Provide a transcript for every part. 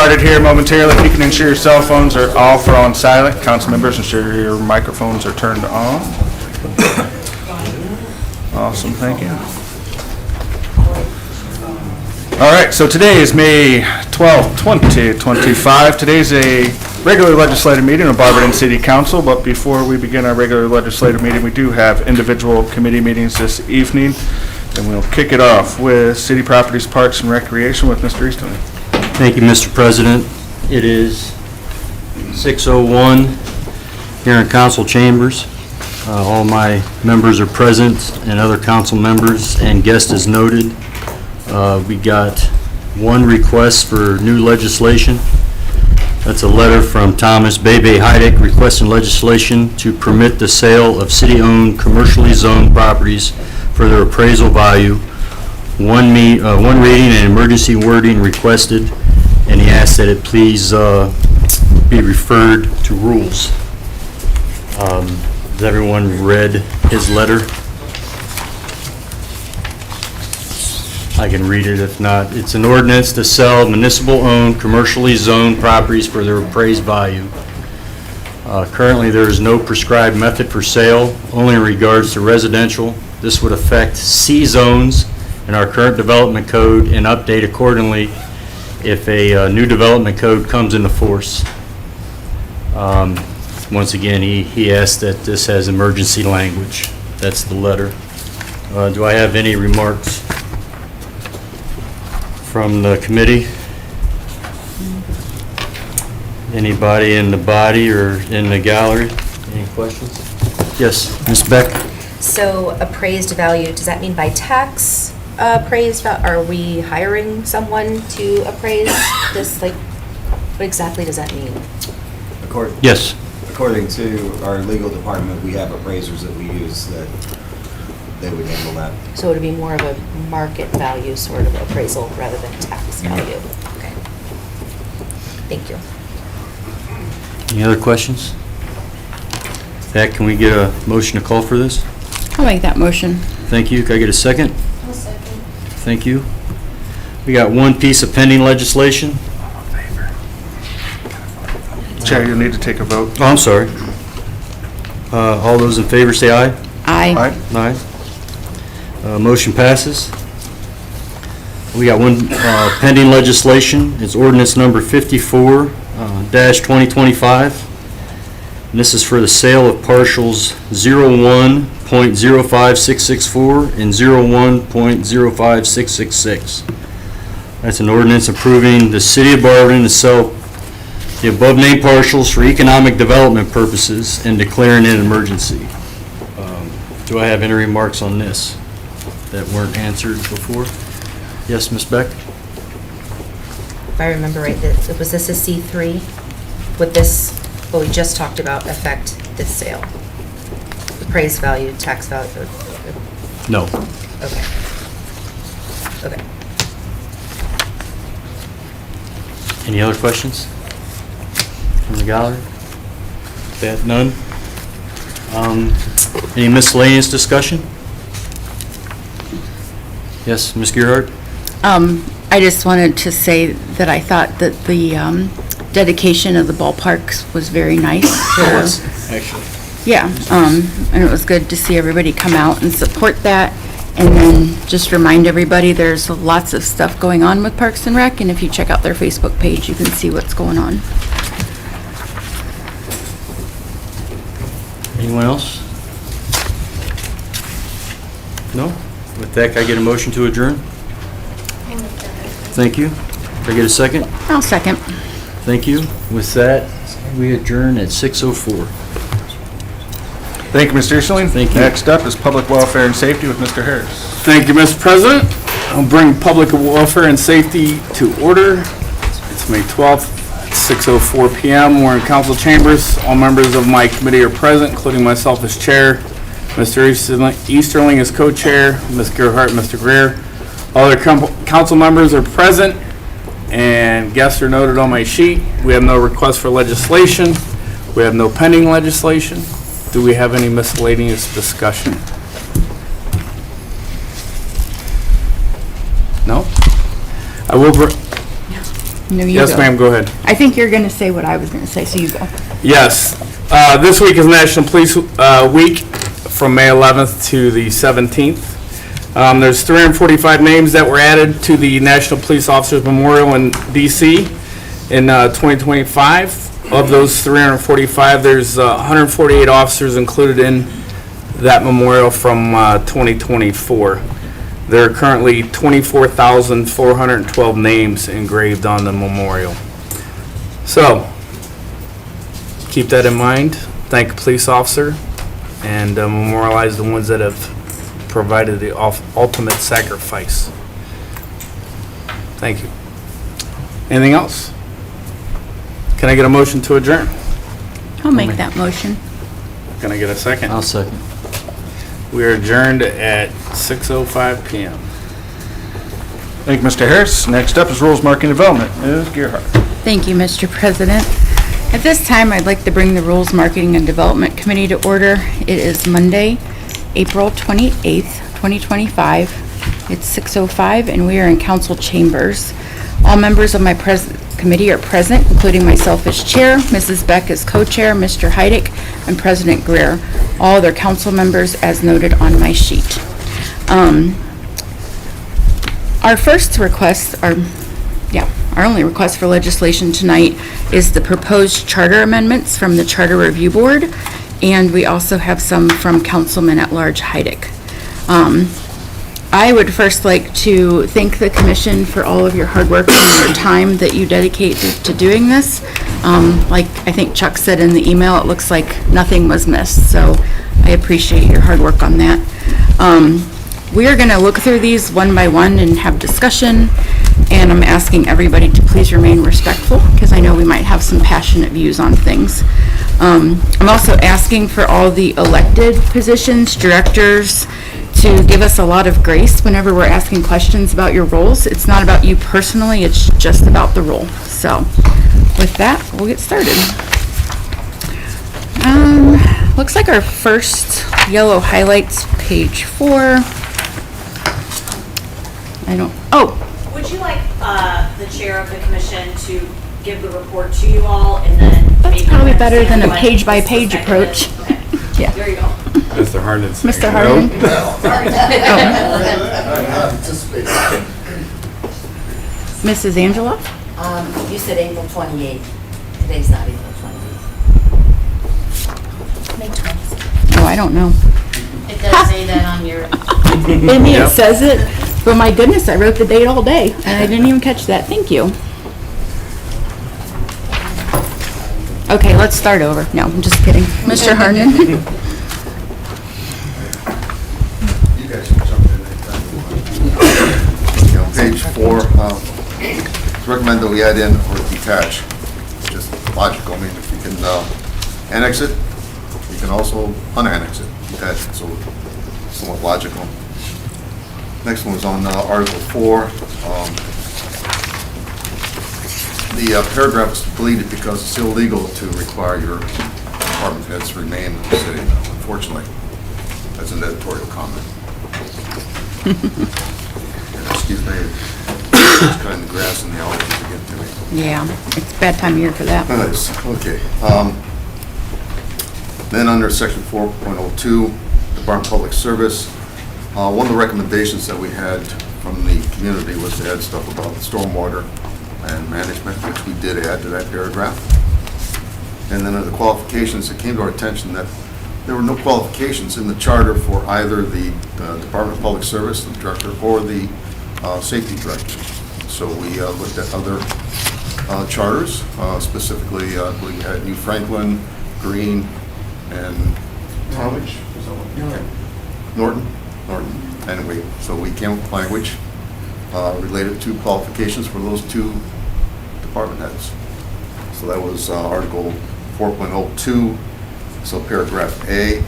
started here momentarily. If you can ensure your cell phones are off or on silent. Council members, ensure your microphones are turned on. Awesome, thank you. All right, so today is May 12th, 2025. Today's a regular legislative meeting of Barberton City Council, but before we begin our regular legislative meeting, we do have individual committee meetings this evening, and we'll kick it off with City Properties, Parks, and Recreation with Mr. Easterling. Thank you, Mr. President. It is 6:01 here in council chambers. All my members are present and other council members and guest is noted. We got one request for new legislation. That's a letter from Thomas Bebe Heidick requesting legislation to permit the sale of city-owned commercially zoned properties for their appraisal value. One reading and emergency wording requested, and he asked that it please be referred to rules. Has everyone read his letter? I can read it if not. It's an ordinance to sell municipal-owned, commercially zoned properties for their appraised value. Currently, there is no prescribed method for sale, only in regards to residential. This would affect C zones in our current development code and update accordingly if a new development code comes into force. Once again, he asked that this has emergency language. That's the letter. Do I have any remarks from the committee? Anybody in the body or in the gallery? Any questions? Yes, Ms. Beck? So appraised value, does that mean by tax appraised? Are we hiring someone to appraise this? Like, what exactly does that mean? Yes. According to our legal department, we have appraisers that we use that they would handle that. So it would be more of a market value sort of appraisal rather than tax value? Okay. Thank you. Any other questions? With that, can we get a motion to call for this? I'll make that motion. Thank you. Can I get a second? I'll second. Thank you. We got one piece of pending legislation. Chair, you'll need to take a vote. Oh, I'm sorry. All those in favor say aye. Aye. Aye. Aye. Motion passes. We got one pending legislation. It's ordinance number 54-2025. And this is for the sale of parcels 01.05664 and 01.05666. That's an ordinance approving the city of Barberton to sell the above-named parcels for economic development purposes and declaring an emergency. Do I have any remarks on this that weren't answered before? Yes, Ms. Beck? If I remember right, was this a C3? Would this, what we just talked about, affect this sale? Appraised value, tax value? No. Okay. Okay. Any other questions from the gallery? That none? Any miscellaneous discussion? Yes, Ms. Gerhardt? I just wanted to say that I thought that the dedication of the ballparks was very nice. Actually. Yeah, and it was good to see everybody come out and support that. And then just remind everybody, there's lots of stuff going on with Parks and Rec, and if you check out their Facebook page, you can see what's going on. Anyone else? No? With that, can I get a motion to adjourn? Thank you. Can I get a second? I'll second. Thank you. With that, we adjourn at 6:04. Thank you, Mr. Easterling. Thank you. Next up is Public Welfare and Safety with Mr. Harris. Thank you, Mr. President. I'll bring public welfare and safety to order. It's May 12th, at 6:04 p.m. We're in council chambers. All members of my committee are present, including myself as chair, Mr. Easterling as co-chair, Ms. Gerhardt, Mr. Greer. All other council members are present, and guests are noted on my sheet. We have no request for legislation. We have no pending legislation. Do we have any miscellaneous discussion? No? I will No, you Yes, go. ma'am, go ahead. I think you're gonna say what I was gonna say, so you go. Yes. This week is National Police Week from May 11th to the 17th. There's 345 names that were added to the National Police Officers Memorial in DC in 2025. Of those 345, there's 148 officers included in that memorial from 2024. There are currently 24,412 names engraved on the memorial. So, keep that in mind, thank a police officer, and memorialize the ones that have provided the ultimate sacrifice. Thank you. Anything else? Can I get a motion to adjourn? I'll make that motion. Can I get a second? I'll second. We are adjourned at 6:05 PM. Thank you, Mr. Harris. Next up is Rules Marketing Development. Ms. Gearhart. Thank you, Mr. President. At this time, I'd like to bring the Rules Marketing and Development Committee to order. It is Monday, April 28th, 2025. It's 6:05, and we are in council chambers. All members of my committee are present, including myself as chair, Mrs. Beck as co-chair, Mr. Heidick, and President Greer. All other council members as noted on my sheet. Our first request, our only request for legislation tonight is the proposed charter amendments from the Charter Review Board, and we also have some from Councilman at Large Heidick. I would first like to thank the commission for all of your hard work and your time that you dedicate to doing this. Like I think Chuck said in the email, it looks like nothing was missed, so I appreciate your hard work on that. We are going to look through these one by one and have discussion, and I'm asking everybody to please remain respectful because I know we might have some passionate views on things. I'm also asking for all the elected positions, directors, to give us a lot of grace whenever we're asking questions about your roles. It's not about you personally, it's just about the role. So with that, we'll get started. Looks like our first yellow highlights, page 4. Would you like the chair of the commission to give the report to you all and then? That's maybe probably better than a understand what page-by-page the second approach. is? Okay. Yeah. There you go. Mr. Harden. Mr. Harden? Mrs. Angela? You said April 28th. Today's not April 28th. Oh, I don't know. It does say that on your, Maybe it says it, but my goodness, I wrote the date all day, and I didn't even catch that. Thank you. Okay, let's start over. No, I'm just kidding. Mr. Harden? You guys can jump in anytime. Page 4, it's recommended that we add in or detach. It's just logical. I mean, if you can annex it, you can also unannex it, detach it, so somewhat logical. Next one was on Article 4. The paragraph is deleted because it's illegal to require your department heads to remain in the city, unfortunately. That's an editorial comment. Excuse me, it's cutting the grass in the allergies again to me. Yeah, it's a bad time of year for that. Nice, okay. Then under section 4.02, Department of Public Service, one of the recommendations that we had from the community was to add stuff about stormwater and management, which we did add to that paragraph. And then under the qualifications, it came to our attention that there were no qualifications in the charter for either the Department of Public Service, the director, or the safety director. So we looked at other charters, specifically we had New Franklin, Green, and Norwich. Norton. And so we came up with language related to qualifications for those two department heads. So that was Article 4.02, so paragraph A,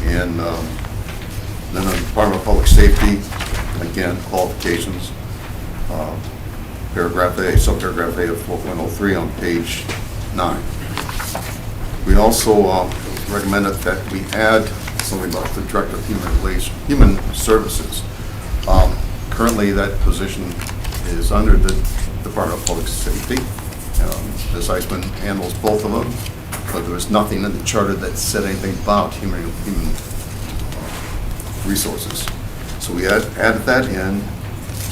and then on Department of Public Safety, again, qualifications, paragraph A, subparagraph A of 4.03 on page 9. We also recommended that we add something about the Director of Human Services. Currently, that position is under the Department Department of Public Safety. Ms. Eisman handles both of them, but there was nothing in the charter that said anything about human resources. So we added that in,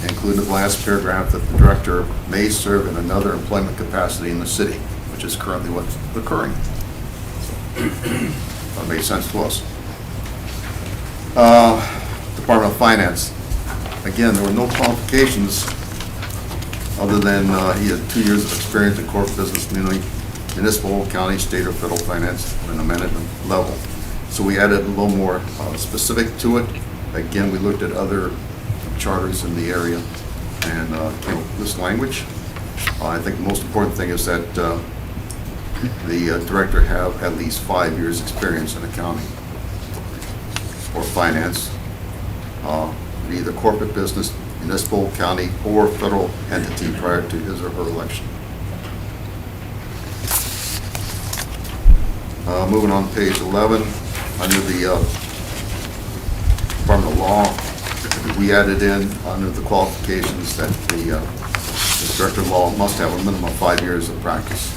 included the last paragraph that the director may serve in another employment capacity in the city, which is currently what's occurring. That made sense to us. Department of Finance. Again, there were no qualifications other than he had 2 years of experience in corporate business, municipal, county, state, or federal finance in a management level. So we added a little more specific to it. Again, we looked at other charters in the area and came up with this language. I think the most important thing is that the director have at least 5 years' experience in accounting or finance, either corporate business, municipal, county, or federal entity prior to his or her election. Moving on to page 11, under the Department of Law, we added in under the qualifications that the director of law must have a minimum of 5 years of practice,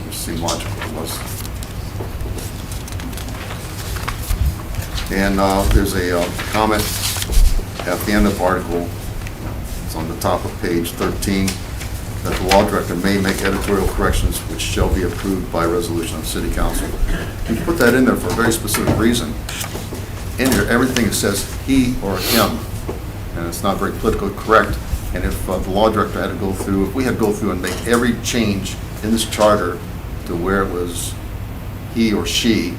which seemed logical to us. And there's a comment at the end of the article, it's on the top of page 13, that the law director may make editorial corrections which shall be approved by resolution of city council. We put that in there for a very specific reason. In there, everything says he or him, and it's not very politically correct. And if the law director had to go through, if we had to go through and make every change in this charter to where it was he or she,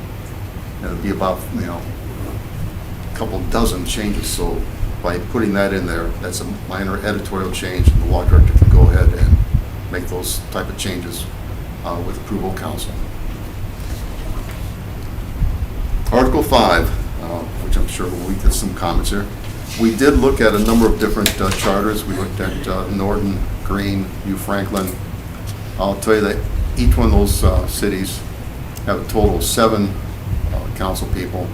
it would be about, a couple dozen changes. So by putting that in there, that's a minor editorial change, and the law director can go ahead and make those type of changes with approval of council. Article 5, which I'm sure we'll get some comments here. We did look at a number of different charters. We looked at Norton, Greene, New Franklin. I'll tell you that each one of those cities have a total of 7 council people.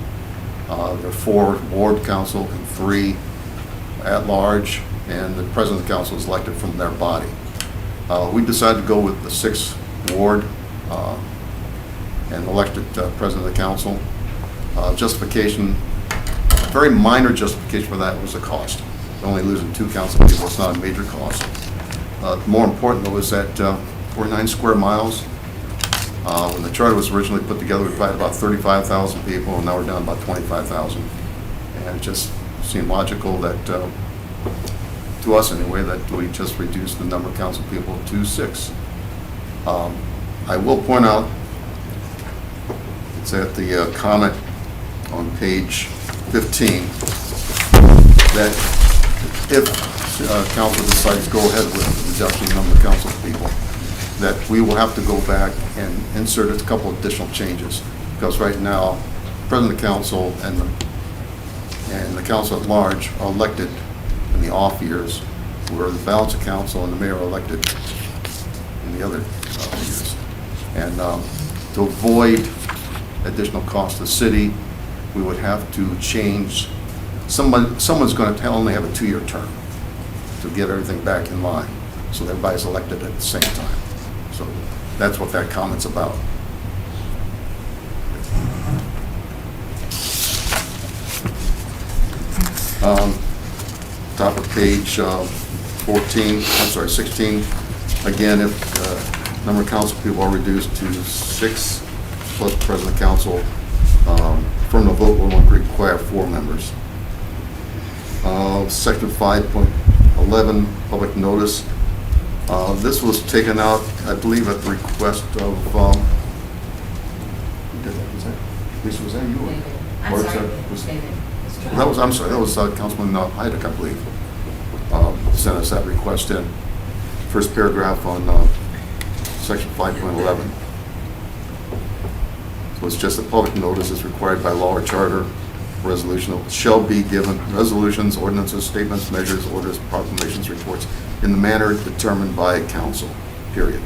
There are 4 ward council and 3 at large, and the president of the council is elected from their body. We decided to go with the 6th ward and elected president of the council. Justification, very minor justification for that was the cost. Only losing 2 council people, it's not a major cost. More important though is that 49 square miles. When the charter was originally put together, we had about 35,000 people, and now we're down about 25,000. And it just seemed logical that, to us anyway, that we just reduce the number of council people to 6. I will point out, it's at the comment on page 15, that if council decides to go ahead with the reduction in the number of council people, that we will have to go back and insert a couple additional changes, because right now, president of the council and the council at large are elected in the off years, where the balance of council and the mayor are elected in the other years. And to avoid additional cost to the city, we would have to change, someone's going to only have a 2-year term to get everything back in line, so everybody's elected at the same time. So that's what that comment's about. Top of page 16, again, if number of council people are reduced to 6 plus president of council, affirmative vote will require 4 members. Section 5.11, public notice. This was taken out, I believe, at the request of, Lisa, was that you? I'm Or sorry, was- David. that was, I'm sorry, that was Councilman Heidick, I believe, sent us that request in. First paragraph on section 5.11. So it's just a public notice is required by law or charter. Resolution shall be given, resolutions, ordinances, statements, measures, orders, proclamations, reports, in the manner determined by council, period.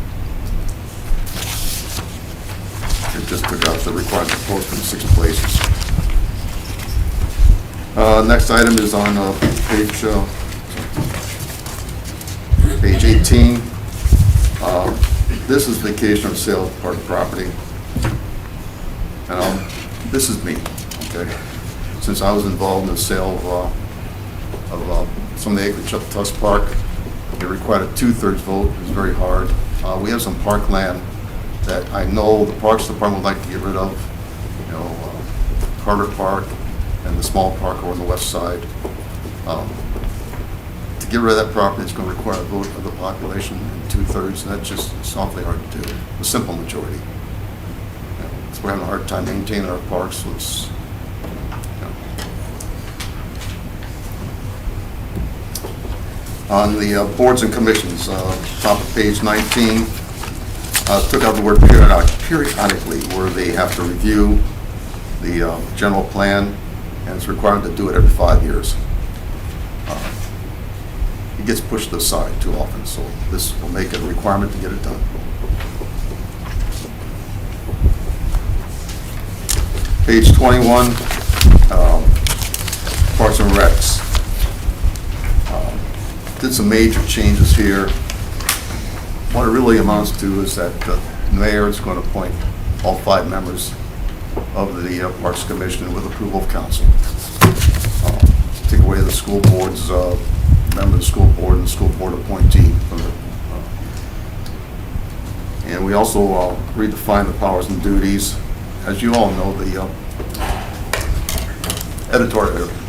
It just took out the required report from 6 places. Next item is on page Page 18, this is vacation or sale of park property. This is me, okay? Since I was involved in the sale of some of the acreage up at Tusk Park, it required a 2/3 vote. It was very hard. We have some parkland that I know the Parks Department would like to get rid of, you know, Carter Park and the small park over on the west side. To get rid of that property, it's going to require a vote of the population in 2/3, and that's just, it's awfully hard to do, a simple majority. So we're having a hard time maintaining our parks, so it's, On the boards and commissions, top of page 19, took out the word periodically, where they have to review the general plan, and it's required to do it every 5 years. It gets pushed aside too often, so this will make it a requirement to get it done. Page 21, Parks and Recs. Did some major changes here. What it really amounts to is that the mayor is going to appoint all 5 members of the Parks Commission with approval of council. Take away the school board's member of the school board and the school board appointee. And we also redefine the powers and duties. As you all know, the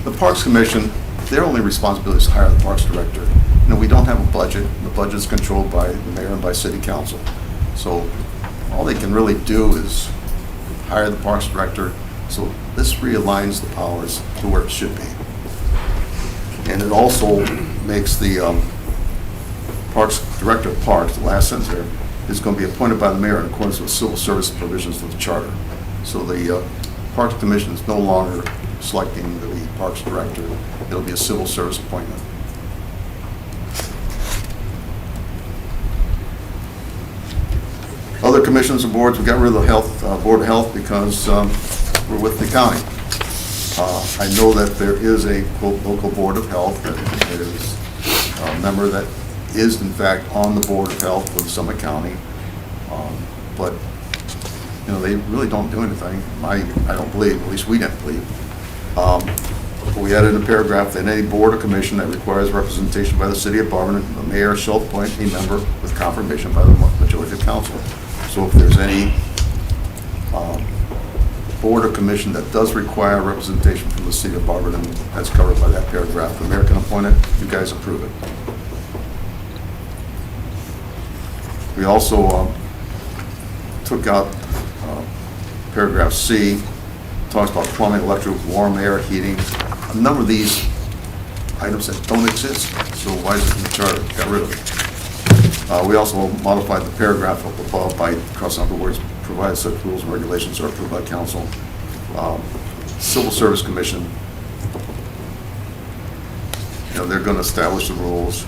the Parks Commission, their only responsibility is to hire the Parks Director. You know, we don't have a budget. The budget is controlled by the mayor and by city council. So all they can really do is hire the Parks Director. So this realigns the powers to where it should be. And it also makes the Parks Director of Parks, the last sentence there, is going to be appointed by the mayor in accordance with civil service provisions of the charter. So the Parks Commission is no longer selecting the Parks Director. It'll be a civil service appointment. Other commissions and boards, we got rid of the health, Board of Health, because we're with the county. I know that there is a quote local Board of Health that is a member that is in fact on the Board of Health with Summit County, but you know, they really don't do anything. I don't believe, at least we didn't believe. We added a paragraph that any board or commission that requires representation by the city of Barberton, the mayor shall appoint a member with confirmation by the majority of council. So if there's any board or commission that does require representation from the city of Barberton, that's covered by that paragraph. The mayor can appoint it, you guys approve it. We also took out paragraph C, talks about plumbing, electric, warm air, heating, a number of these items that don't exist. So why is it in the charter? Got rid of it. We also modified the paragraph up above by crossing out the words, provided such rules and regulations are approved by council. Civil Service Commission, you know, they're going to establish the rules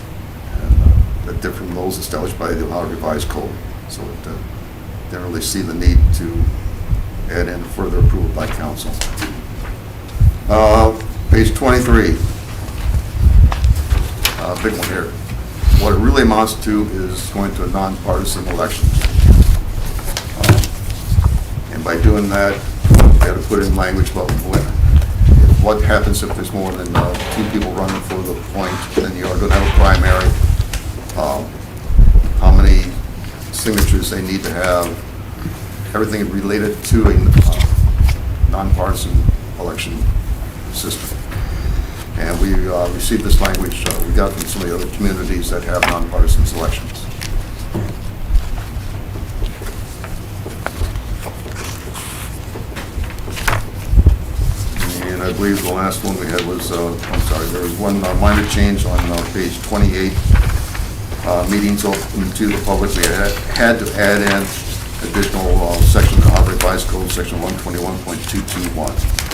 and that differ from those established by the Ohio Revised Code. So it didn't really see the need to add in further approval by council. Page 23, big one here. What it really amounts to is going to a nonpartisan election. And by doing that, you got to put in language about what happens if there's more than 2 people running for the point, then you are going to have a primary. How many signatures they need to have, everything related to a nonpartisan election system. And we received this language we got from some of the other communities that have nonpartisan elections. And I believe the last one we had was, I'm sorry, there was one minor change on page 28. Meetings open to the public. We had to add in additional section of the Ohio Revised Code, section 121.221.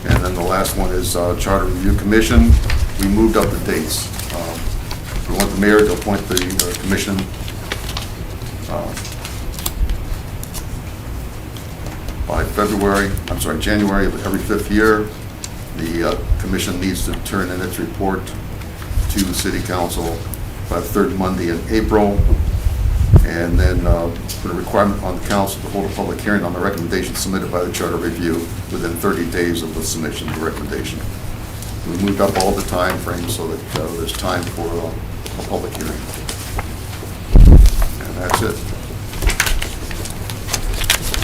And then the last one is Charter Review Commission. We moved up the dates. We want the mayor to appoint the commission by January of every 5th year. The commission needs to turn in its report to to the city council by the third Monday in April. And then put a requirement on the council to hold a public hearing on the recommendation submitted by the charter review within 30 days of the submission of the recommendation. We moved up all the time frames so that there's time for a public hearing. And that's it.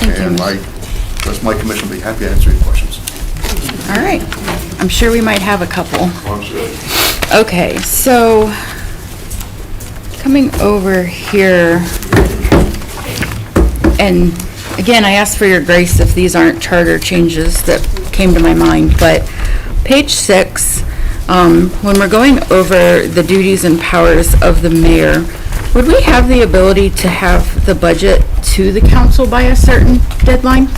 Thank you. And the rest of my commission will be happy to answer your questions. All right. I'm sure we might have a couple. I'm sure. Okay, so coming over here, and again, I ask for your grace if these aren't charter changes that came to my mind, but page 6, when we're going over the duties and powers of the mayor, would we have the ability to have the budget to the council by a certain deadline?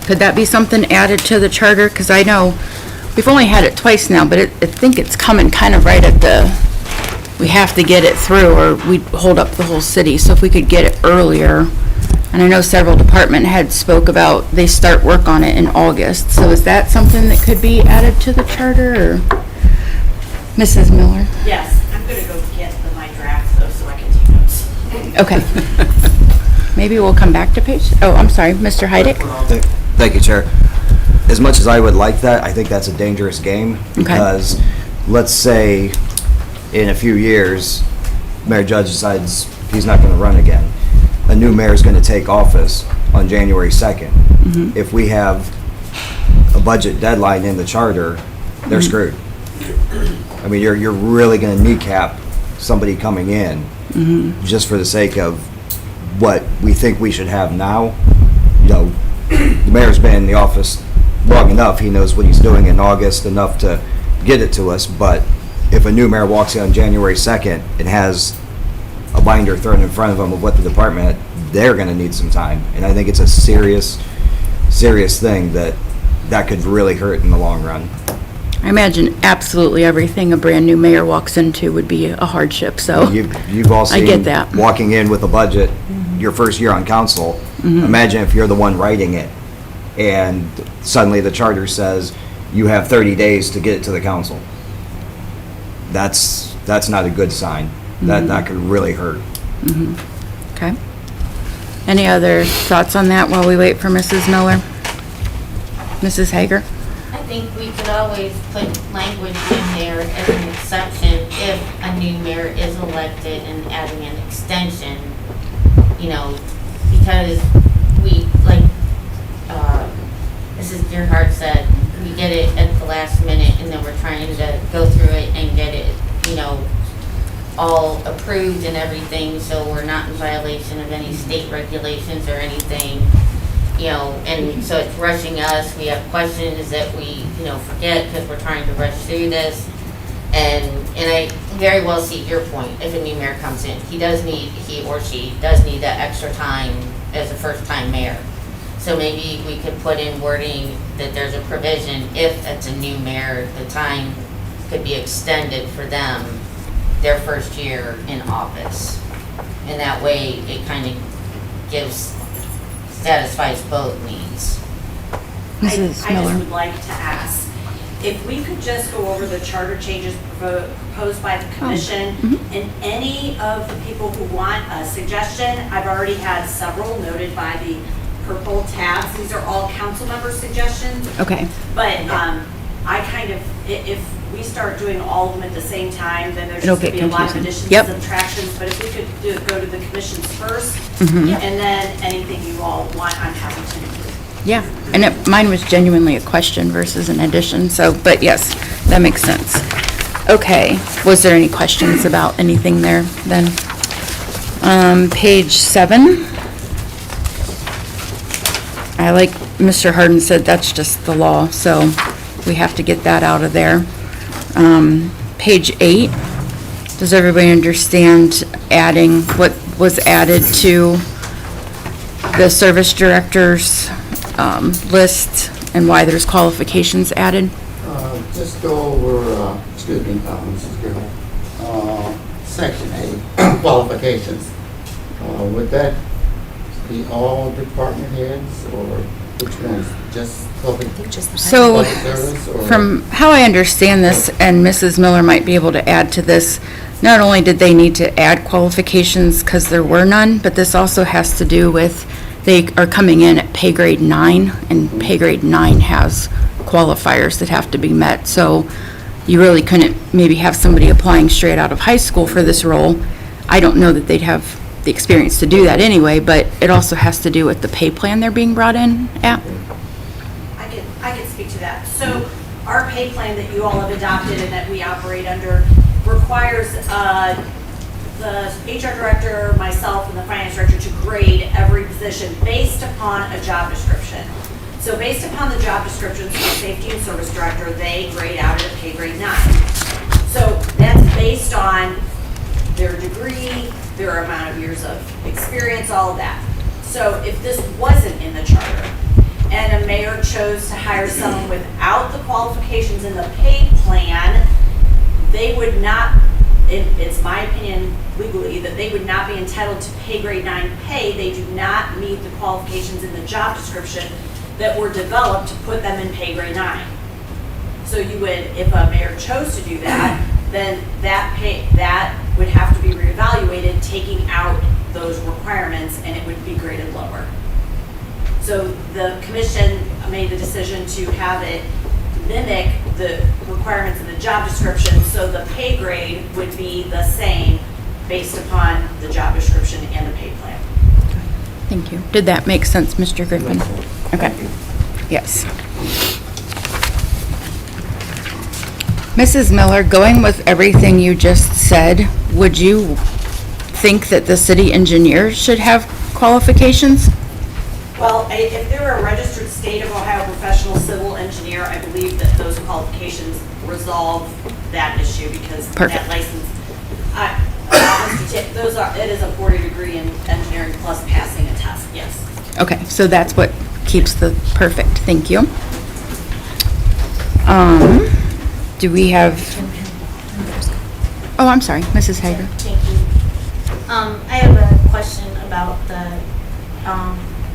Could that be something added to the charter? Because I know we've only had it twice now, but I think it's coming kind of right at we have to get it through or we hold up the whole city. So if we could get it earlier, and I know several department heads spoke about they start work on it in August. So is that something that could be added to the charter or Mrs. Miller? Yes, I'm gonna go get my draft though, so I can take notes. Okay. Maybe we'll come back to page, I'm sorry, Mr. Heidick? Thank you, Chair. As much as I would like that, I think that's a dangerous game because let's say in a few years, Mayor Judge decides he's not going to run again. A new mayor is going to take office on January 2nd. If we have a budget deadline in the charter, they're screwed. I mean, you're really going to kneecap somebody coming in just for the sake of what we think we should have now. You know, the mayor's been in the office long enough. He knows what he's doing in August enough to get it to us. But if a new mayor walks in on January 2nd and has a binder thrown in front of them of what the department had, they're going to need some time. And I think it's a serious thing that could really hurt in the long run. I imagine absolutely everything a brand new mayor walks into would be a hardship, so You've all I seen get that. walking in with a budget, your first year on council. Imagine if you're the one writing it and suddenly the charter says you have 30 days to get it to the council. That's not a good sign. That could really hurt. Okay. Any other thoughts on that while we wait for Mrs. Miller? Mrs. Hager? I think we could always put language in there as an exception if a new mayor is elected and adding an extension, you know, because we, like, Mrs. Dearhart said, we get it at the last minute and then we're trying to go through it and get it, you know, all approved and everything, so we're not in violation of any state regulations or anything. You know, and so it's rushing us. We have questions that we, you know, forget because we're trying to rush through this. And I very well see your point. If a new mayor comes in, he or she does need that extra time as a first-time mayor. So maybe we could put in wording that there's a provision if it's a new mayor, the time could be extended for them their first year in office. And that way it kind of satisfies both needs. I Mrs. Miller? just would like to ask, if we could just go over the charter changes proposed by the commission, and any of the people who want a suggestion, I've already had several noted by the purple tabs. These are all council member suggestions. Okay. But I kind of, if we start doing all of them at the same time, then there's It'll just going to get be a lot of confusing. additions Yep. and subtractions. But if we could go to the commissions first, Mhm. and then anything you all want, I'm happy to include. Yeah, and mine was genuinely a question versus an addition, so, but yes, that makes sense. Okay, was there any questions about anything there then? Page 7. I like Mr. Harden said, that's just the law, so we have to get that out of there. Page 8, does everybody understand adding what was added to the service director's list and why there's qualifications added? Just go over, excuse me, Mrs. Gill, Section 8, qualifications. With that be all department heads, or which ones? Just public? I think just the. So, Public service, or- from how I understand this, and Mrs. Miller might be able to add to this, not only did they need to add qualifications because there were none, but this also has to do with, they are coming in at pay grade 9, and pay grade 9 has qualifiers that have to be met. So you really couldn't maybe have somebody applying straight out of high school for this role. I don't know that they'd have the experience to do that anyway, but it also has to do with the pay plan they're being brought in at. I can speak to that. So our pay plan that you all have adopted and that we operate under requires the HR director, myself, and the finance director to grade every position based upon a job description. So based upon the job descriptions for safety and service director, they grade out at a pay grade 9. So that's based on their degree, their amount of years of experience, all of that. So if this wasn't in the charter and a mayor chose to hire someone without the qualifications in the pay plan, they would not, it's my opinion legally, that they would not be entitled to pay grade 9 pay. They do not meet the qualifications in the job description that were developed to put them in pay grade 9. So you would, if a mayor chose to do that, then that would have to be reevaluated, taking out those requirements, and it would be graded lower. So the commission made the decision to have it mimic the requirements in the job description, so the pay grade would be the same based upon the job description and the pay plan. Thank you. Did that make sense, Mr. Griffin? Okay. Yes. Mrs. Miller, going with everything you just said, would you think that the city engineer should have qualifications? Well, if they're a registered state of Ohio professional civil engineer, I believe that those qualifications resolve that issue because Perfect. that license, it is a 40-degree in engineering plus passing a test, yes. Okay, so that's what keeps the, perfect, thank you. Do we have, oh, I'm sorry, Mrs. Hager. Thank you. I have a question about the,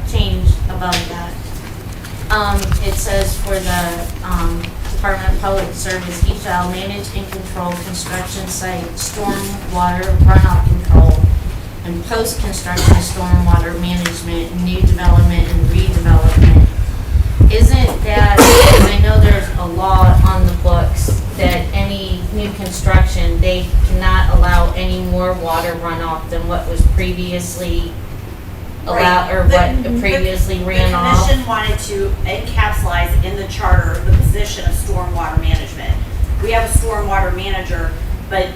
change above that. It says for the, Department of Public Service, he shall manage and control construction site, stormwater runoff control, and post-construction stormwater management, new development and redevelopment. Isn't that, I know there's a law on the books that any new construction, they cannot allow any more water runoff than what was previously allowed, or what previously ran off? The commission wanted to encapsulate in the charter the position of stormwater management. We have a stormwater manager, but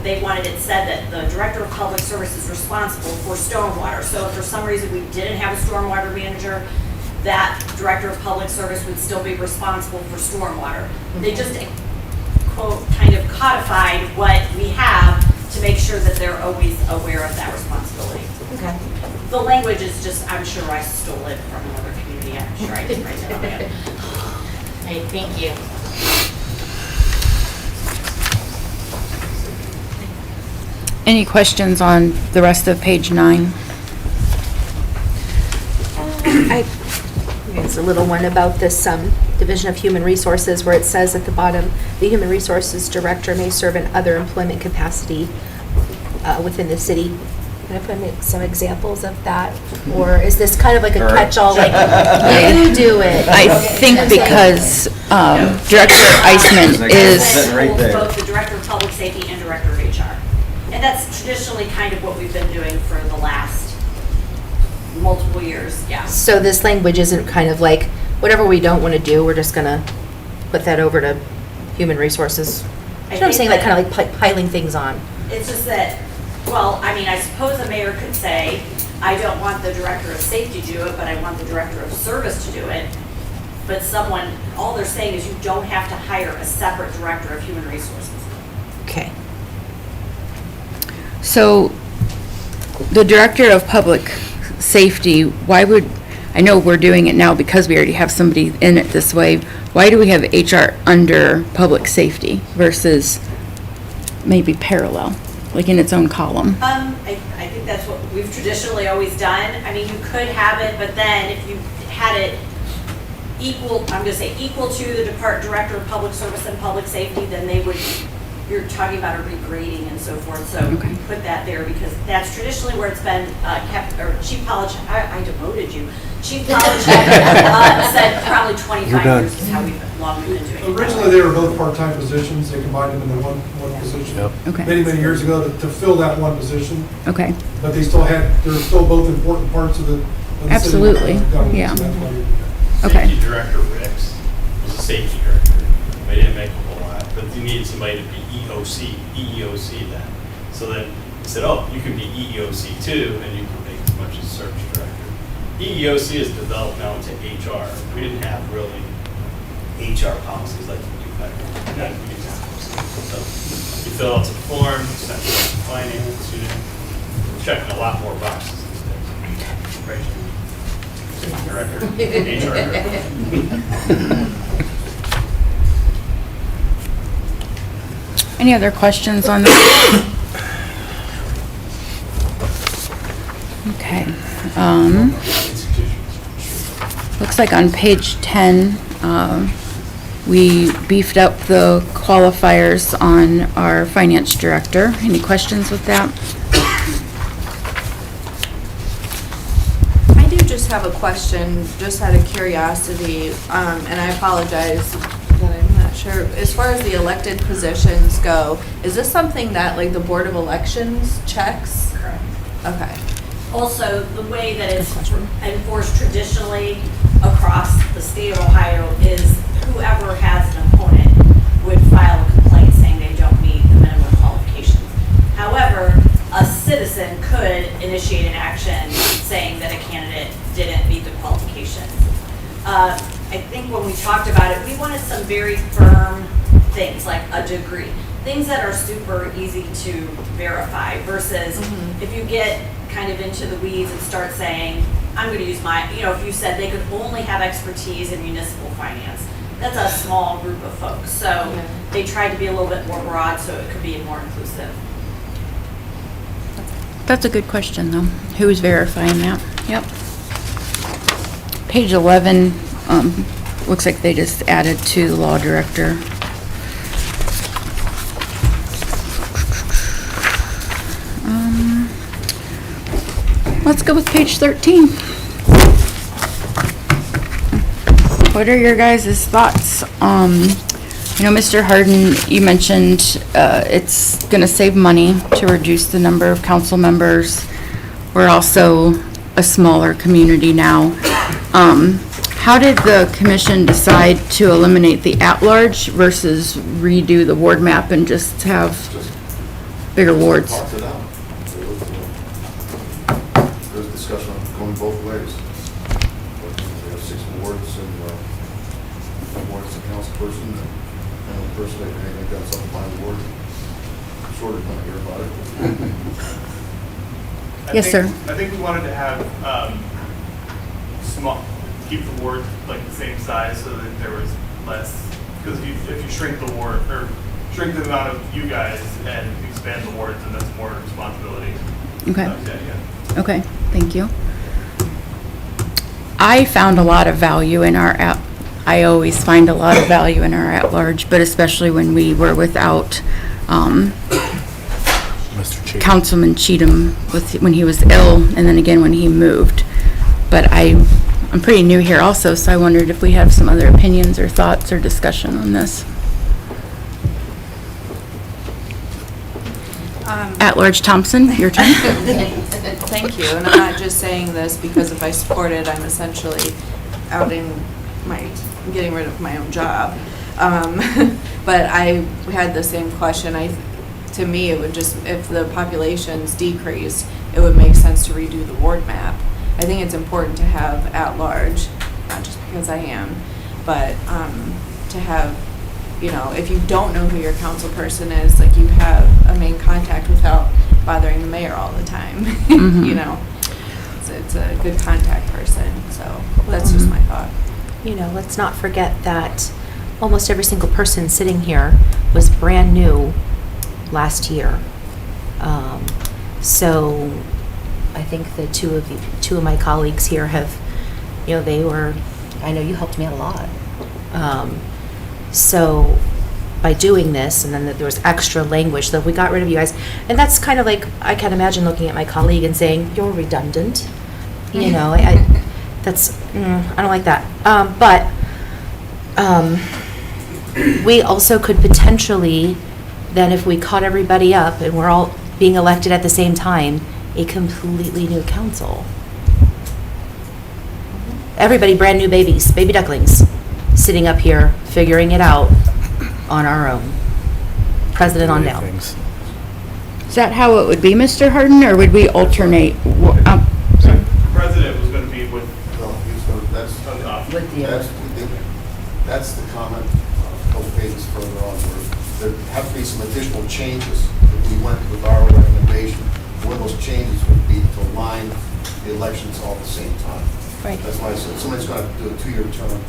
they wanted it said that the director of public service is responsible for stormwater. So if for some reason we didn't have a stormwater manager, that director of public service would still be responsible for stormwater. They just, quote, kind of codified what we have to make sure that they're always aware of that responsibility. Okay. The language is just, I'm sure I stole it from another community. I'm sure I didn't write it on it. Right, thank you. Any questions on the rest of page 9? There's a little one about this Division of Human Resources where it says at the bottom, the Human Resources Director may serve in other employment capacity within the city. Can I put some examples of that? Or is this kind of like a catch-all, like, you do it? I think because Director Eisman is, Right there. Both the director of public safety and director of HR. And that's traditionally kind of what we've been doing for the last multiple years, yeah. So this language isn't kind of like, whatever we don't want to do, we're just going to put that over to Human Resources? You know what I'm saying, like kind of like piling things on? It's just that, well, I mean, I suppose a mayor could say, I don't want the director of safety to do it, but I want the director of service to do it. But all they're saying is you don't have to hire a separate director of human resources. Okay. so the Director of Public Safety, why would, I know we're doing it now because we already have somebody in it this way. Why do we have HR under Public Safety versus maybe parallel? like in its own column? I think that's what we've traditionally always done. I mean, you could have it, but then if you had it equal, I'm gonna say equal to the Director of Public Service and Public Safety, then they would, you're talking about a regrading and so forth, so Okay. you put that there because that's traditionally where it's been kept, or Chief College, I demoted you. Chief College said probably 25 years is how long we've been doing it. Originally, they were both part-time positions. They combined them into one position. Okay. Many years ago to fill that one position, Okay, but they're still both important parts of the city Absolutely, government, yeah. so that's why we did that. okay, Safety Director Ricks was a safety director. They didn't make a whole lot, but you needed somebody to be EEOC then. So then they said, oh, you can be EEOC too, and you can make as much as search director. EEOC is developed now into HR. We didn't have really HR policies like we do back then. So you fill out some forms, you send it to finance, we're checking a lot more boxes these days. Right? Safety director, HR director. any other questions on that? Okay, looks like on page 10, we beefed up the qualifiers on our finance director. Any questions with that? I do just have a question, just out of curiosity, and I apologize that I'm not sure. As far as the elected positions go, is this something that like the Board of Elections checks? Correct. Okay. Also, the way that it's enforced traditionally across the state of Ohio is whoever has an opponent would file a complaint saying they don't meet the minimum qualifications. However, a citizen could initiate an action saying that a candidate didn't meet the qualifications. I think when we talked about it, we wanted some very firm things like a degree, things that are super easy to verify versus if you get kind of into the weeds and start saying, I'm going to use my, if you said they could only have expertise in municipal finance, that's a small group of folks. So they tried to be a little bit more broad so it could be more inclusive. That's a good question, though. Who's verifying that? Yep. Page 11, looks like they just added to the law director. Let's go with page 13. What are your guys' thoughts? Mr. Harden, you mentioned it's going to save money to reduce the number of council members. We're also a smaller community now. How did the commission decide to eliminate the at-large versus redo the ward map and just have bigger wards? Talked it out. There's discussion on going both ways. We have 6 wards and one ward is a council person and one person that anything got something by the ward. Short of not hear about it. Yes, sir. I think we wanted to have keep the ward like the same size so that there was less, because if you shrink the ward, or shrink the amount of you guys and expand the wards, then that's more responsibility. Okay. That was the idea. Okay, thank you. I found a lot of value in our I always find a lot of value in our at-large, but especially when we were without Councilman Cheatham when he was ill, and then again when he moved. But I'm pretty new here also, so I wondered if we have some other opinions or thoughts or discussion on this. At-large Thompson, your turn. Thank you, and I'm not just saying this because if I support it, I'm essentially getting rid of my own job. But I had the same question. To me, it would just, if the populations decrease, it would make sense to redo the ward map. I think it's important to have at-large, not just because I am, but to have, if you don't know who your council person is, like you have a main contact without bothering the mayor all the time. It's a good contact person, so that's just my thought. Let's not forget that almost every single person sitting here was brand new last year. So I think the two of my colleagues here have, I know you helped me out a lot. So by doing this, and then there was extra language, so we got rid of you guys. And that's kind of like, I can imagine looking at my colleague and saying, you're redundant. I don't like that. We also could potentially, then if we caught everybody up and we're all being elected at the same time, a completely new council. Everybody brand new babies, baby ducklings, sitting up here figuring it out on our own. President on down. Is that how it would be, Mr. Harden, or would we alternate? Sorry. The president was going to be with, No, he's gonna, that's the comment, a couple pages further on, where there have to be some additional changes if we went with our recommendation. One of those changes would be to align the elections all at the same time. Right. That's why I said somebody's got to do a 2-year term.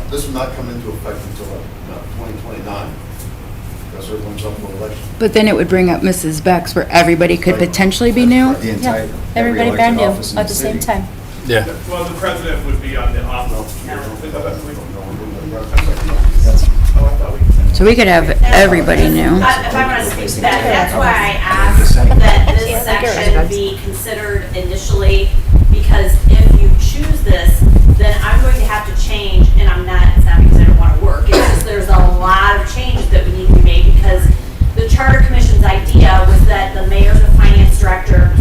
This will not come into effect until 2029, because everyone's up for election. But then it would bring up Mrs. Beck's, where everybody could potentially be new? The entire, every Everybody brand elected new office in at the same city. time. Yeah. well, the president would be on the off. So we could have everybody new. If I want to speak to that, that's why I asked that this section be considered initially, because if you choose this, then I'm going to have to change, and it's not because I don't want to work, it's just there's a lot of changes that we need to be made, because the Charter Commission's idea was that the mayor, the finance director,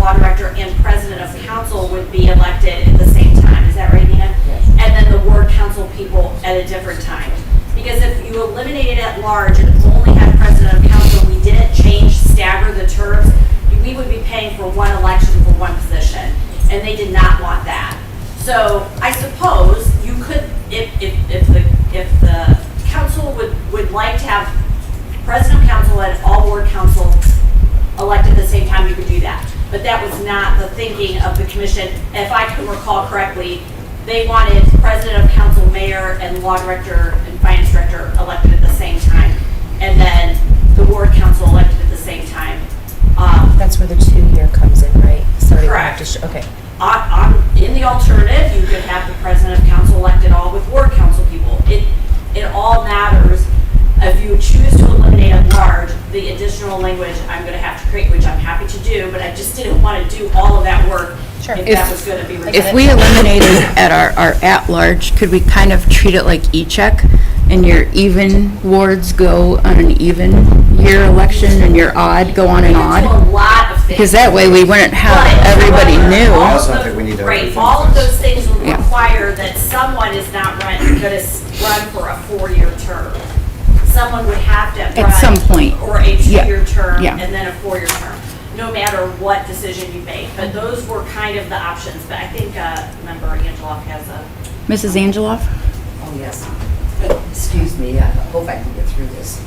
law director, and president of council would be elected at the same time. Is that right, Nina? Yes. And then the ward council people at a different time. Because if you eliminated at large and only had president of council, we didn't stagger the terms, we would be paying for one election for one position. And they did not want that. So I suppose you could, if the council would like to have president of council and all ward council elected at the same time, you could do that. But that was not the thinking of the commission. If I can recall correctly, they wanted president of council, mayor, and law director and finance director elected at the same time. And then the ward council elected at the same time. That's where the 2-year comes in, right? Somebody would have Correct. to okay. In the alternative, you could have the president of council elected all with ward council people. It all matters. If you choose to eliminate at large, the additional language I'm going to have to create, which I'm happy to do, but I just didn't want to do all of that work if that was going to be redundant. If we eliminated at our at-large, could we kind of treat it like e-check? And your even wards go on an even year election, and your odd go on an Do odd? a lot of things. Because that way we wouldn't have But everybody new. all Also, of I think we need to Right, overthink all of this. those things would Yeah. require that someone is not going to run for a 4-year term. Someone would have to run. At some point. Or a 2-year term, Yeah. and then a 4-year term, no matter what decision you make. But those were kind of the options. But I think, member Angeloff has a. Mrs. Angeloff? Oh, yes. Excuse me, I hope I can get through this.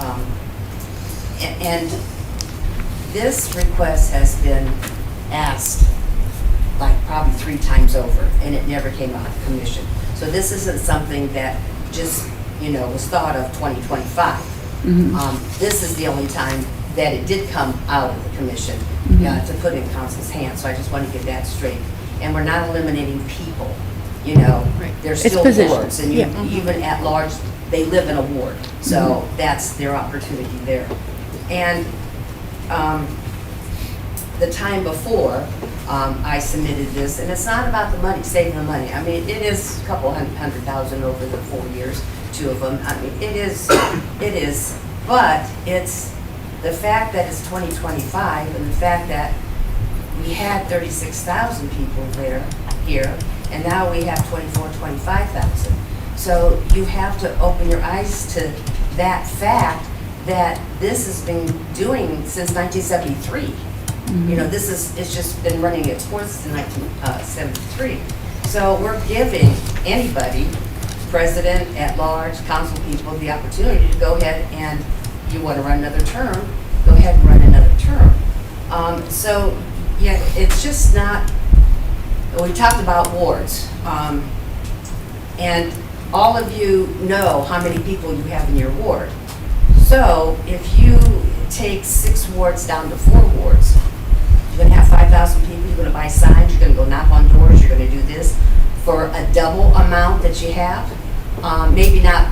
And this request has been asked like probably 3 times over, and it never came out of the commission. So this isn't something that just, was thought of 2025. This is the only time that it did come out of the commission to put in council's hands. So I just want to get that straight. And we're not eliminating people, There's It's still positions. wards, and Yeah. even at large, they live in a ward. So that's their opportunity there. And the time before, I submitted this, and it's not about the money, saving the money. I mean, it is a couple $100,000 over the 4 years, 2 of them. I mean, it is, but it's the fact that it's 2025 and the fact that we had 36,000 people here, and now we have 25,000. So you have to open your eyes to that fact that this has been doing since 1973. It's just been running its course since 1973. So we're giving anybody, president, at-large, council people, the opportunity to go ahead and, you want to run another term, go ahead and run another term. It's just not, we talked about wards, and all of you know how many people you have in your ward. So if you take 6 wards down to 4 wards. You're gonna have 5,000 people, you're gonna buy signs, you're gonna go knock on doors, you're gonna do this for a double amount that you have. Maybe not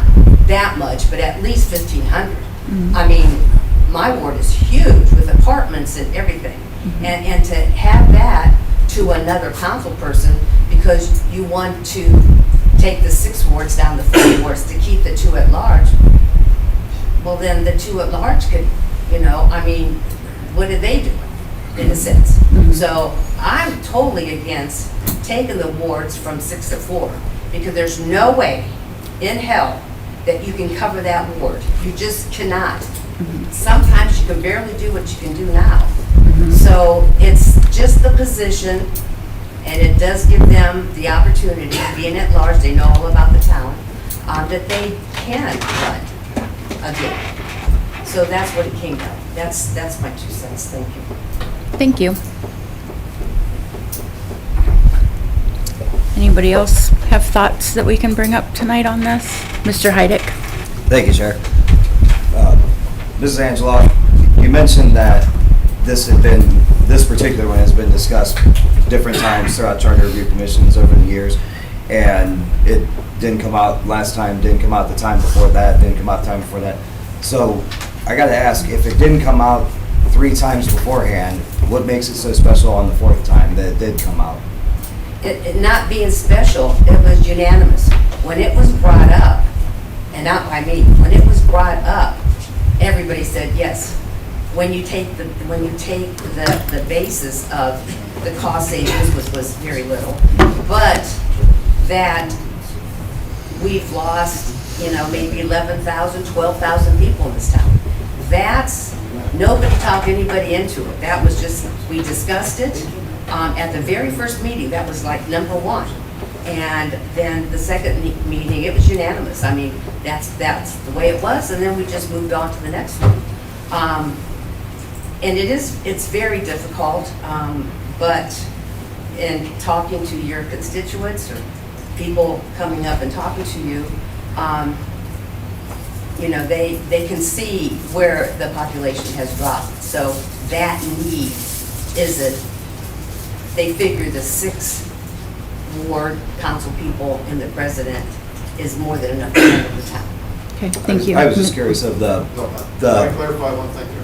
that much, but at least 1,500. I mean, my ward is huge with apartments and everything. And to have that to another council person because you want to take the 6 wards down to 4 wards to keep the 2 at large, well then the 2 at large could, I mean, what did they do in a sense? So I'm totally against taking the wards from 6 to 4 because there's no way in hell that you can cover that ward. You just cannot. Sometimes you can barely do what you can do now. So it's just the position, and it does give them the opportunity, being at large, they know all about the town, that they can run again. So that's what it came down. That's my 2 cents. Thank you. Thank you. Anybody else have thoughts that we can bring up tonight on this? Mr. Heidick? Thank you, Chair. Mrs. Angela, you mentioned that this particular one has been discussed different times throughout charter review commissions over the years, and it didn't come out last time, didn't come out the time before that, didn't come out the time before that. So I gotta ask, if it didn't come out 3 times beforehand, what makes it so special on the 4th time that it did come out? It not being special, it was unanimous. When it was brought up, and not by me, when it was brought up, everybody said yes. When you take the basis of the cost savings, which was very little, but that we've lost, maybe 11,000, 12,000 people in this town. Nobody talked anybody into it. That was just, we discussed it at the very first meeting. That was like number 1. And then the second meeting, it was unanimous. I mean, that's the way it was. And then we just moved on to the next one. And it's very difficult, but in talking to your constituents or people coming up and talking to you, they can see where the population has dropped. So that need they figure the 6 ward council people and the president is more than enough to handle the town. Okay, thank you. I was just curious of Can I clarify one thing here?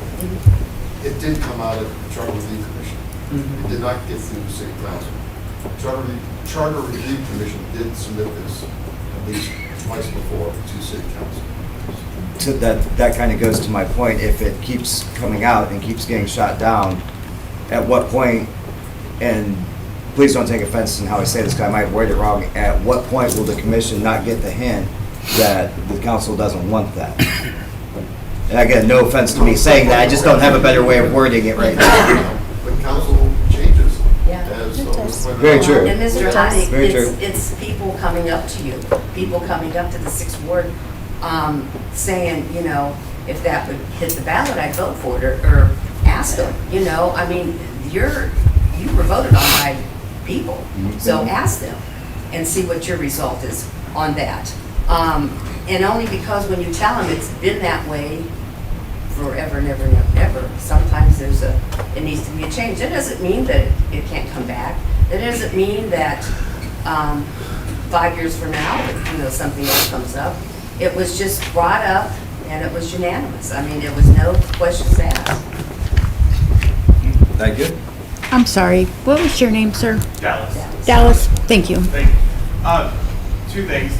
It did come out of the Charter Review Commission. It did not get through the City Council. Charter Review Commission did submit this at least twice before to City Council. So that kind of goes to my point. If it keeps coming out and keeps getting shot down, at what point, and please don't take offense in how I say this, because I might word it wrong, at what point will the commission not get the hint that the council doesn't want that? And again, no offense to me saying that, I just don't have a better way of wording it right now. The council changes. Yeah. Very true. And Mr. Heidick, Very true. it's people coming up to you, people coming up to the 6th ward, saying, if that would hit the ballot, I'd vote for it, or ask them, I mean, you were voted on by people, so ask them and see what your result is on that. And only because when you tell them it's been that way forever and ever and ever, sometimes it needs to be a change. It doesn't mean that it can't come back. It doesn't mean that 5 years from now, something else comes up. It was just brought up and it was unanimous. I mean, there was no questions asked. Thank you. I'm sorry, what was your name, sir? Dallas. Dallas, thank you. Thank you. 2 things.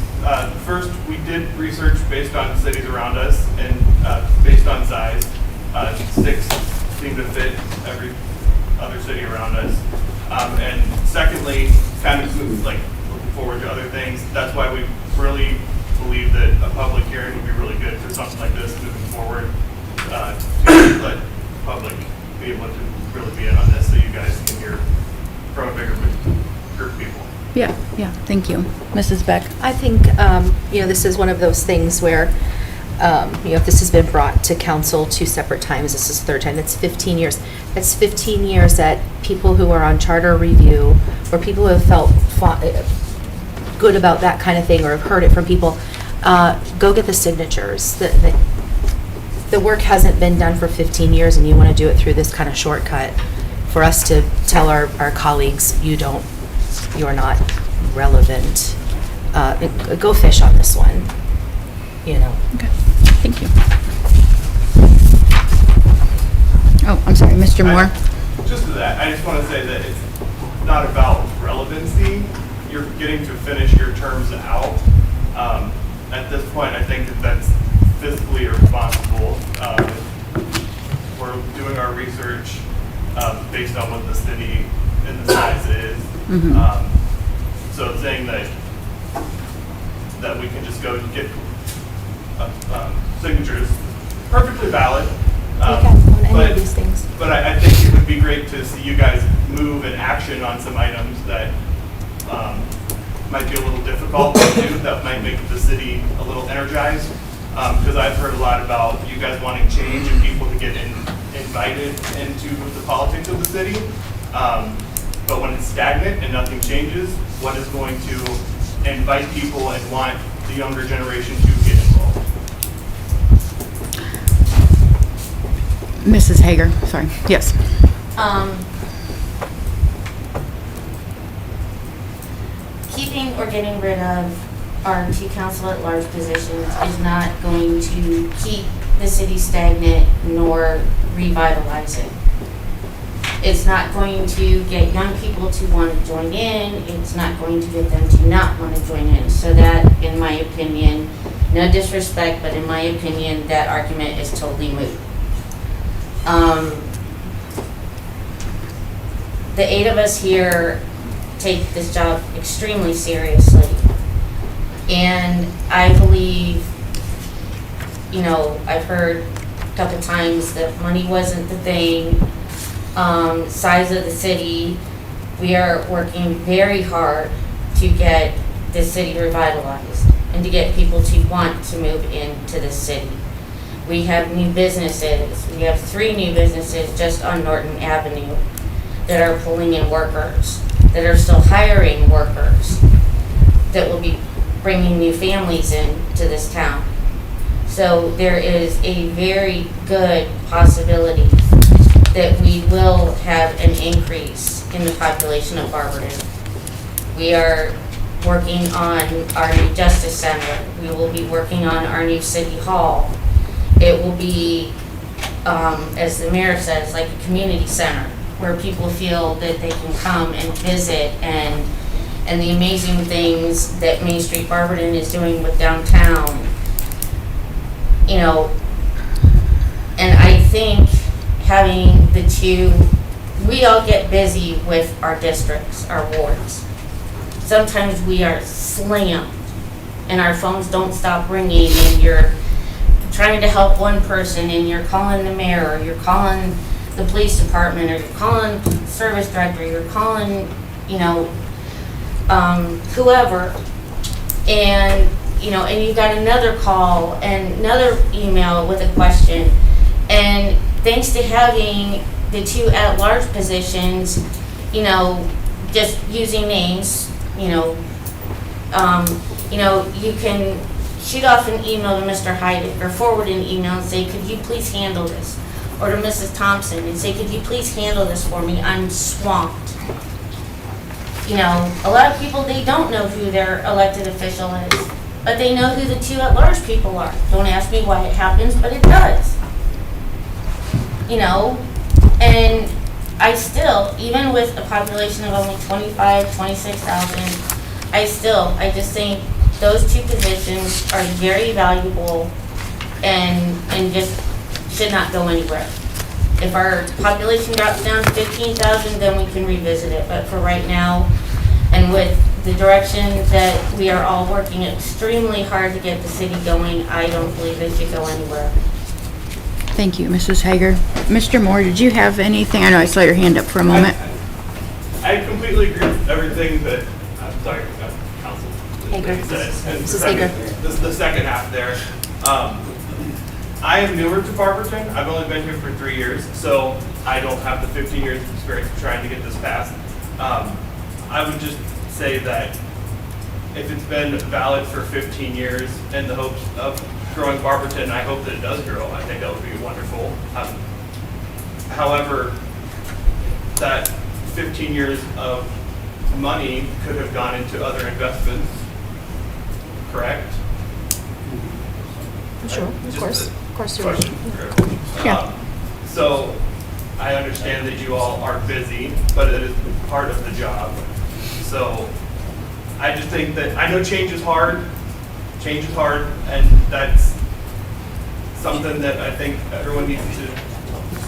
First, we did research based on cities around us and based on size. 6 seem to fit every other city around us. And secondly, kind of looking forward to other things. That's why we really believe that a public hearing would be really good for something like this moving forward. To let the public be able to really be in on this so you guys can hear from a bigger group of people. Yeah, thank you. Mrs. Beck? I think, this is one of those things where, if this has been brought to council 2 separate times, this is the 3rd time, that's 15 years. That's 15 years that people who are on charter review, or people who have felt good about that kind of thing, or have heard it from people, go get the signatures. the work hasn't been done for 15 years and you want to do it through this kind of shortcut, for us to tell our colleagues, you're not relevant, go fish on this one, you know. Okay, thank you. Oh, I'm sorry, Mr. Moore? Just to that, I just want to say that it's not about relevancy. You're getting to finish your terms out. At this point, I think that that's fiscally irresponsible. We're doing our research based on what the city and the size is. So saying that we can just go and get signatures, perfectly valid. On any of these things. But I think it would be great to see you guys move in action on some items that might be a little difficult to do, that might make the city a little energized. Because I've heard a lot about you guys wanting change and people to get invited into the politics of the city. But when it's stagnant and nothing changes, what is going to invite people and want the younger generation to get involved? Mrs. Hager, sorry, yes. Keeping or getting rid of our 2 council at large positions is not going to keep the city stagnant nor revitalize it. It's not going to get young people to want to join in. It's not going to get them to not want to join in. So that, in my opinion, no disrespect, but in my opinion, that argument is totally moot. The 8 of us here take this job extremely seriously. And I believe, you know, I've heard a couple times that money wasn't the thing, size of the city. We are working very hard to get the city revitalized and to get people to want to move into the city. We have new businesses. We have 3 new businesses just on Norton Avenue that are pulling in workers, that are still hiring workers, that will be bringing new families into this town. So there is a very good possibility that we will have an increase in the population of Barberton. We are working on our new Justice Center. We will be working on our new City Hall. It will be, as the mayor says, like a community center where people feel that they can come and visit, and the amazing things that Main Street Barberton is doing with downtown. You know, and I think having the 2, we all get busy with our districts, our wards. Sometimes we are slammed and our phones don't stop ringing, and you're trying to help one person and you're calling the mayor, or you're calling the police department, or you're calling the service director, you're calling, you know, whoever, and you know, and you got another call and another email with a question. And thanks to having the 2 at-large positions, you know, just using names, you know, you can shoot off an email to Mr. Heidick or forward an email and say, could you please handle this? Or to Mrs. Thompson and say, could you please handle this for me? I'm swamped. You know, a lot of people, they don't know who their elected official is, but they know who the 2 at-large people are. Don't ask me why it happens, but it does. You know, and I still, even with a population of only 26,000, I just think those 2 positions are very valuable and just should not go anywhere. If our population drops down to 15,000, then we can revisit it. But for right now, and with the direction that we are all working extremely hard to get the city going, I don't believe they should go anywhere. Thank you, Mrs. Hager. Mr. Moore, did you have anything? I know I saw your hand up for a moment. I completely agree with everything that, I'm sorry, Council. Hager. Mrs. Hager. The second half there. I am newer to Barberton. I've only been here for 3 years, so I don't have the 15 years of experience of trying to get this passed. I would just say that if it's been valid for 15 years in the hopes of growing Barberton, I hope that it does grow. I think that would be wonderful. However, that 15 years of money could have gone into other investments, correct? Sure, of Just course, a of course. question. Yeah. So I understand that you all are busy, but it is part of the job. So I just think that, I know change is hard, and that's something that I think everyone needs to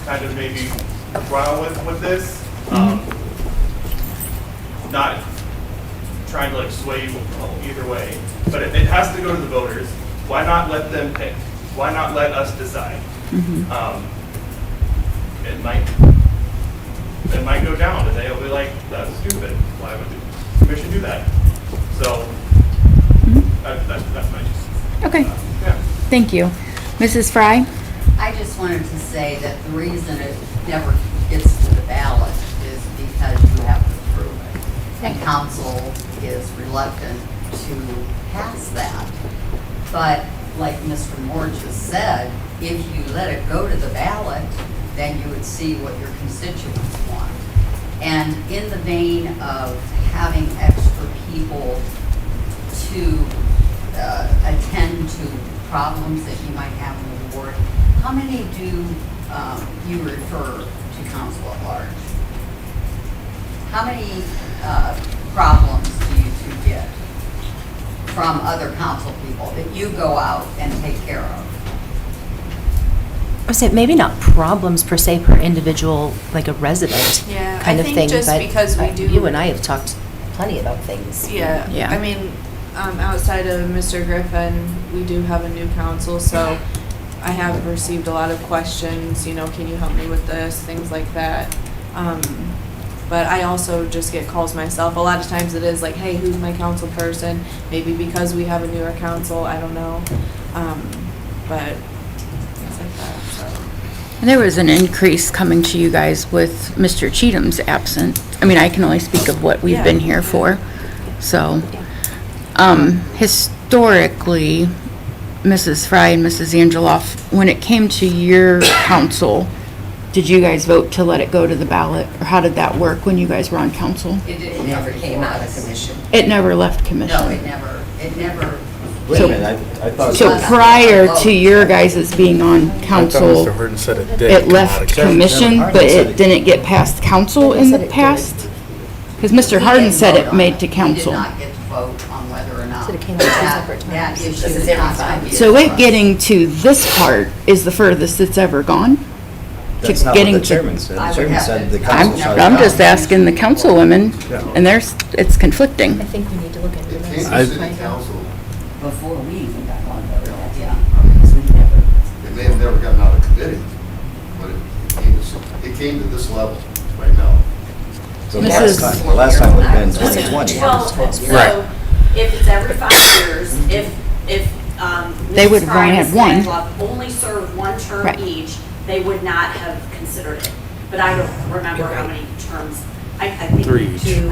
kind of maybe run with this. Not trying to like sway you either way, but it has to go to the voters. Why not let them pick? Why not let us decide? It might go down, and they'll be like, that's stupid. Why would the commission do that? So that's my just. Okay, Yeah. thank you. Mrs. Fry? I just wanted to say that the reason it never gets to the ballot is because you have to approve it. And council is reluctant to pass that. But like Mr. Moore just said, if you let it go to the ballot, then you would see what your constituents want. And in the vein of having extra people to attend to problems that you might have in the ward, how many do you refer to council at large? How many problems do you two get from other council people that you go out and take care of? I would say maybe not problems per se per individual, like a resident Yeah, kind I of think thing, just but because we do- you and I have talked plenty about things. Yeah, Yeah. I mean, outside of Mr. Griffin, we do have a new council, so I have received a lot of questions, you know, can you help me with this, things like that. But I also just get calls myself. A lot of times it is like, hey, who's my council person? Maybe because we have a newer council, I don't know. But things like that, so. And there was an increase coming to you guys with Mr. Cheatham's absent. I mean, I can only speak of what we've been here for, so. Historically, Mrs. Fry and Mrs. Angeloff, when it came to your council, did you guys vote to let it go to the ballot? Or how did that work when you guys were on council? It never came out of commission. It never left commission? No, it never. Wait a minute, I thought. So prior to your guys' being on council, Mr. Hurden said it did. it come out left of commission, but it didn't get past council in the past? Because Mr. Harden said it made to council. We did not get to vote on whether or not Said it came out two separate that times. issue This is is every not 5 going to be So it addressed. getting to this part is the furthest it's ever gone? That's To not what getting the to- chairman said. I The would chairman have said to- the I'm- council shut it I'm down. just asking the councilwomen, and it's conflicting. I think we need to look into It this. came to I- city council, Before we even got on the bill, yeah. it may have never gotten out of committee, but it came to this level right now. So the last time would have been 2020. Well, Right. so if it's every 5 years, if They would Mrs. have only Fry and had Mrs. one. Angela only served one term Right. each, they would not have considered it. But I don't remember how many terms, I think 3 each. 2.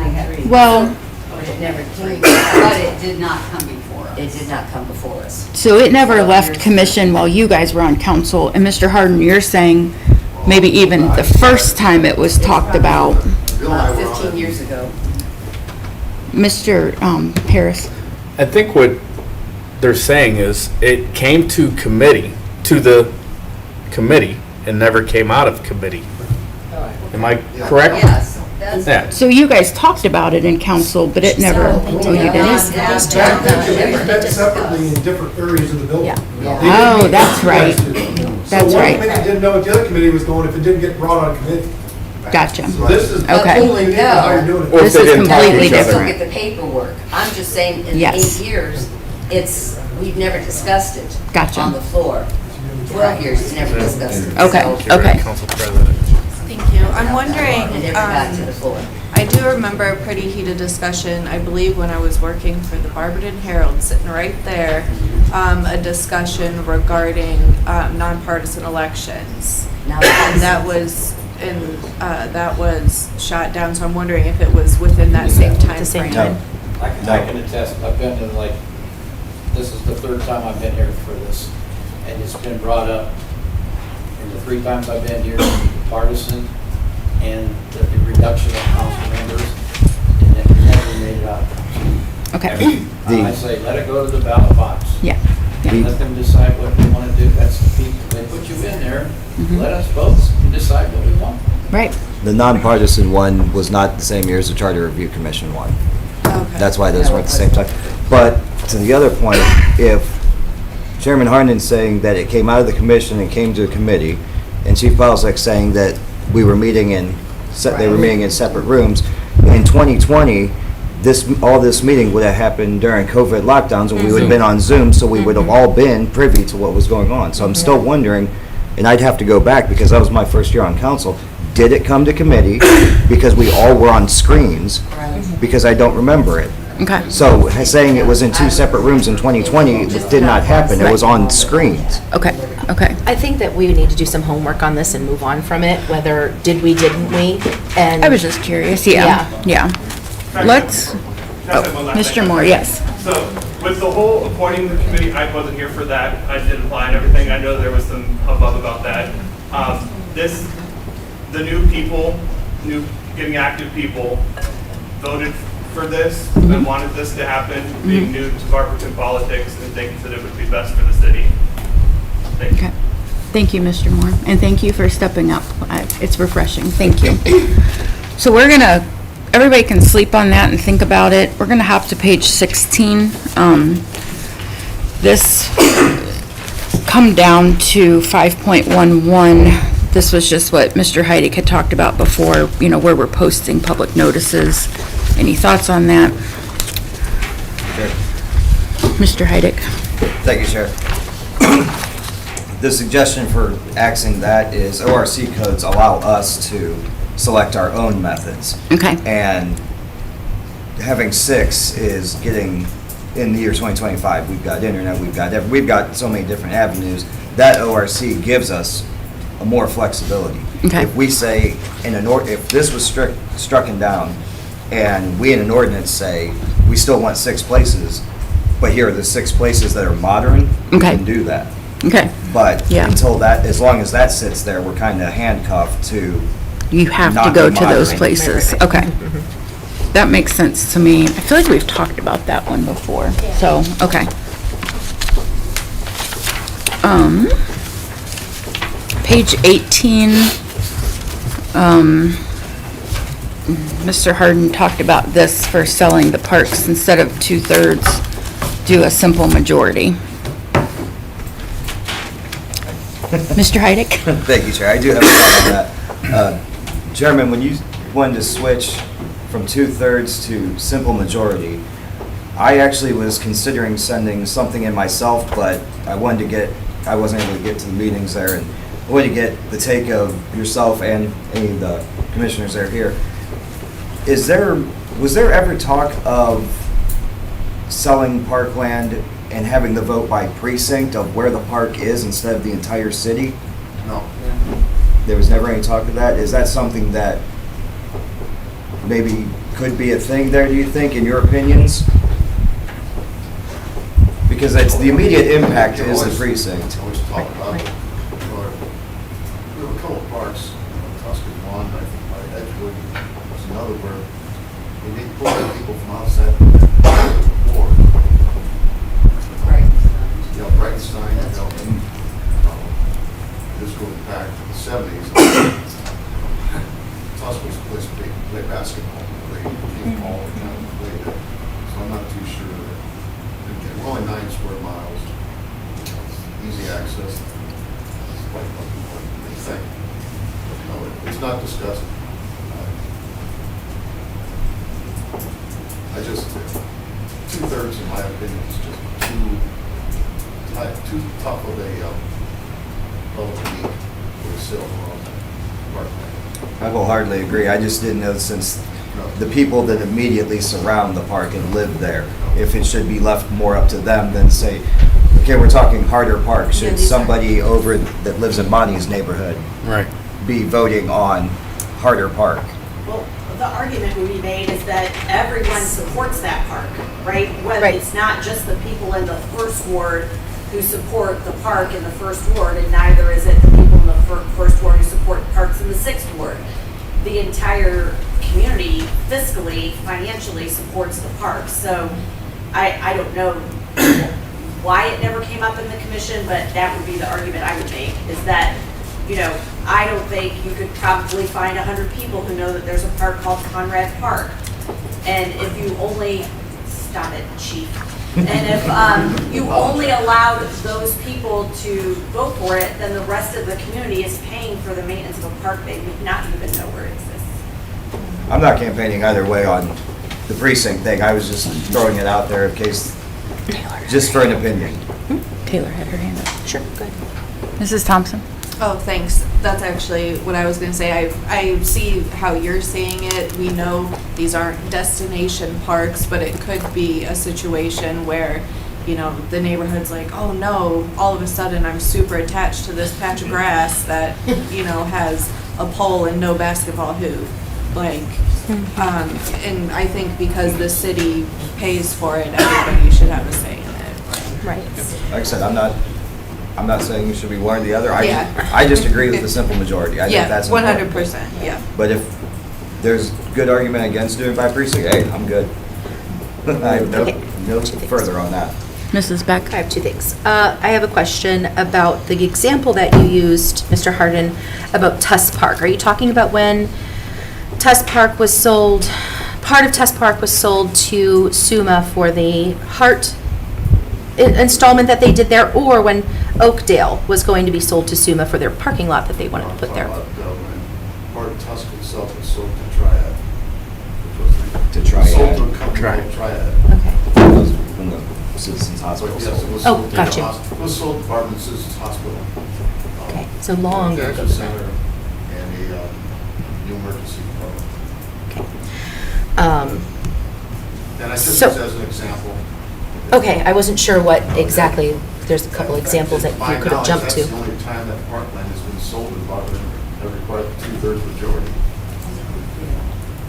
Well, But it never came, but it did not come before us. It did not come before us. so it never left commission while you guys were on council, and Mr. Harden, you're saying maybe even the first time it was talked about, Bill and I were on 15 it. years ago. Mr. Harris? I think what they're saying is it came to the committee, and never came out of committee. Am I correct? Yes, that's. Yeah. So you guys talked about it in council, but it never, oh, you didn't? I think we met separately in different areas of the building. Yeah. They didn't Oh, meet that's you right. guys did. That's So right. one committee didn't know what the other committee was doing if it didn't get brought on committee. Gotcha. So this is. Okay. completely different how you're doing it. Or if This they is didn't talk to completely each other. different. Look at the paperwork. I'm just saying, in Yes. 8 years, we've never discussed it. Gotcha. On the floor. 12 years, it's never discussed it. Okay, So okay. Council president. Thank you. I'm wondering, It never got to the floor. I do remember a pretty heated discussion, I believe when I was working for the Barberton Herald, sitting right there, a discussion regarding nonpartisan elections. Now, And that was shot down, so I'm wondering if it was within that same time The same frame. time. I can attest, I've been to this is the 3rd time I've been here for this. and it's been brought up in the 3 times I've been here, partisan, and the reduction of council members, and it never made it out. Okay. I say, let it go to the ballot box. Yeah. And let them decide what they want to do. That's the people, they put you in there, let us vote and decide what we want. Right. The nonpartisan one was not the same year as the Charter Review Commission one. Okay. That's why those weren't at the same time. But to the other point, if Chairman Harnden's saying that it came out of the commission and came to a committee, and Chief Bozlik's saying that we were meeting in, they were meeting in separate rooms, in 2020, all this meeting would have happened during COVID lockdowns, and we would have been on Zoom, so we would have all been privy to what was going on. So I'm still wondering, and I'd have to go back, because that was my first year on council, did it come to committee because we all were on screens? Because I don't remember it. Okay. So saying it was in 2 separate rooms in 2020, it did not happen. It was on screens. Okay. Okay. I think that we need to do some homework on this and move on from it, whether did we, didn't we? And I was just curious. Yeah. Yeah. Let's, Mr. Moore, yes. So with the whole appointing the committee, I wasn't here for that. I did apply and everything. I know there was some hubbub about that. The new people, getting active people, voted for this and wanted this to happen, being new to Barberton politics, and thinks that it would be best for the city. Thank you. Okay. Thank you, Mr. Moore, and thank you for stepping up. It's refreshing. Thank you. So we're gonna, everybody can sleep on that and think about it. We're gonna hop to page 16. This come down to 5.11. This was just what Mr. Heidig had talked about before, where we're posting public notices. Any thoughts on that? Mr. Heidig? Thank you, Chair. The suggestion for axing that is ORC codes allow us to select our own methods. Okay. And having 6 is getting, in the year 2025, we've got internet, we've got so many different avenues. That ORC gives us more flexibility. Okay. If we say, if this was strucken down, and we in an ordinance say, we still want 6 places, but here are the 6 places that are modern, we can do that. Okay. But until that, as long as that sits there, we're kind of handcuffed to. You have to not go be to those modern. places. Okay. That makes sense to me. I feel like we've talked about that one before, so, okay. Page 18, Mr. Harden talked about this for selling the parks. Instead of 2/3, do a simple majority. Mr. Heidig? Thank you, Chair. I do have a thought on that. Chairman, when you wanted to switch from 2/3 to simple majority, I actually was considering sending something in myself, but I wasn't able to get to the meetings there, and I wanted to get the take of yourself and any of the commissioners that are here. Was there ever talk of selling parkland and having the vote by precinct of where the park is instead of the entire city? No. There was never any talk of that? Is that something that maybe could be a thing there, do you think, in your opinions? Because it's the immediate impact is the precinct. Always talk about it. We have a couple of parks, Tuscan one, I think by Edgewood, there's another where they need to pull in people from outside the board. Brightenstein, this goes back to the 70s. Tuscan was a place where they play basketball, play ping pong, and kind of play there. So I'm not too sure. We're only 9 square miles. Easy access. It's quite what they think. No, it's not discussed. I just, 2/3, in my opinion, is just too tough of a level to meet with a sale on parkland. I wholeheartedly agree. I just didn't know, since the people that immediately surround the park and live there, if it should be left more up to them than say, okay, we're talking Harder Park. Should somebody over that lives in Bonnie's neighborhood be voting on Harder Park? Well, the argument would be made is that everyone supports that park, right? Whether it's not just the people in the first ward who support the park in the first ward, and neither is it the people in the first ward who support parks in the sixth ward. The entire community fiscally, financially supports the park. So I don't know why it never came up in the commission, but that would be the argument I would make, is that, you know, I don't think you could probably find 100 people who know that there's a park called Conrad Park. And if you only, stop it, chief. And if you only allowed those people to vote for it, then the rest of the community is paying for the maintenance of a park they may not even know where it exists. I'm not campaigning either way on the precinct thing. I was just throwing it out there in case, just for an opinion. Taylor had her hand up. Sure, go ahead. Mrs. Thompson? Oh, thanks. That's actually what I was gonna say. I see how you're saying it. We know these aren't destination parks, but it could be a situation where, you know, the neighborhood's like, oh no, all of a sudden I'm super attached to this patch of grass that, you know, has a pole and no basketball hoop. Like, and I think because the city pays for it, everybody should have a say in it. Right. Like I said, I'm not saying you should be one or the other. Yeah. I just agree with the simple majority. I think Yeah, that's important. 100%, yeah. But if there's good argument against doing by precinct, hey, I'm good. I have no further on that. Mrs. Beck? I have two things. I have a question about the example that you used, Mr. Harden, about Tuss Park. Are you talking about when Tuss Park was sold, part of Tuss Park was sold to SUMA for the Hart installment that they did there, or when Oakdale was going to be sold to SUMA for their parking lot that they wanted to put there? Part of Tusk itself was sold to Triad. To Triad. Sold to a company called Triad. Okay. That was when the Citizens Hospital Yes, it sold. was Oh, sold to got the you. It was sold to Barberton Citizens Hospital. Okay, so longer ago. Cancer Center and a new emergency department. And I just So- use as an example. Okay, I wasn't sure what exactly, there's a couple examples that you could have jumped to. That's the only time that parkland has been sold in Barberton, that required two-thirds majority.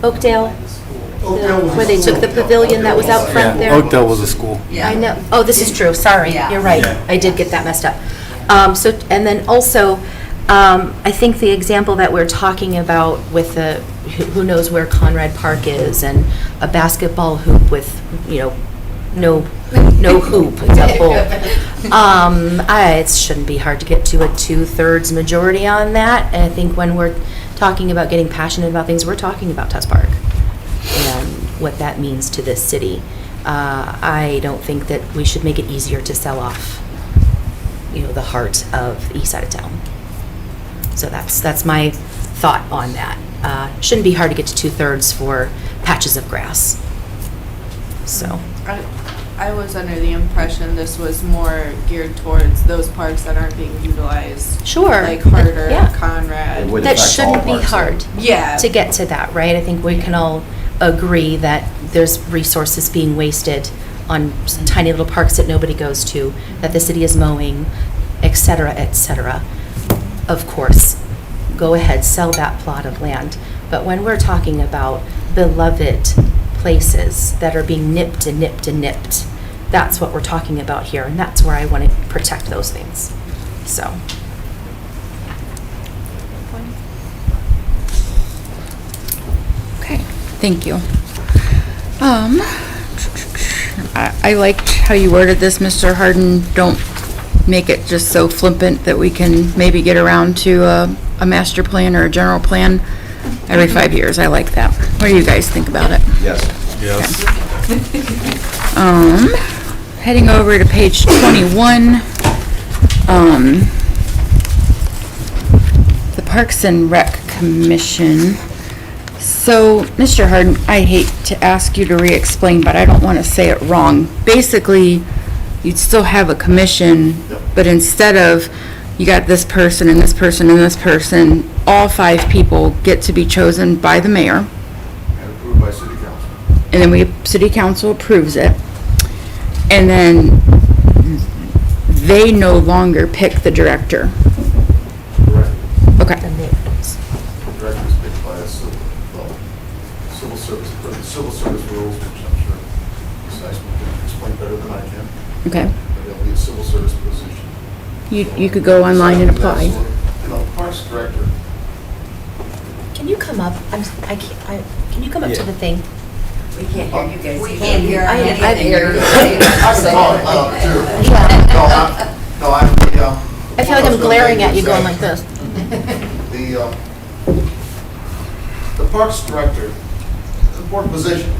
Oakdale, where they took the pavilion that was out front there? Oakdale was a school. I know, oh, this is true, sorry, Yeah. you're right, I did get that messed up. So, and then also, I think the example that we're talking about with the, who knows where Conrad Park is, and a basketball hoop with, you know, no hoop, it's a hole. It shouldn't be hard to get to a 2/3 majority on that, and I think when we're talking about getting passionate about things, we're talking about Tuss Park and what that means to this city. I don't think that we should make it easier to sell off, you know, the heart of the east side of town. So that's my thought on that. Shouldn't be hard to get to 2/3 for patches of grass. So, I was under the impression this was more geared towards those parks that aren't being utilized. Sure. Like Harder, Yeah. Conrad. that shouldn't be hard Yeah. to get to that, right? I think we can all agree that there's resources being wasted on tiny little parks that nobody goes to, that the city is mowing, et cetera, et cetera. Of course, go ahead, sell that plot of land. But when we're talking about beloved places that are being nipped and nipped and nipped, that's what we're talking about here, and that's where I want to protect those things. So. Okay, thank you. I liked how you worded this, Mr. Harden. Don't make it just so flippant that we can maybe get around to a master plan or a general plan every 5 years. I like that. What do you guys think about it? Yes. Yes. Heading over to page 21, the Parks and Rec Commission. So, Mr. Harden, I hate to ask you to re-explain, but I don't want to say it wrong. Basically, you'd still have a commission, but instead of, you got this person and this person and this person, all 5 people get to be chosen by the mayor. And approved by city council. And then city council approves it. And then they no longer pick the director. Correct. Okay. The director is picked by a civil service rules, which I'm sure Ms. Eisman can explain better than I can. Okay. But it'll be a civil service position. You could go online and apply. You know, Parks Director, Can you come up? Can you come up to the thing? We can't hear you guys. We You can't hear I- can't I- hear you. no, I'm the, I feel like I'm glaring at you going like this. The Parks Director, is an important position,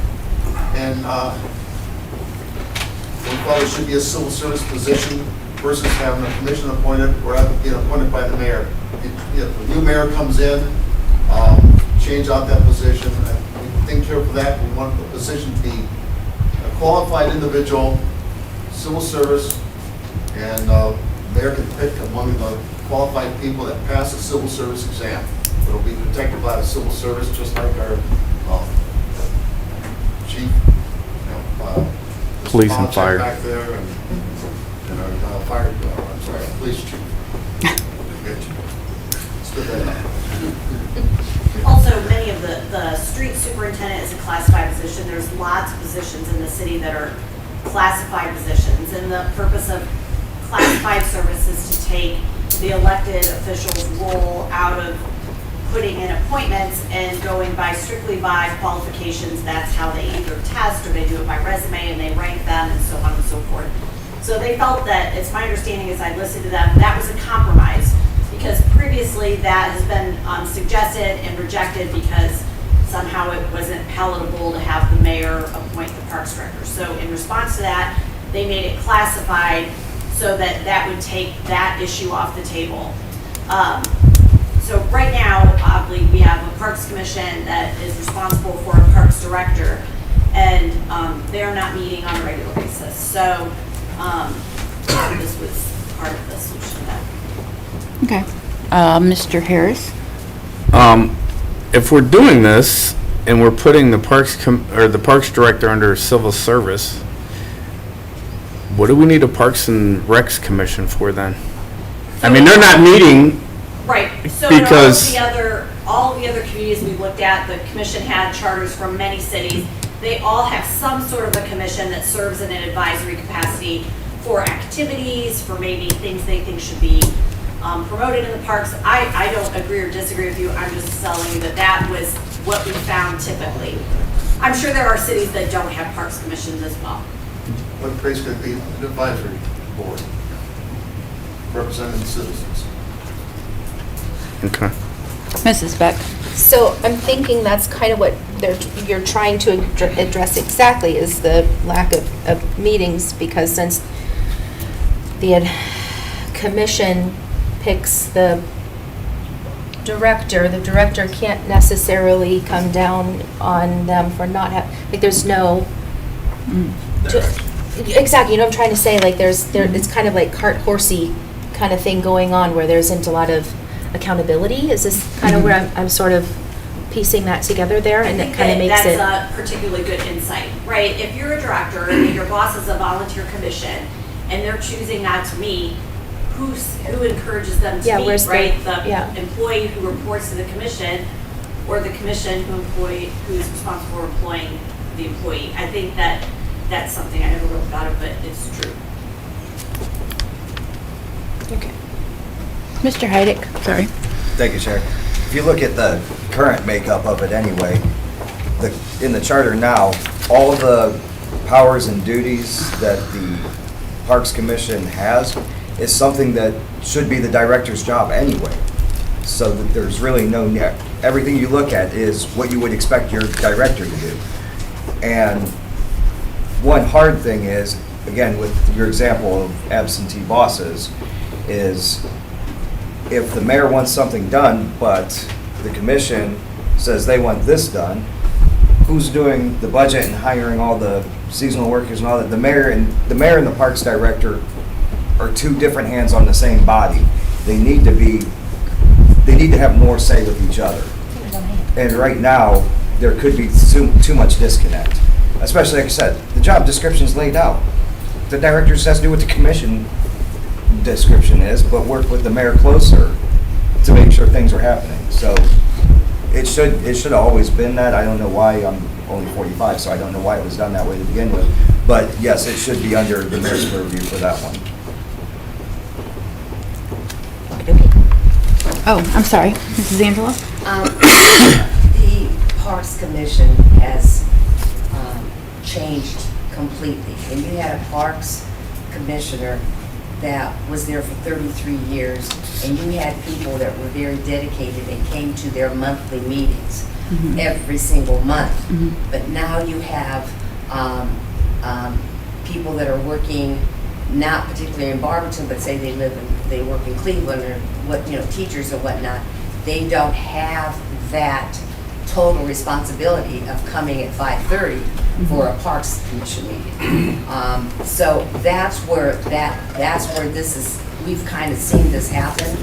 and we thought it should be a civil service position versus having a commission appointed or being appointed by the mayor. If the new mayor comes in, change out that position. We think care for that. We want the position to be a qualified individual, civil service, and mayor can pick among the qualified people that pass the civil service exam. It'll be protected by the civil service, just like our chief, Police and fire. back there, and our fire, I'm sorry, police chief. Spit that out. Also, many of the street superintendent is a classified position. There's lots of positions in the city that are classified positions. And the purpose of classified service is to take the elected official's role out of putting in appointments and going strictly by qualifications. That's how they either test or they do it by resume and they rank them and so on and so forth. So they felt that, it's my understanding as I listened to them, that was a compromise, because previously that has been suggested and rejected because somehow it wasn't palatable to have the mayor appoint the parks director. So in response to that, they made it classified so that that would take that issue off the table. So right now, oddly, we have a Parks Commission that is responsible for a Parks Director, and they're not meeting on a regular basis. So this was part of the solution to that. Okay. Mr. Harris? If we're doing this and we're putting the Parks Director under civil service, what do we need a Parks and Recs Commission for then? I mean, they're not meeting. Right, so in Because- all the other communities we looked at, the commission had charters from many cities. They all have some sort of a commission that serves in an advisory capacity for activities, for maybe things they think should be promoted in the parks. I don't agree or disagree with you, I'm just telling you that that was what we found typically. I'm sure there are cities that don't have parks commissions as well. But basically be an advisory board representing the citizens. Okay. Mrs. Beck? So I'm thinking that's kind of what you're trying to address exactly, is the lack of meetings, because since the commission picks the director can't necessarily come down on them for not like there's no. Exactly, you know what I'm trying to say, like it's kind of like cart horsey kind of thing going on where there isn't a lot of accountability. Is this kind of where I'm sort of piecing that together there, and it kind of makes it. That's a particularly good insight, right? If you're a director and your boss is a volunteer commission and they're choosing not to meet, who encourages them to meet, where's right? the Employee who reports to the commission, or the commission who is responsible for employing the employee. I think that's something I never wrote about it, but it's true. Okay. Mr. Heidick? Sorry. Thank you, Chair. If you look at the current makeup of it anyway, in the charter now, all the powers and duties that the Parks Commission has is something that should be the director's job anyway. So that there's really no, everything you look at is what you would expect your director to do. And one hard thing is, again, with your example of absentee bosses, is if the mayor wants something done, but the commission says they want this done, who's doing the budget and hiring all the seasonal workers and all that? The mayor and the parks director are two different hands on the same body. They need to have more say with each other. And right now, there could be too much disconnect. Especially, like I said, the job description's laid out. The director just has to do what the commission description is, but work with the mayor closer to make sure things are happening. So it should have always been that. I don't know why, I'm only 45, so I don't know why it was done that way to begin with. But yes, it should be under the mayor's purview for that one. Oh, I'm sorry, Mrs. Angela? The Parks Commission has changed completely. And you had a Parks Commissioner that was there for 33 years, and you had people that were very dedicated and came to their monthly meetings every single month. But now you have people that are working, not particularly in Barberton, but say they work in Cleveland or teachers or whatnot. They don't have that total responsibility of coming at 5:30 for a Parks Commission meeting. So that's where this is. We've kind of seen this happen.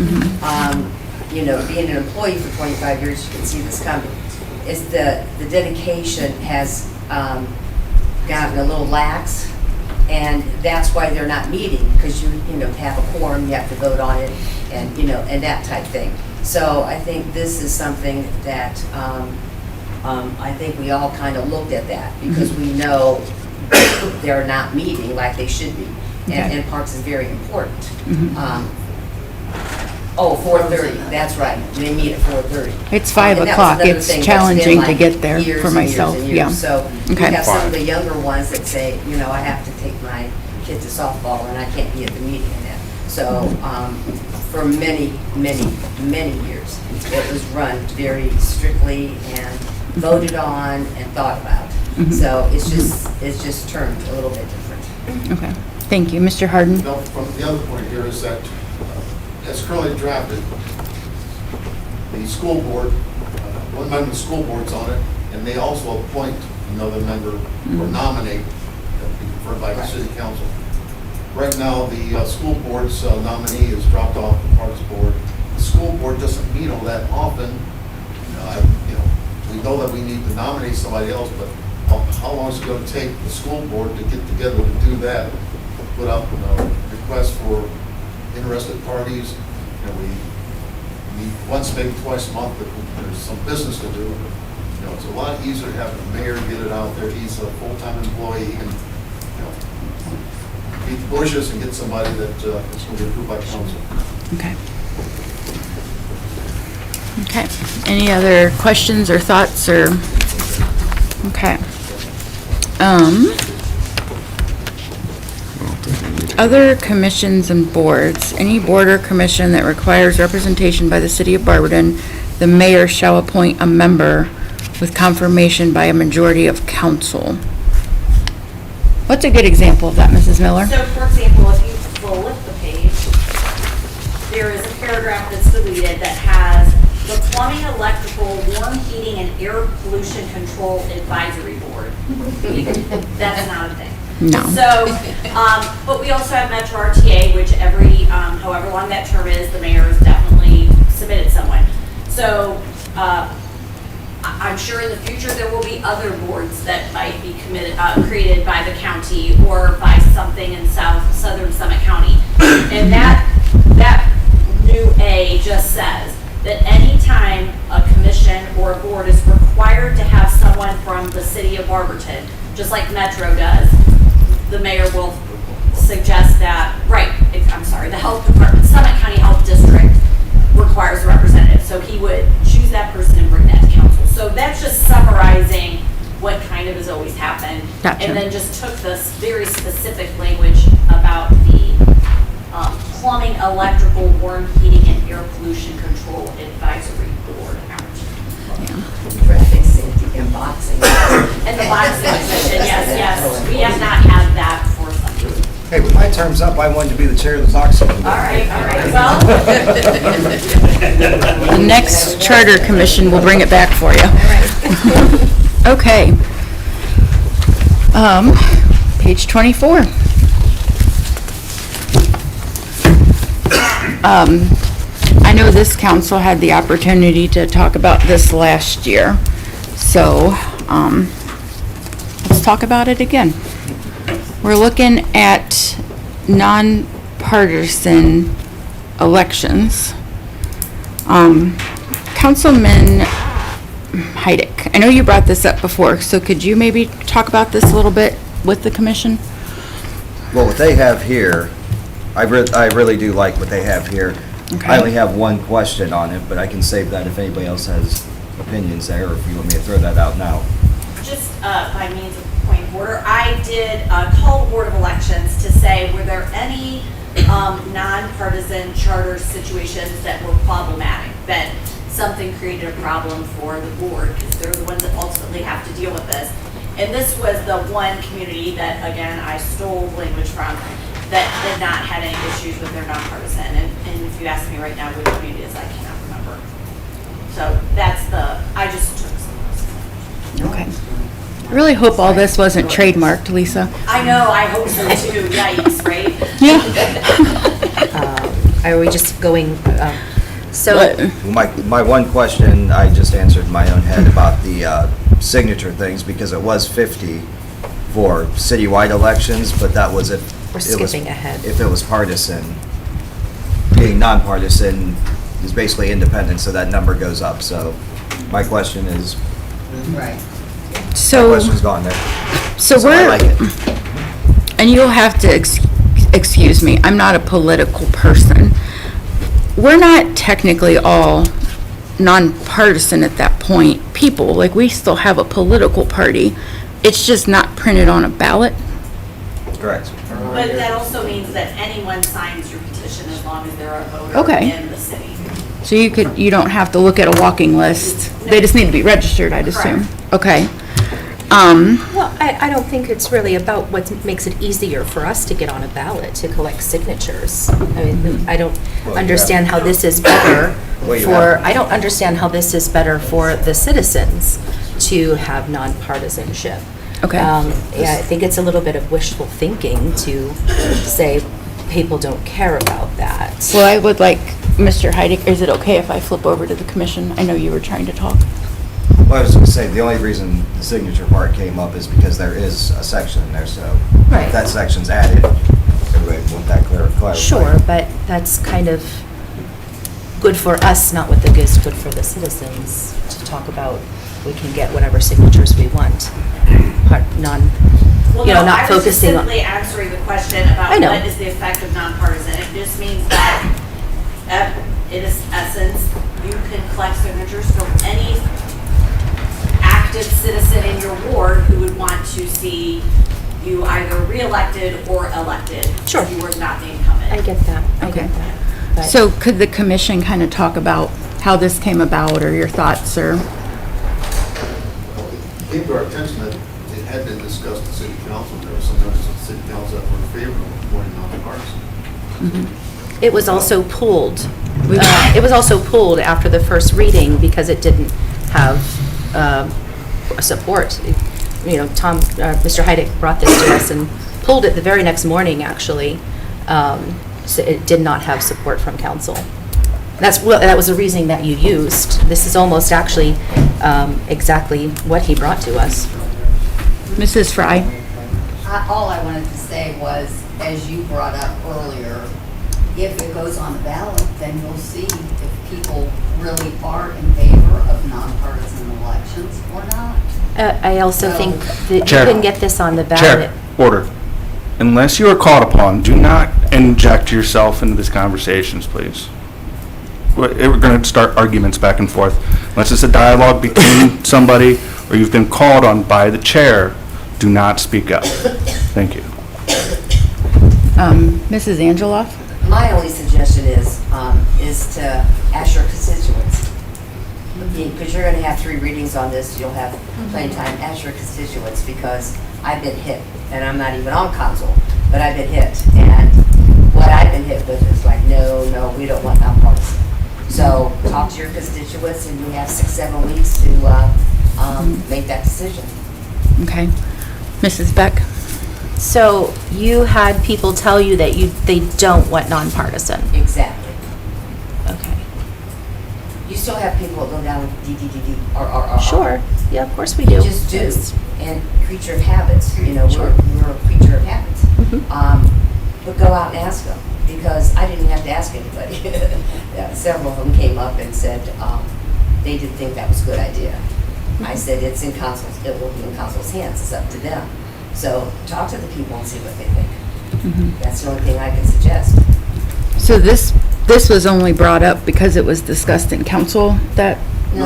Being an employee for 25 years, you can see this coming. It's the dedication has gotten a little lax, and that's why they're not meeting, because you have a quorum, you have to vote on it, and and that type thing. So I think this is something that I think we all kind of looked at that, because we know they're not meeting like they should be, and Parks is very important. 4:30, that's right, they meet at 4:30. It's 5 And that was o'clock. another It's thing that's challenging been to like get there years for and years myself, and years. yeah. So we Okay. have some of the younger ones that say, I have to take my kid to softball and I can't be at the meeting and that. So for many, many, many years, it was run very strictly and voted on and thought about. So it's just turned a little bit different. Okay, thank you. Mr. Harden? No, from the other point here is that, as currently drafted, the school board, one member of the school board's on it, and they also appoint another member or nominate, that would be preferred by the city council. Right now, the school board's nominee is dropped off the Parks Board. The school board doesn't meet all that often. We know that we need to nominate somebody else, but how long is it going to take the school board to get together to do that? Put up requests for interested parties. We meet once, maybe twice a month, but there's some business to do. It's a lot easier to have the mayor get it out there. He's a full-time employee. He can, beat the bushes and get somebody that's going to be approved by council. Okay. Okay. Any other questions or thoughts or? Okay. Other commissions and boards. Any board or commission that requires representation by the city of Barberton, the mayor shall appoint a member with confirmation by a majority of council. What's a good example of that, Mrs. Miller? So, for example, if you flip the page, there is a paragraph that's deleted that has the Plumbing, Electrical, Warm Heating, and Air Pollution Control Advisory Board. That's not a thing. No. So, but we also have Metro RTA, which every, however long that term is, the mayor has definitely submitted someone. So, I'm sure in the future there will be other boards that might be created by the county or by something in southern Summit County. And that new A just says that anytime a commission or a board is required to have someone from the city of Barberton, just like Metro does, the mayor will suggest that, the health department, Summit County Health District requires a representative. So he would choose that person and bring that to council. So that's just summarizing what kind of has always happened. Gotcha. And then just took this very specific language about the Plumbing, Electrical, Warm Heating, and Air Pollution Control Advisory Board out. Traffic safety and boxing. And the boxing position, yes. We have not had that for some years. Hey, when my term's up, I wanted to be the chair of the boxing. All right, well. The next charter commission will bring it back for you. Okay. Page 24. I know this council had the opportunity to talk about this last year, so let's talk about it again. We're looking at nonpartisan elections. Councilman Heidick, I know you brought this up before, so could you maybe talk about this a little bit with the commission? Well, what they have here, I really do like what they have here. Okay. I only have one question on it, but I can save that if anybody else has opinions there, or if you want me to throw that out now. Just by means of point of order, I did call the Board of Elections to say, were there any nonpartisan charter situations that were problematic, that something created a problem for the board, because they're the ones that ultimately have to deal with this. And this was the one community that, again, I stole language from, that did not have any issues with their nonpartisan. And if you ask me right now which community it is, I cannot remember. So that's I just took some of those. Okay. I really hope all this wasn't trademarked, Lisa. I know, I hope so too, yikes, right? Yeah. Are we just going, so, My one question, I just answered in my own head about the signature things, because it was 50 for citywide elections, but that was if we're it was, skipping ahead. if it was partisan. Being nonpartisan is basically independent, so that number goes up. So my question is, Right. my So, question's gone there. so I we're, like it. and you'll have to excuse me, I'm not a political person. We're not technically all nonpartisan at that point people. Like, we still have a political party. It's just not printed on a ballot. Correct. But that also means that anyone signs your petition as long as they're a voter Okay. in the city. So you don't have to look at a walking list. They just need to be registered, I'd assume. Okay. Well, I don't think it's really about what makes it easier for us to get on a ballot, to collect signatures. I mean, I don't Well, understand yeah. how this is better Well, you for, have- I don't understand how this is better for the citizens to have nonpartisanship. Okay. Yeah, I think it's a little bit of wishful thinking to say people don't care about that. Well, I would like, Mr. Heidick, is it okay if I flip over to the commission? I know you were trying to talk. Well, I was going to say, the only reason the signature part came up is because there is a section in there, so Right. if that section's added, everybody want that clarified. Sure, but that's kind of good for us, not what the good is good for the citizens, to talk about, we can get whatever signatures we want. Well, Not I was just focusing on. simply answering the question about I know. what is the effect of nonpartisan. It just means that, in its essence, you can collect signatures from any active citizen in your ward who would want to see you either re-elected or elected. Sure. If you were not the incumbent. I get that, I Okay. get that. But- So could the commission kind of talk about how this came about, or your thoughts, or? It came to our attention that it had been discussed at city council. There were some members of the city council that were in favor of going nonpartisan. It was also pulled. It was also pulled after the first reading because it didn't have support. You know, Mr. Heidick brought this to us and pulled it the very next morning, actually. So it did not have support from council. That was the reasoning that you used. This is almost actually exactly what he brought to us. Mrs. Fry? All I wanted to say was, as you brought up earlier, if it goes on the ballot, then you'll see if people really are in favor of nonpartisan elections or not. I also think that you Chair. can get this on the ballot. Chair, order. Unless you are called upon, do not inject yourself into these conversations, please. We're going to start arguments back and forth. Unless it's a dialogue between somebody or you've been called on by the chair, do not speak up. Thank you. Mrs. Angeloff? My only suggestion is to ask your constituents. Because you're going to have 3 readings on this, you'll have plenty of time. Ask your constituents, because I've been hit, and I'm not even on council, but I've been hit. And what I've been hit with is like, no, we don't want nonpartisan. So talk to your constituents, and you have 6-7 weeks to make that decision. Okay. Mrs. Beck? So you had people tell you that they don't want nonpartisan. Exactly. Okay. You still have people that go down DDDD or. Sure. Yeah, of course we do. You just do. Yes. And creature of habits, you know, Sure. we're a creature of habits. Mhm. But go out and ask them, because I didn't have to ask anybody. Yeah, several of them came up and said they didn't think that was a good idea. I said, it will be in council's hands, it's up to them. So talk to the people and see what they think. That's the only thing I can suggest. So this was only brought up because it was discussed in council that, No,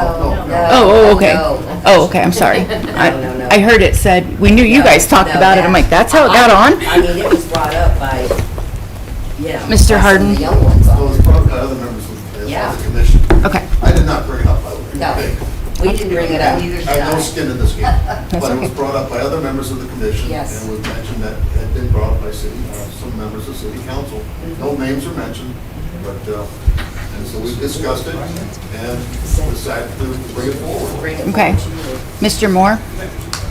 oh, okay. no. Oh, okay, I'm sorry. No. I heard it said, we knew you guys talked No, about it. I'm like, that's how it got on? I mean, it was brought up by, you know. Mr. by some Harden? of the young ones So on it was brought up by other members of Yeah. the commission. Okay. I did not bring it up, by the way. No, we didn't bring it up. Neither did I have no I. skin in this game. But it was brought up by other members of the commission. Yes. And was mentioned that it had been brought up by some members of city council. No names are mentioned, but, and so we discussed it and decided to bring it forward. Okay. Mr. Moore?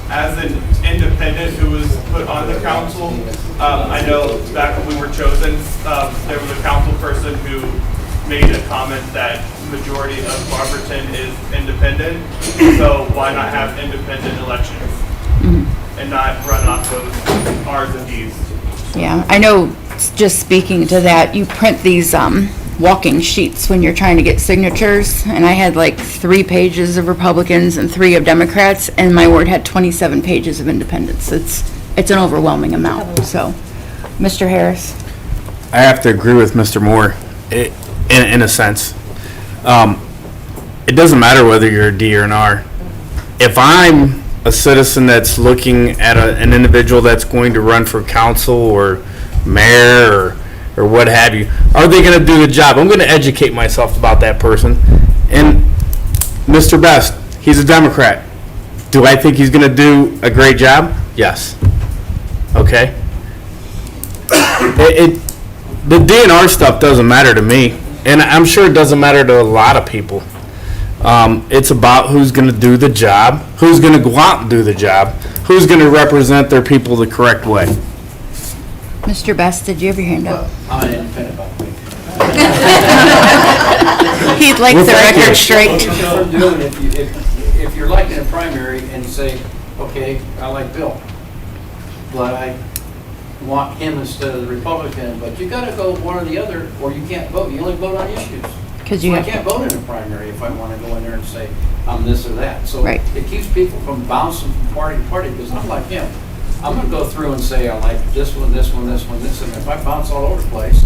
As an independent who was put on the council, I know back when we were chosen, there was a council person who made a comment that majority of Barberton is independent, so why not have independent elections and not run off those R's and D's? Yeah, I know, just speaking to that, you print these walking sheets when you're trying to get signatures, and I had like 3 pages of Republicans and 3 of Democrats, and my ward had 27 pages of independents. It's an overwhelming amount, so. Mr. Harris? I have to agree with Mr. Moore, in a sense. It doesn't matter whether you're a D or an R. If I'm a citizen that's looking at an individual that's going to run for council or mayor or what have you, are they going to do the job? I'm going to educate myself about that person. And Mr. Best, he's a Democrat. Do I think he's going to do a great job? Yes. Okay. The DNR stuff doesn't matter to me, and I'm sure it doesn't matter to a lot of people. It's about who's going to do the job, who's going to go out and do the job, who's going to represent their people the correct way. Mr. Best, did you have your hand up? I'm an independent, by the way. He'd like the record straight. If you're elected in a primary and you say, okay, I like Bill, but I want him instead of the Republican, but you gotta go one or the other, or you can't vote. You only vote on issues. 'Cause you So I have- can't vote in a primary if I wanna go in there and say, I'm this or that. So Right. it keeps people from bouncing from party to party, because I'm like him. I'm gonna go through and say, I like this one, this one, this one, this one. If I bounce all over the place,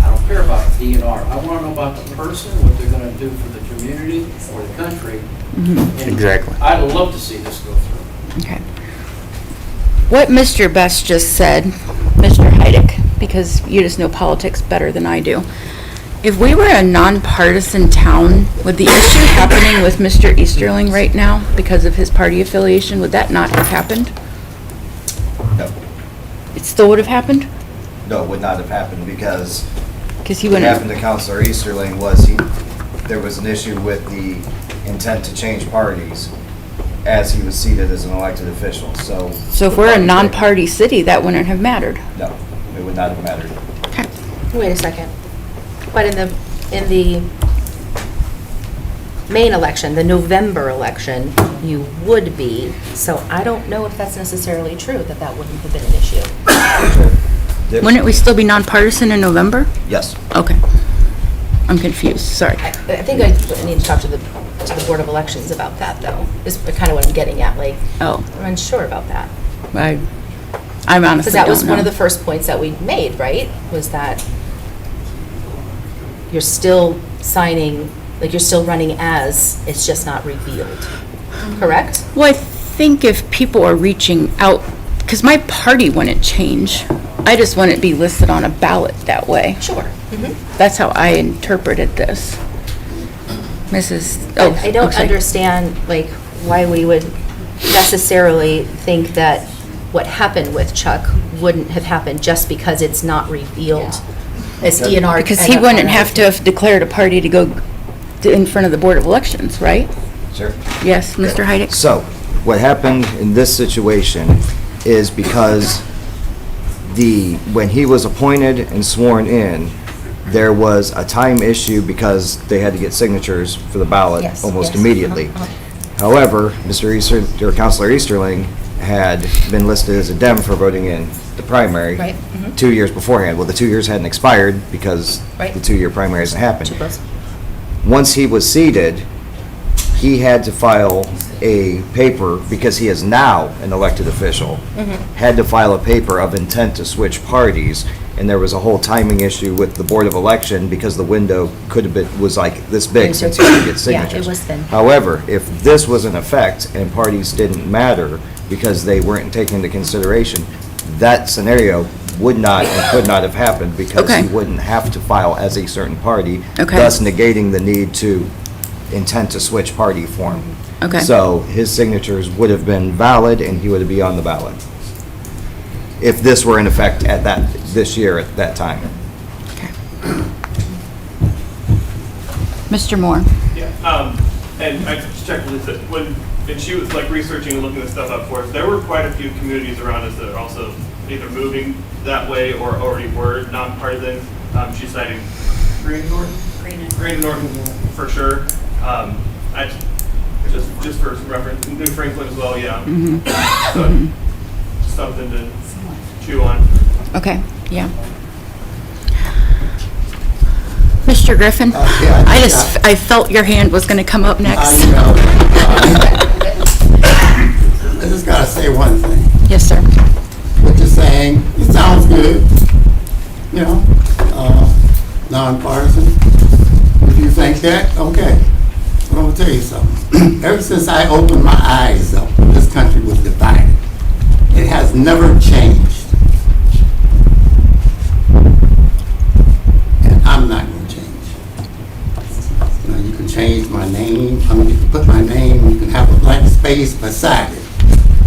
I don't care about DNR. I wanna know about the person, what they're gonna do for the community or the country. And Exactly. I'd love to see this go through. Okay. What Mr. Best just said, Mr. Heidick, because you just know politics better than I do. If we were a nonpartisan town, would the issue happening with Mr. Easterling right now, because of his party affiliation, would that not have happened? No, It still would have happened? no, it would not have happened because Because he what wouldn't happened to Counselor Easterling was there was an issue with the intent to change parties as he was seated as an elected official, so. So if we're a non-party city, that wouldn't have mattered. No, it would not have mattered. Wait a second. But in the main election, the November election, you would be, so I don't know if that's necessarily true, that wouldn't have been an issue. Wouldn't we still be nonpartisan in November? Yes. Okay. I'm confused, sorry. I think I need to talk to the Board of Elections about that, though, is kind of what I'm getting at, like, Oh, I'm unsure about that. I honestly Because that was don't one of know. the first points that we made, right? Was that you're still signing, like, you're still running as, it's just not revealed, correct? Well, I think if people are reaching out, because my party wouldn't change. I just wouldn't be listed on a ballot that way. Sure. That's how I interpreted this. Mrs., oh, I don't okay. understand, like, why we would necessarily think that what happened with Chuck wouldn't have happened just because it's not revealed as DNR. Because he wouldn't have to have declared a party to go in front of the Board of Elections, right? Sure. Yes, Mr. Heidick? So, what happened in this situation is because when he was appointed and sworn in, there was a time issue because they had to get signatures for the ballot Yes, almost yes. immediately. However, Councilor Easterling had been listed as a Dem for voting in the primary Right. 2 years beforehand. Well, the 2 years hadn't expired because Right. the 2-year primary hasn't happened. Too close. Once he was seated, he had to file a paper, because he is now an elected official, had to file a paper of intent to switch parties, and there was a whole timing issue with the Board of Election because the window could have been, was like this big since you had to get signatures. Yeah, it was thin. However, if this was in effect and parties didn't matter because they weren't taken into consideration, that scenario would not and could not have happened because Okay. he wouldn't have to file as a certain party, Okay. thus negating the need to intent to switch party form. Okay. So his signatures would have been valid and he would be on the ballot if this were in effect at this year at that time. Mr. Moore? Yeah, and I just checked with Lisa, and she was like researching and looking this stuff up for us, there were quite a few communities around us that are also either moving that way or already were nonpartisan. She's citing Green and Norton? Green and Norton, for sure. Just for some reference, New Franklin as well, yeah. So, something to chew on. Okay, yeah. Mr. Griffin? yeah, I felt your hand was going to come up next. I know. I just gotta say one thing. Yes, sir. What you're saying, it sounds good, you know, nonpartisan. If you think that, okay. But I'm gonna tell you something. Ever since I opened my eyes up, this country was divided. It has never changed. And I'm not gonna change. You know, you can change my name, I mean, you can put my name, you can have a blank space beside it.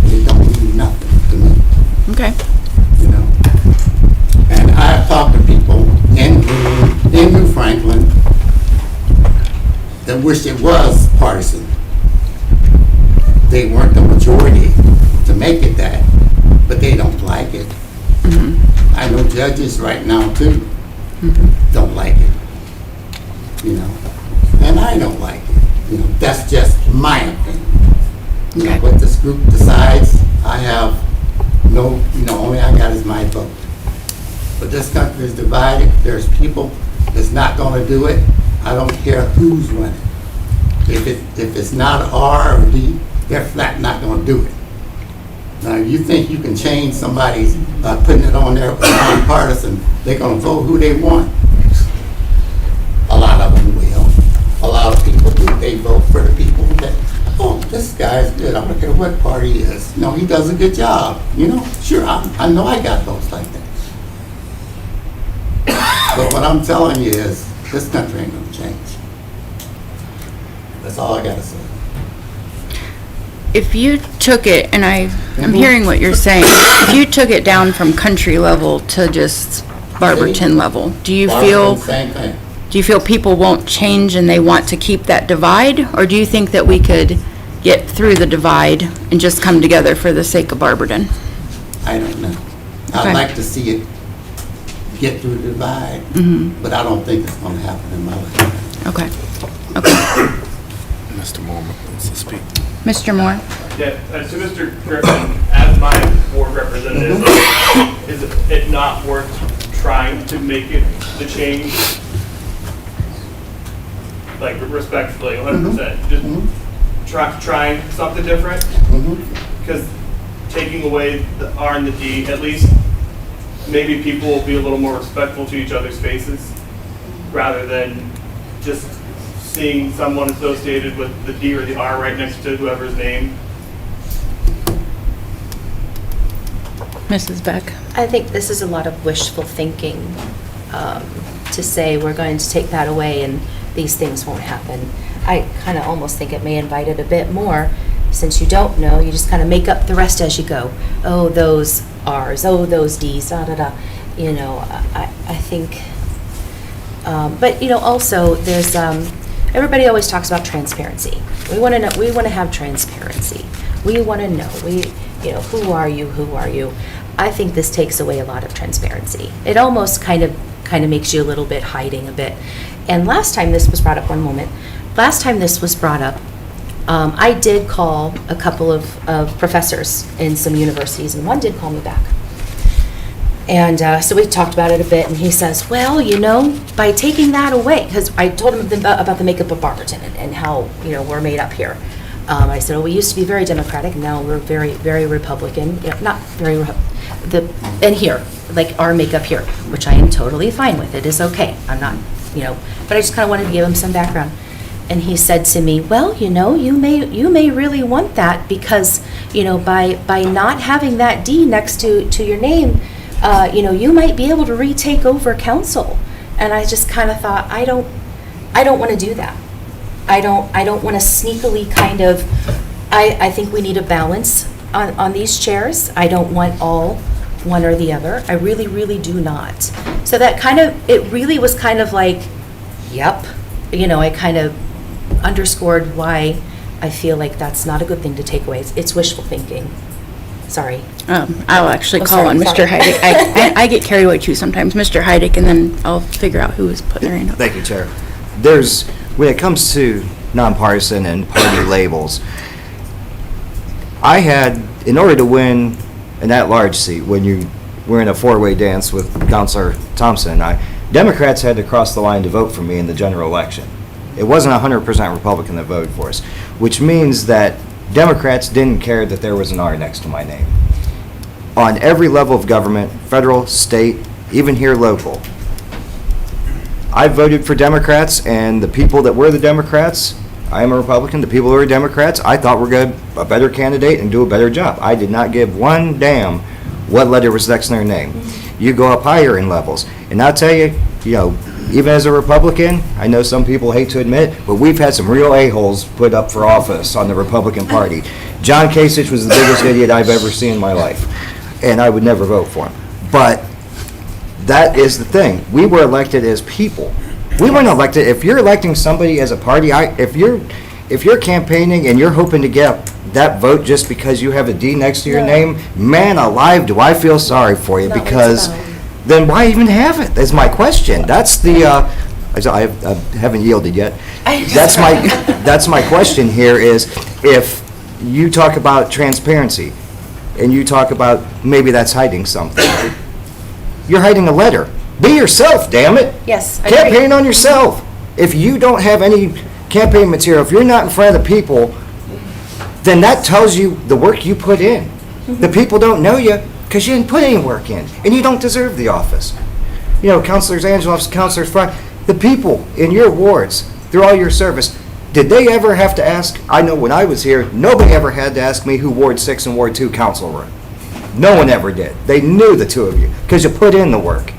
It don't mean nothing to me. Okay. You know. And I've talked to people in New Franklin that wish it was partisan. They weren't the majority to make it that, but they don't like it. I know judges right now too don't like it. You know. And I don't like it. You know, that's just my opinion. You know, what this group decides, I have no, you know, only I got is my vote. But this country is divided. There's people that's not gonna do it. I don't care who's running. If it's not R or D, they're flat not gonna do it. Now, you think you can change somebody's, putting it on there nonpartisan, they're gonna vote who they want. A lot of them will. A lot of people do. They vote for the people that, oh, this guy's good. I don't care what party he is. No, he does a good job. You know, sure, I know I got votes like that. But what I'm telling you is, this country ain't gonna change. That's all I gotta say. If you took it, and I'm hearing what you're saying, if you took it down from country level to just Barberton level, do you feel, Same thing. do you feel people won't change and they want to keep that divide? Or do you think that we could get through the divide and just come together for the sake of Barberton? I don't know. Okay. I'd like to see it get through the divide, but I don't think it's gonna happen in my lifetime. Okay, okay. Mr. Moore wants to speak. Mr. Moore? Yeah, to Mr. Griffin, as my board representative, is it not worth trying to make it the change? Like respectfully, 100%, just trying something different? Because taking away the R and the D, at least maybe people will be a little more respectful to each other's faces, rather than just seeing someone associated with the D or the R right next to whoever's name. Mrs. Beck? I think this is a lot of wishful thinking, to say we're going to take that away and these things won't happen. I kind of almost think it may invite it a bit more. Since you don't know, you just kind of make up the rest as you go. Oh, those R's, oh, those D's, da-da-da. You know, I think, but, you know, also, there's, everybody always talks about transparency. We want to know, we want to have transparency. We want to know, you know, who are you, who are you? I think this takes away a lot of transparency. It almost kind of makes you a little bit hiding a bit. And last time this was brought up, one moment, last time this was brought up, I did call a couple of professors in some universities, and one did call me back. And so we talked about it a bit, and he says, well, you know, by taking that away, because I told him about the makeup of Barberton and how, you know, we're made up here. I said, oh, we used to be very Democratic, now we're very, very Republican. Yeah, not very, and here, like our makeup here, which I am totally fine with. It is okay. I'm not, but I just kind of wanted to give him some background. And he said to me, well, you may really want that because, by not having that D next to your name, you might be able to retake over council. And I just kind of thought, I don't want to do that. I don't want to sneakily kind of, I think we need a balance on these chairs. I don't want all one or the other. I really, really do not. So that it really was kind of like, yep. I kind of underscored why I feel like that's not a good thing to take away. It's wishful thinking. Sorry. I'll actually call on Mr. Heidick. I get carried away too sometimes, Mr. Heidick, and then I'll figure out who is putting her in. Thank you, Chair. When it comes to nonpartisan and party labels, in order to win an at-large seat, when you were in a four-way dance with Councilor Thompson and I, Democrats had to cross the line to vote for me in the general election. It wasn't 100% Republican that voted for us, which means that Democrats didn't care that there was an R next to my name. On every level of government, federal, state, even here local, I voted for Democrats, and the people that were the Democrats, I am a Republican, the people who are Democrats, I thought were good, a better candidate and do a better job. I did not give one damn what letter was next to their name. You go up higher in levels. And I'll tell you, even as a Republican, I know some people hate to admit, but we've had some real a-holes put up for office on the Republican Party. John Kasich was the biggest idiot I've ever seen in my life, and I would never vote for him. But that is the thing. We were elected as people. We weren't elected. If you're electing somebody as a party, if you're campaigning and you're hoping to get that vote just because you have a D next to your name, man alive, do I feel sorry for you, because then why even have it? That's my question. That's the, I haven't yielded yet. That's my question here is, if you talk about transparency and you talk about maybe that's hiding something, you're hiding a letter. Be yourself, damn it. Yes, I agree. Campaign on yourself. If you don't have any campaign material, if you're not in front of the people, then that tells you the work you put in. The people don't know you because you didn't put any work in, and you don't deserve the office. Councilors Angeloff, Councilors Fry, the people in your wards, through all your service, did they ever have to ask? I know when I was here, nobody ever had to ask me who Ward 6 and Ward 2 council were. No one ever did. They knew the two of you because you put in the work.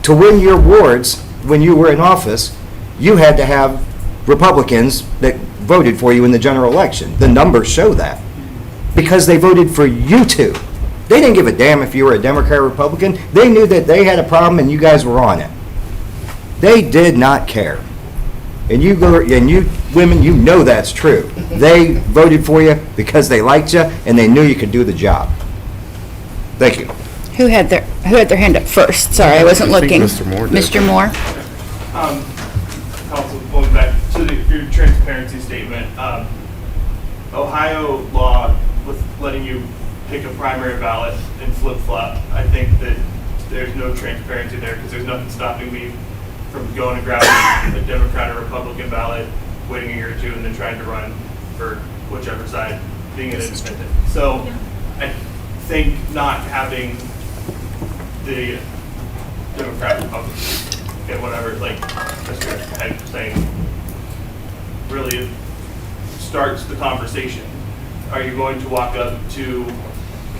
To win your wards when you were in office, you had to have Republicans that voted for you in the general election. The numbers show that because they voted for you two. They didn't give a damn if you were a Democrat or Republican. They knew that they had a problem and you guys were on it. They did not care. And you women, you know that's true. They voted for you because they liked you and they knew you could do the job. Thank you. Who had their hand up first? Sorry, I wasn't looking. Mr. Moore did. Mr. Moore? Council, going back to your transparency statement, Ohio law with letting you pick a primary ballot and flip-flop, I think that there's no transparency there because there's nothing stopping me from going and grabbing a Democrat or Republican ballot, waiting a year or two, and then trying to run for whichever side, being an independent. So I think not having the Democrat, Republican, okay, whatever, like Mr. Head was saying, really starts the conversation. Are you going to walk up to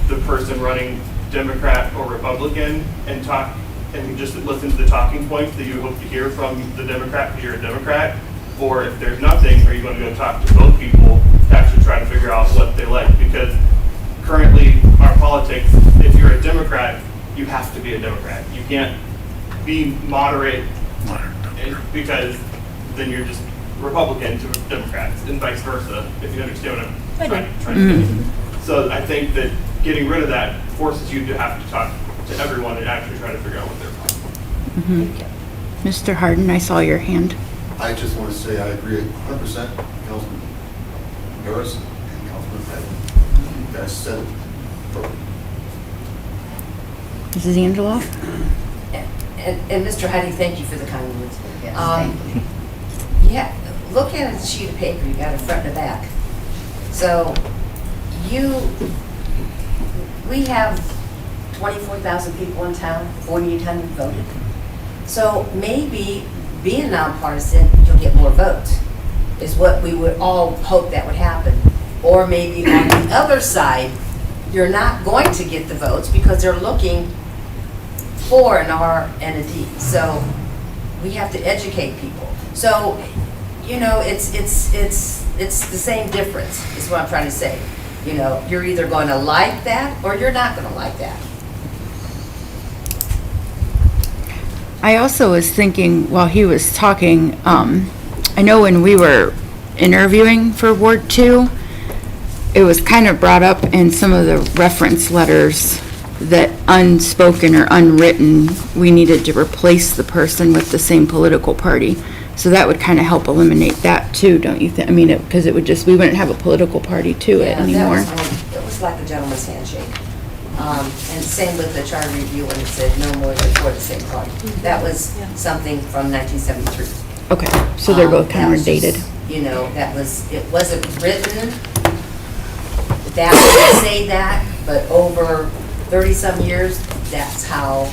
the person running Democrat or Republican and talk and just listen to the talking points that you hope to hear from the Democrat because you're a Democrat? Or if there's nothing, are you going to go talk to both people to actually try to figure out what they like? Because currently our politics, if you're a Democrat, you have to be a Democrat. You can't be moderate because then you're just Republican to Democrats and vice versa, if you understand what I'm trying to do. So I think that getting rid of that forces you to have to talk to everyone and actually try to figure out what they're about. Mr. Harden, I saw your hand. I just want to say I agree 100% with Councilman Harris and Councilman Patton. You guys said it perfect. Mrs. Angeloff? And Mr. Heidi, thank you for the kind words. Yes, thank you. Yeah, look at a sheet of paper, you got a front and a back. So we have 24,000 people in town, 4,800 voted. So maybe being nonpartisan, you'll get more votes, is what we would all hope that would happen. Or maybe on the other side, you're not going to get the votes because they're looking for an R and a D. So we have to educate people. So, it's the same difference, is what I'm trying to say. You're either going to like that or you're not going to like that. I also was thinking while he was talking, I know when we were interviewing for Ward 2, it was kind of brought up in some of the reference letters that unspoken or unwritten, we needed to replace the person with the same political party. So that would kind of help eliminate that too, don't you think? I mean, because it would just, we wouldn't have a political party to it anymore. It was like a gentleman's handshake. And same with the charter review when it said no more than 4 of the same party. That was something from 1973. Okay, so they're both kind That of was dated. just, it wasn't written that would say that, but over 30-some years, that's how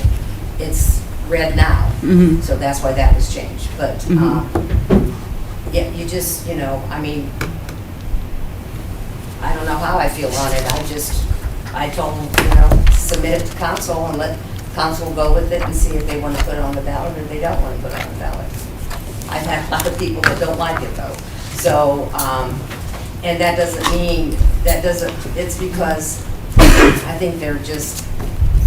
it's read now. Mhm. So that's why that was changed. But, yeah, you just, I don't know how I feel on it. I told them, submit it to council and let council go with it and see if they want to put it on the ballot or they don't want to put it on the ballot. I've had a lot of people that don't like it though. So, and that doesn't mean, it's because I think they're just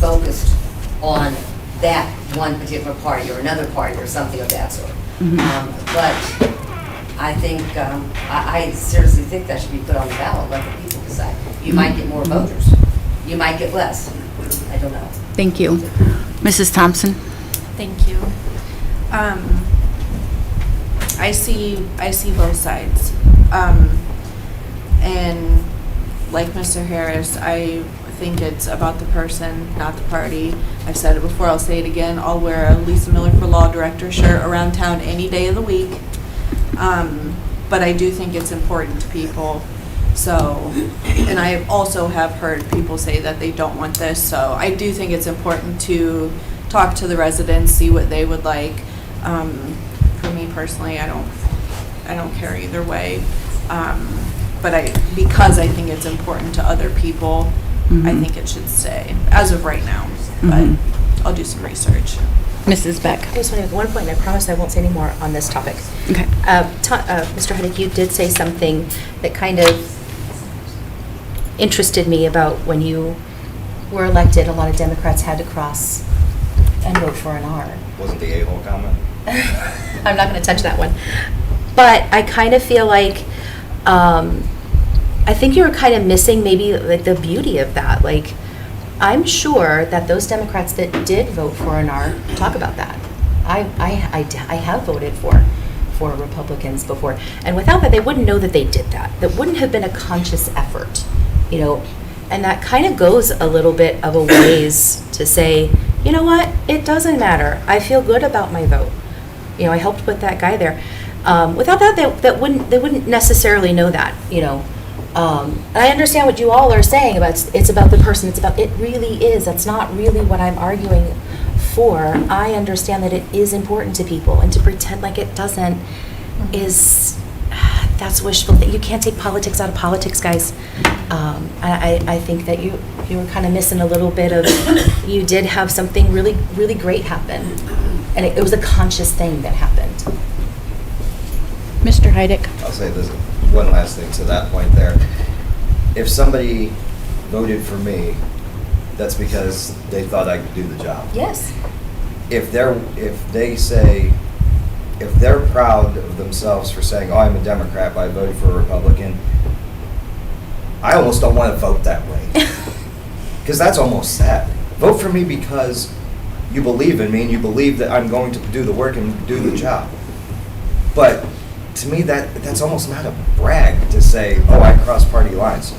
focused on that one particular party or another party or something of that sort. But I think, I seriously think that should be put on the ballot, let the people decide. You might get more voters. You might get less. I don't know. Thank you. Mrs. Thompson? Thank you. I see both sides. And like Mr. Harris, I think it's about the person, not the party. I've said it before, I'll say it again. I'll wear a Lisa Miller for Law Director shirt around town any day of the week. But I do think it's important to people. So, and I also have heard people say that they don't want this. So I do think it's important to talk to the residents, see what they would like. For me personally, I don't care either way. But because I think it's important to other people, I think it should stay as of right now. But I'll do some research. Mrs. Beck? I just want to make one point, and I promise I won't say any more on this topic. Okay. Mr. Huddick, you did say something that kind of interested me about when you were elected, a lot of Democrats had to cross and vote for an R. Wasn't the a-hole comment? I'm not going to touch that one. But I kind of feel like, I think you were kind of missing maybe like the beauty of that. Like, I'm sure that those Democrats that did vote for an R talk about that. I have voted for Republicans before, and without that, they wouldn't know that they did that. That wouldn't have been a conscious effort, and that kind of goes a little bit of a ways to say, you know what, it doesn't matter. I feel good about my vote. I helped put that guy there. Without that, they wouldn't necessarily know that, And I understand what you all are saying about it's about the person. It really is. That's not really what I'm arguing for. I understand that it is important to people, and to pretend like it doesn't that's wishful thinking. You can't take politics out of politics, guys. I think that you were kind of missing a little bit of. You did have something really, really great happen, and it was a conscious thing that happened. Mr. Heidick? I'll say this one last thing to that point there. If somebody voted for me, that's because they thought I could do the job. Yes. If they're proud of themselves for saying, oh, I'm a Democrat, but I voted for a Republican, I almost don't want to vote that way. Because that's almost sad. Vote for me because you believe in me and you believe that I'm going to do the work and do the job. But to me, that's almost not a brag to say, oh, I crossed party lines.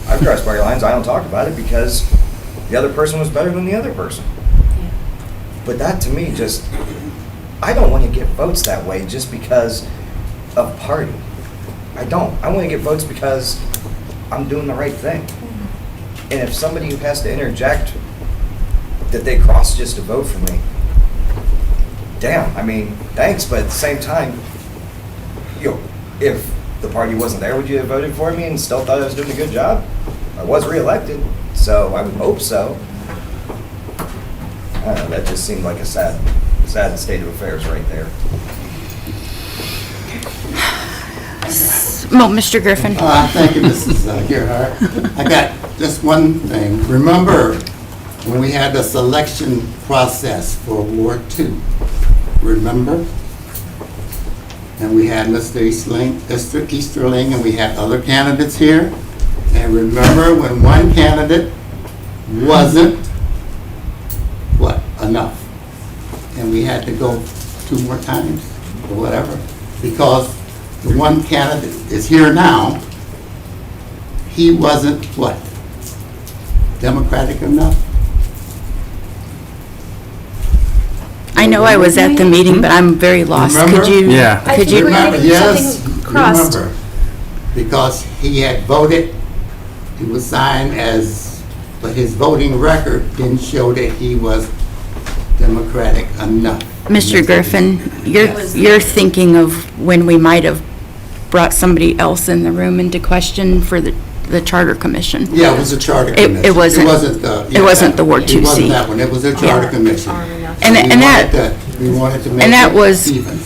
I've crossed party lines. I don't talk about it because the other person was better than the other person. Yeah. But that to me just, I don't want to get votes that way just because of party. I don't. I want to get votes because I'm doing the right thing. And if somebody who has to interject that they cross just to vote for me, damn, I mean, thanks, but at the same time, if the party wasn't there, would you have voted for me and still thought I was doing a good job? I was reelected, so I would hope so. I don't know, that just seemed like a sad state of affairs right there. Well, Mr. Griffin. Thank you, Mrs. Gerhart. I got just one thing. Remember when we had the selection process for Ward 2? Remember? And we had Mr. Easterling, and we had other candidates here. And remember when one candidate wasn't, enough? And we had to go 2 more times, or whatever, because the one candidate is here now, he wasn't, Democratic enough? I know I was at the meeting, but I'm very lost. Remember? Could you? Yeah. Could you? Remember, yes, something crossed. remember, because he had voted, he was signed as, but his voting record didn't show that he was Democratic enough. Mr. Griffin, you're thinking of when we might have brought somebody else in the room into question for the Charter Commission. Yeah, it was a Charter It- Commission. it wasn't- It it wasn't the Ward It 2C. wasn't that one, it was a Charter Commission. And So that- we wanted to make And that it was even.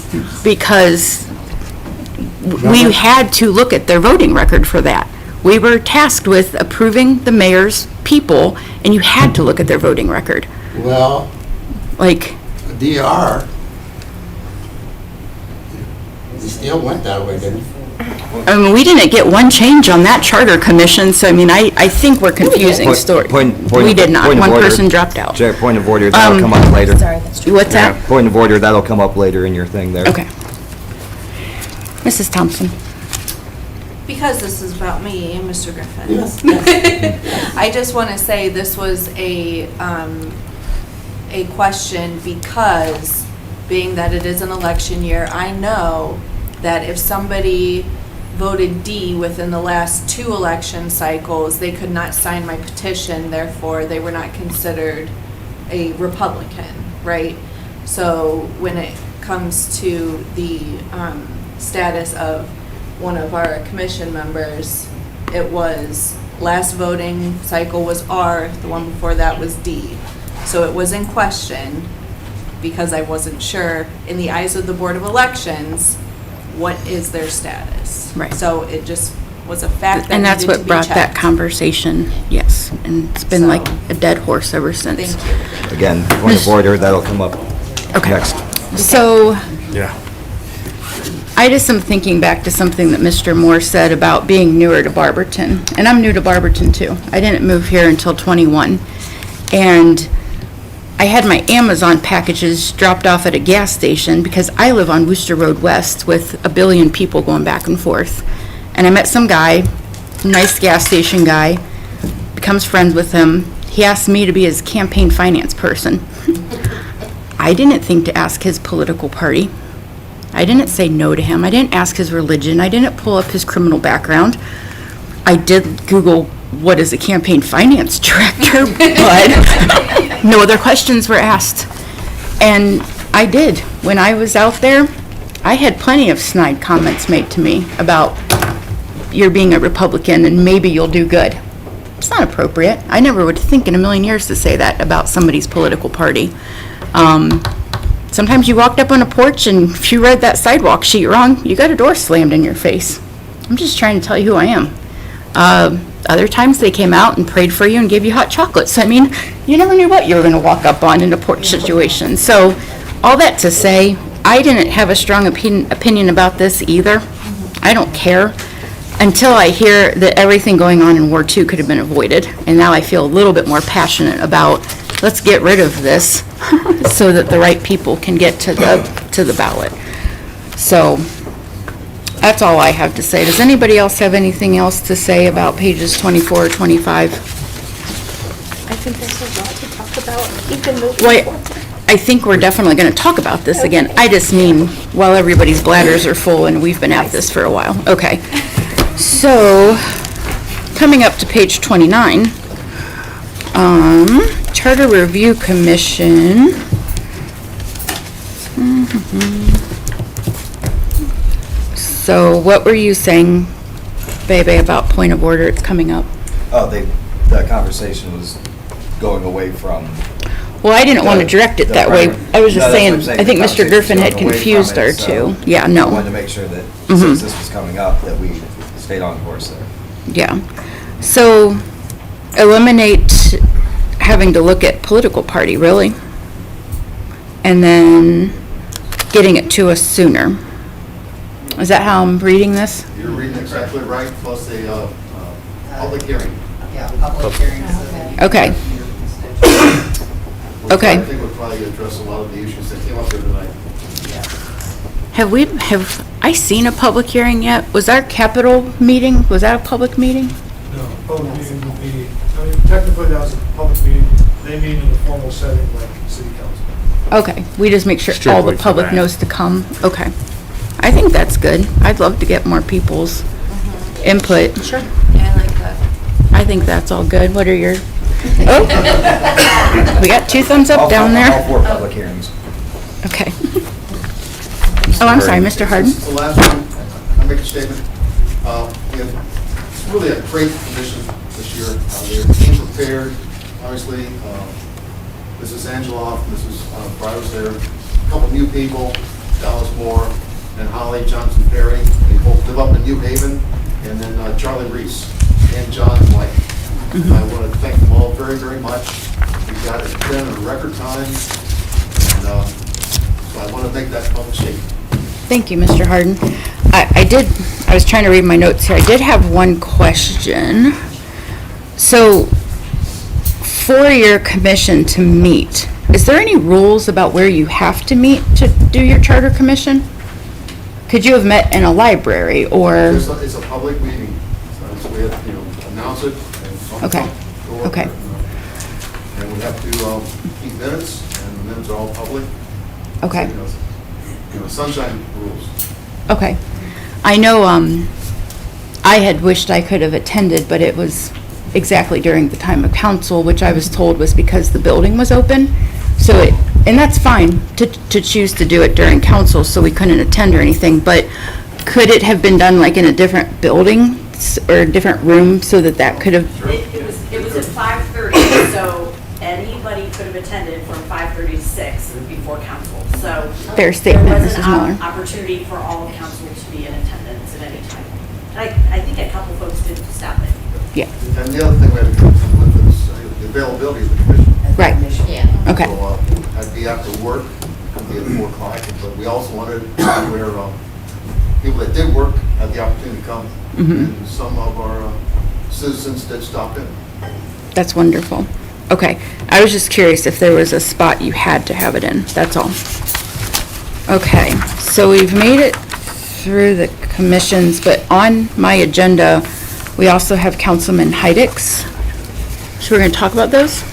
because we had to look at their voting record for that. We were tasked with approving the mayor's people, and you had to look at their voting record. Well, Like, DR, he still went that way, didn't he? I mean, we didn't get one change on that Charter Commission, so I mean, I think we're confusing story. We did not. Point of One order. person dropped out. Chair, point of order, that'll come up later. Sorry, that's true. What's that? Point of order, that'll come up later in your thing there. Okay. Mrs. Thompson. Because this is about me and Mr. Griffin. Yes. I just want to say this was a question because, being that it is an election year, I know that if somebody voted D within the last 2 election cycles, they could not sign my petition, therefore they were not considered a Republican, right? So when it comes to the status of one of our commission members, it was, last voting cycle was R, the one before that was D. So it was in question because I wasn't sure, in the eyes of the Board of Elections, what is their status? Right. So it just was a fact that And that's needed to what be brought that checked. conversation, yes. And it's been like So- a dead horse ever since. Thank you. Again, point of order, that'll come up Okay. next. So Yeah. I just am thinking back to something that Mr. Moore said about being newer to Barberton. And I'm new to Barberton too. I didn't move here until 21. And I had my Amazon packages dropped off at a gas station because I live on Worcester Road West with a billion people going back and forth. And I met some guy, nice gas station guy, becomes friends with him. He asked me to be his campaign finance person. I didn't think to ask his political party. I didn't say no to him. I didn't ask his religion. I didn't pull up his criminal background. I did Google, what is a campaign finance director, but no other questions were asked. And I did. When I was out there, I had plenty of snide comments made to me about you're being a Republican and maybe you'll do good. It's not appropriate. I never would think in a million years to say that about somebody's political party. Sometimes you walked up on a porch and if you read that sidewalk sheet wrong, you got a door slammed in your face. I'm just trying to tell you who I am. Other times they came out and prayed for you and gave you hot chocolates. I mean, you never knew what you were going to walk up on in a porch situation. So all that to say, I didn't have a strong opinion about this either. I don't care until I hear that everything going on in Ward 2 could have been avoided. And now I feel a little bit more passionate about, let's get rid of this so that the right people can get to the ballot. So that's all I have to say. Does anybody else have anything else to say about pages 24 or 25? I think there's a lot to talk about, even moving Wait, forward. I think we're definitely going to talk about this again. I just mean while everybody's bladders are full and we've been at this for a while. Okay. So coming up to page 29, Charter Review Commission. So what were you saying, Bebe, about point of order? It's coming up. Oh, the conversation was going away from. Well, I didn't want to direct it that way. I was just No, saying, that's what I'm I think The Mr. Griffin had conversation's going away confused from our it, so two. Yeah, I no. wanted to make sure that, Mhm. since this was coming up, that we stayed on course there. Yeah. So eliminate having to look at political party, really. And then getting it to us sooner. Is that how I'm reading this? You're reading exactly right, plus a public hearing. Yeah, public hearings. Okay. Which Okay. I think would probably address a lot of the issues that came up here tonight. Have I seen a public hearing yet? Was our capital meeting, was that a public meeting? No, public meeting would be, I mean, technically that was a public meeting. They meet in a formal setting like city council. Okay, we just make sure all Strictly the for public that. knows to come. Okay. I think that's good. I'd love to get more people's input. Sure. Yeah, I like that. I think that's all good. What are your, oh, we got 2 thumbs up down All there. 4 public hearings. Okay. Oh, I'm sorry, Mr. Harden. The last one, I make a statement. It's really a great commission this year. They came prepared, obviously. Mrs. Angeloff, Mrs. Fry was there. A couple new people, Dallas Moore and Holly Johnson Perry. They both live up in New Haven. And then Charlie Reese and John and Mike. I want to thank them all very, very much. We got it done in a record time. And so I want to make that public statement. Thank you, Mr. Harden. I was trying to read my notes here. I did have one question. So, for your commission to meet, is there any rules about where you have to meet to do your charter commission? Could you have met in a library or? It's a public meeting, so we have to, announce it and. Okay. go up Okay. there, And we have to keep minutes, and the minutes are all public. Okay. Sunshine rules. Okay. I know, I had wished I could have attended, but it was exactly during the time of council, which I was told was because the building was open. So and that's fine to choose to do it during council, so we couldn't attend or anything, but could it have been done like in a different building or a different room so that could have? It was at 5:30, so anybody could have attended from 5:30 to 6 before council. So Fair statement, there was Mrs. an Miller. opportunity for all of council to be in attendance at any time. And I think a couple folks did stop it. Yeah. And the other thing we have to come with is the availability of the commission. Right. Yeah. Okay. So I'd be after work, could be at 4 o'clock, but we also wanted where people that did work had the opportunity to come. And some of our citizens did stop in. That's wonderful. Okay, I was just curious if there was a spot you had to have it in, that's all. Okay, so we've made it through the commissions, but on my agenda, we also have Councilman Heidick's. So we're gonna talk about those?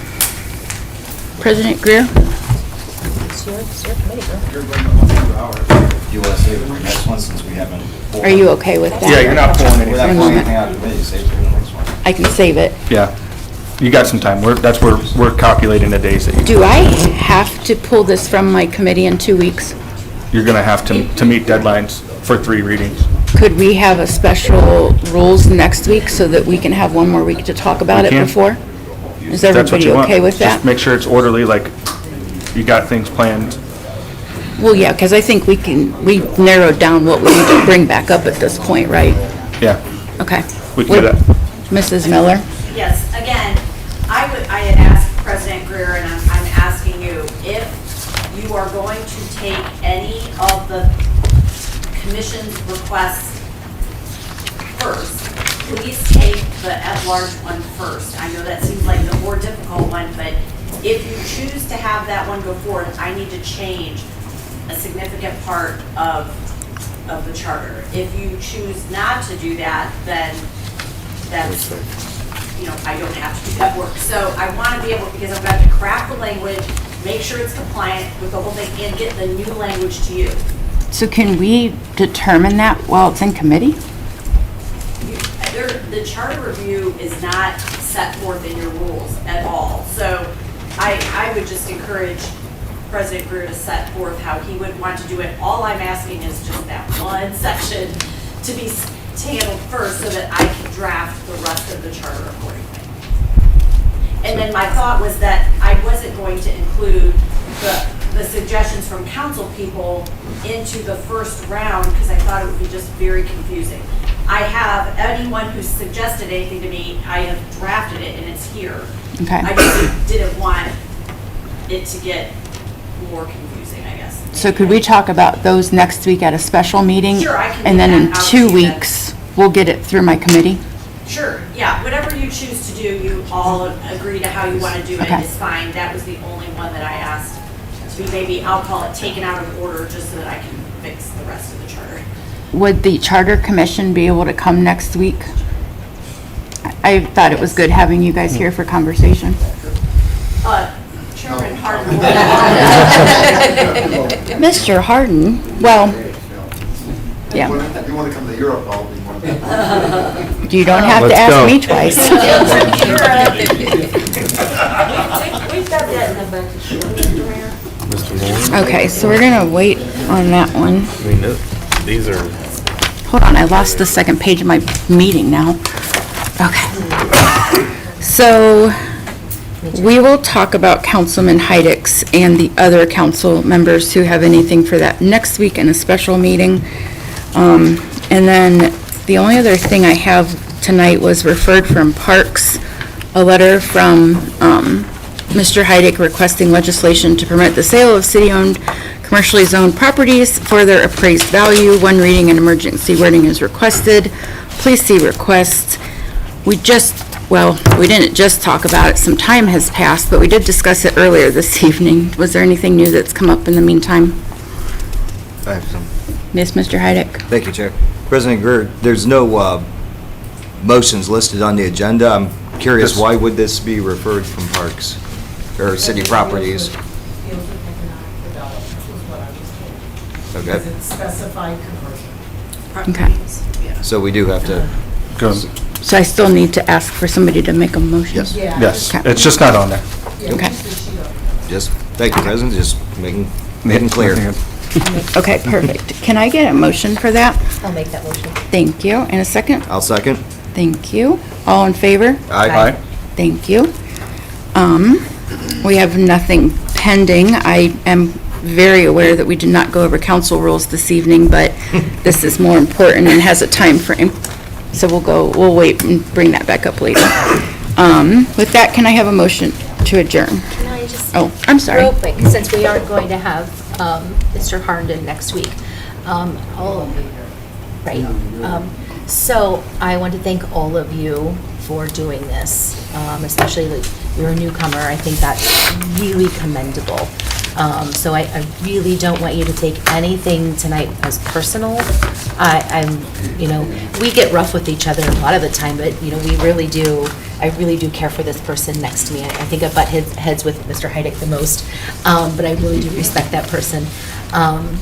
President Greer? It's your committee, girl. Do you want to save it for the next one, since we haven't? Are you okay with that? Yeah, you're not pulling anything. Without One pulling moment. anything out of committee, save it for the next one. I can save it. Yeah. You got some time. That's where we're calculating the days that Do I have to pull this from my committee in 2 weeks? you're going to have to meet deadlines for 3 readings. Could we have a special rules next week so that we can have one more week to talk about We it can. before? Is That's what everybody you want. okay with that? Just make sure it's orderly, like you got things planned. Well, yeah, because I think we narrowed down what we need to bring back up at this point, right? Yeah, Okay. we can do that. Mrs. Miller? Yes, again, I had asked President Greer, and I'm asking you, if you are going to take any of the commission's requests first, please take the at-large one first. I know that seems like the more difficult one, but if you choose to have that one go forward, I need to change a significant part of the charter. If you choose not to do that, then that's, I don't have to do that work. So I want to be able, because I'm going to have to craft the language, make sure it's compliant with the whole thing, and get the new language to you. So can we determine that while it's in committee? the charter review is not set forth in your rules at all. So I would just encourage President Greer to set forth how he would want to do it. All I'm asking is just that one section to be handled first so that I can draft the rest of the charter accordingly. And then my thought was that I wasn't going to include the suggestions from council people into the first round because I thought it would be just very confusing. I have anyone who's suggested anything to me, I have drafted it and it's here. Okay. I just didn't want it to get more confusing, I guess. So could we talk about those next week at a special meeting? Sure, I can And get then in that out 2 to you then. weeks, we'll get it through my committee? Sure, yeah, whatever you choose to do, you all agree to how you want to do it, Okay. it's fine. That was the only one that I asked to be maybe, I'll call it taken out of order, just so that I can fix the rest of the charter. Would the Charter Commission be able to come next week? I thought it was good having you guys here for conversation. Chairman Harden. Mr. Harden, well, yeah. If you want to come to Europe, I'll be more than happy. You don't have to Let's ask go. me twice. We've got that in the budget, Mr. Mayor. Okay, so we're gonna wait on that one. I mean, these are. Hold on, I lost the second page of my meeting now. Okay. So, we will talk about Councilman Heidick's and the other council members who have anything for that next week in a special meeting. And then, the only other thing I have tonight was referred from Parks, a letter from, Mr. Heidick requesting legislation to permit the sale of city-owned, commercially zoned properties for their appraised value. One reading and emergency wording is requested. Please see request. We didn't just talk about it, some time has passed, but we did discuss it earlier this evening. Was there anything new that's come up in the meantime? I have some. Yes, Mr. Heidick? Thank you, Chair. President Greer, there's no motions listed on the agenda. I'm curious, Yes. why would this be referred from Parks or city properties? Deals with economic development, is what I was told. Okay. Because it's specified commercial. Okay. So we do have to, Go. So I still need to ask for somebody to make a motion? Yes. Yeah. Yes, Okay. it's just not on there. Yeah, Okay. just so she knows. just, thank you, President, just making clear. Okay, perfect. Can I get a motion for that? I'll make that motion. Thank you. And a second? I'll second. Thank you. All in favor? Aye. Thank you. We have nothing pending. I am very aware that we did not go over council rules this evening, but this is more important and has a time frame. So we'll wait and bring that back up later. With that, can I have a motion to adjourn? Can I just? Oh, I'm sorry. Real quick, since we aren't going to have Mr. Harnden next week. So I want to thank all of you for doing this, especially like you're a newcomer. I think that's really commendable. So I really don't want you to take anything tonight as personal. We get rough with each other a lot of the time, but, we really do, I really do care for this person next to me. I think I butt heads with Mr. Heidick the most, but I really do respect that person.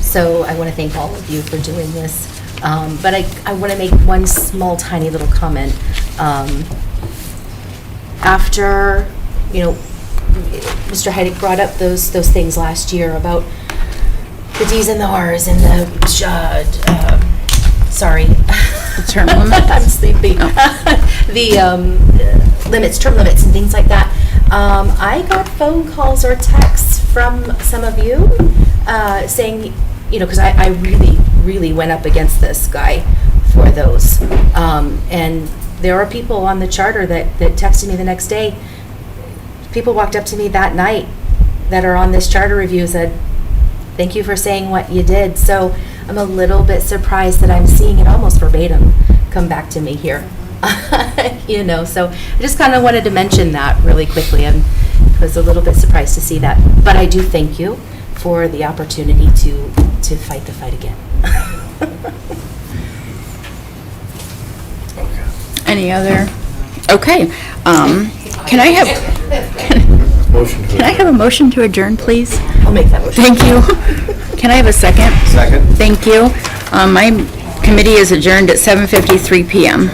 So I want to thank all of you for doing this. But I want to make one small, tiny little comment. After, Mr. Heidick brought up those things last year about the Ds and the Rs and the, term limits. I'm sleepy. The term limits and things like that. I got phone calls or texts from some of you saying, because I really, really went up against this guy for those. And there are people on the charter that texted me the next day. People walked up to me that night that are on this charter review, said, thank you for saying what you did. So I'm a little bit surprised that I'm seeing it almost verbatim come back to me here. So I just kind of wanted to mention that really quickly. I was a little bit surprised to see that. But I do thank you for the opportunity to fight the fight again. Any other? Okay. Can I have a motion to adjourn, please? I'll make that motion. Thank you. Can I have a second? Second. Thank you. My committee is adjourned at 7:53 PM.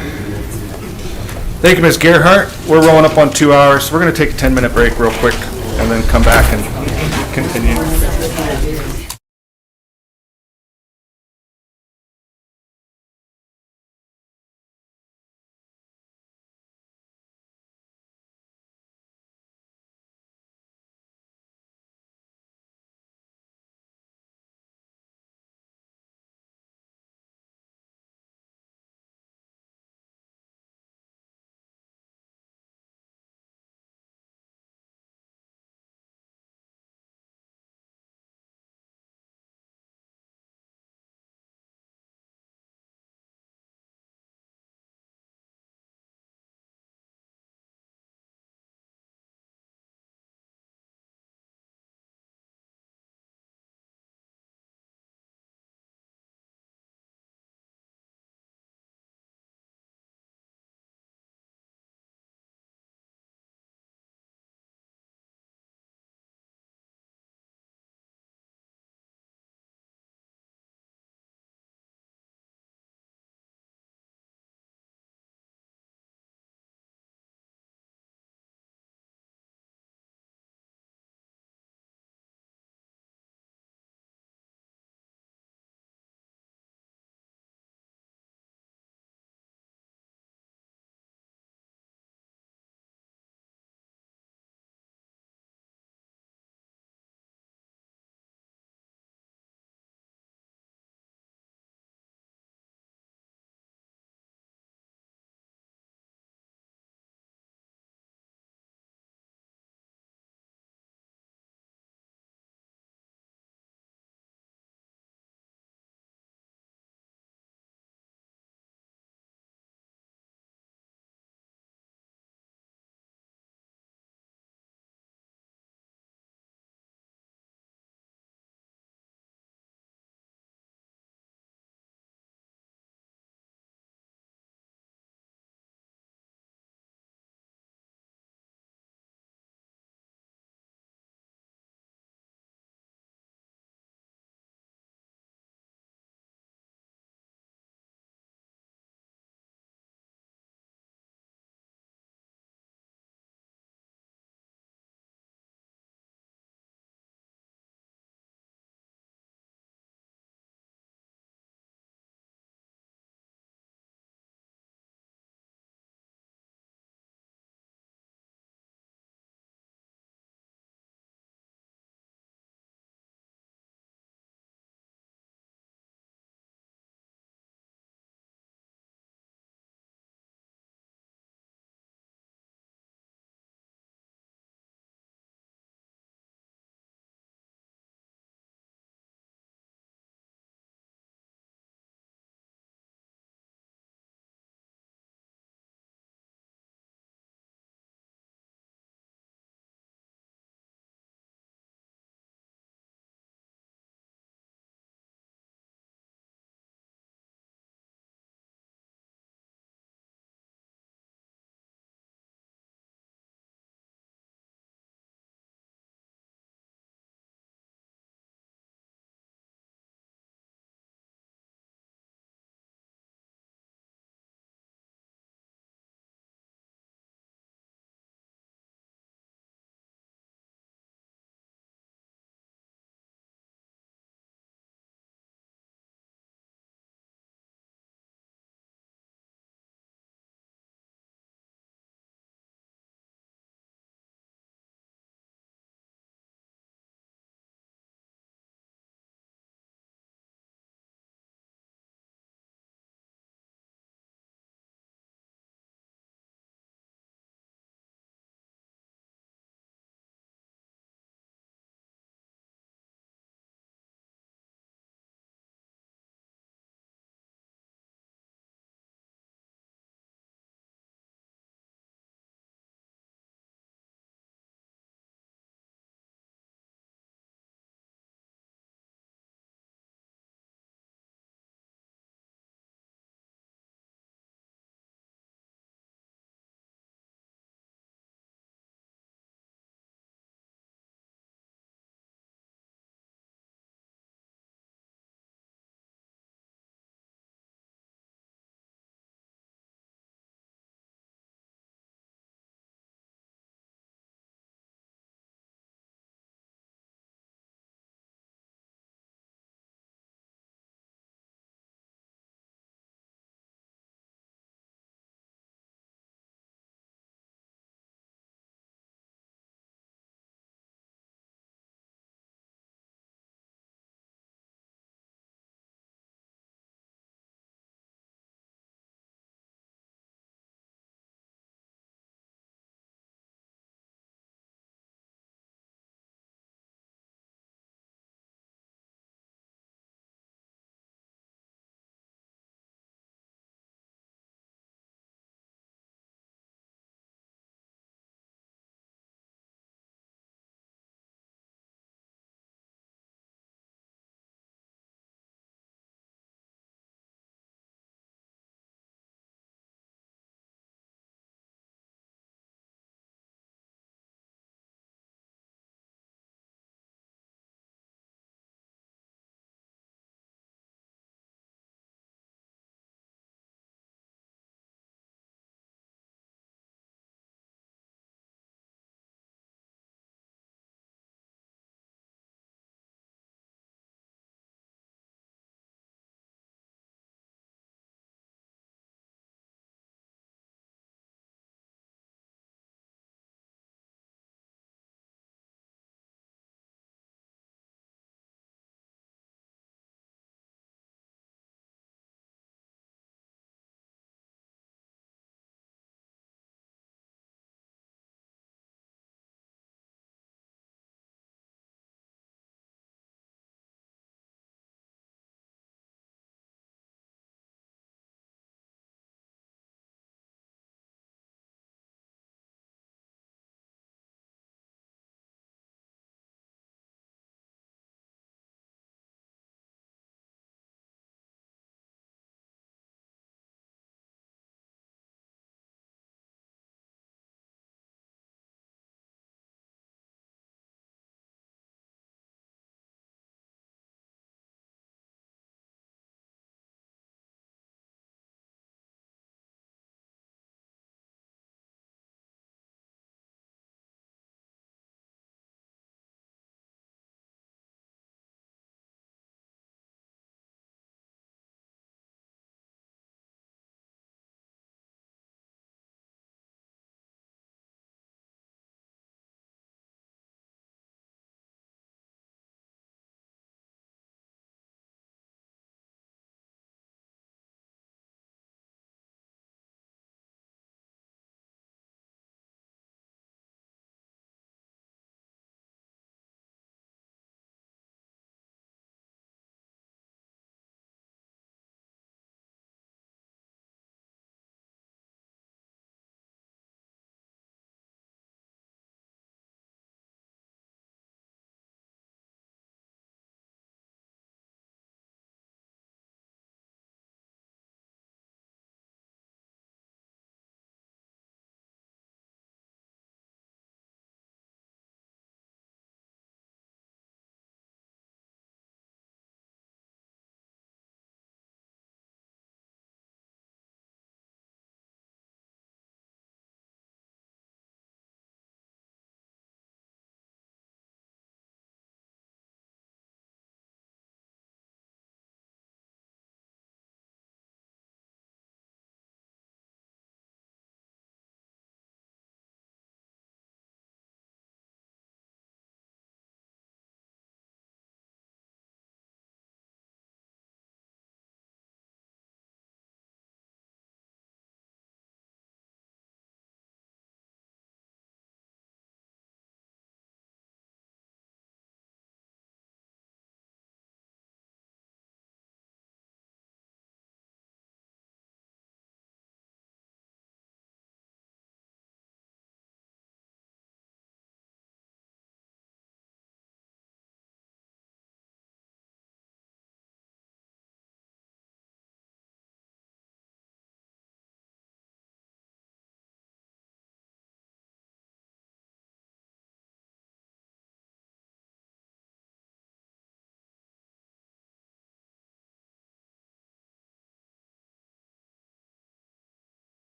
Thank you, Ms. Gerhart. We're rolling up on 2 hours. We're going to take a 10-minute break real quick and then come back and continue.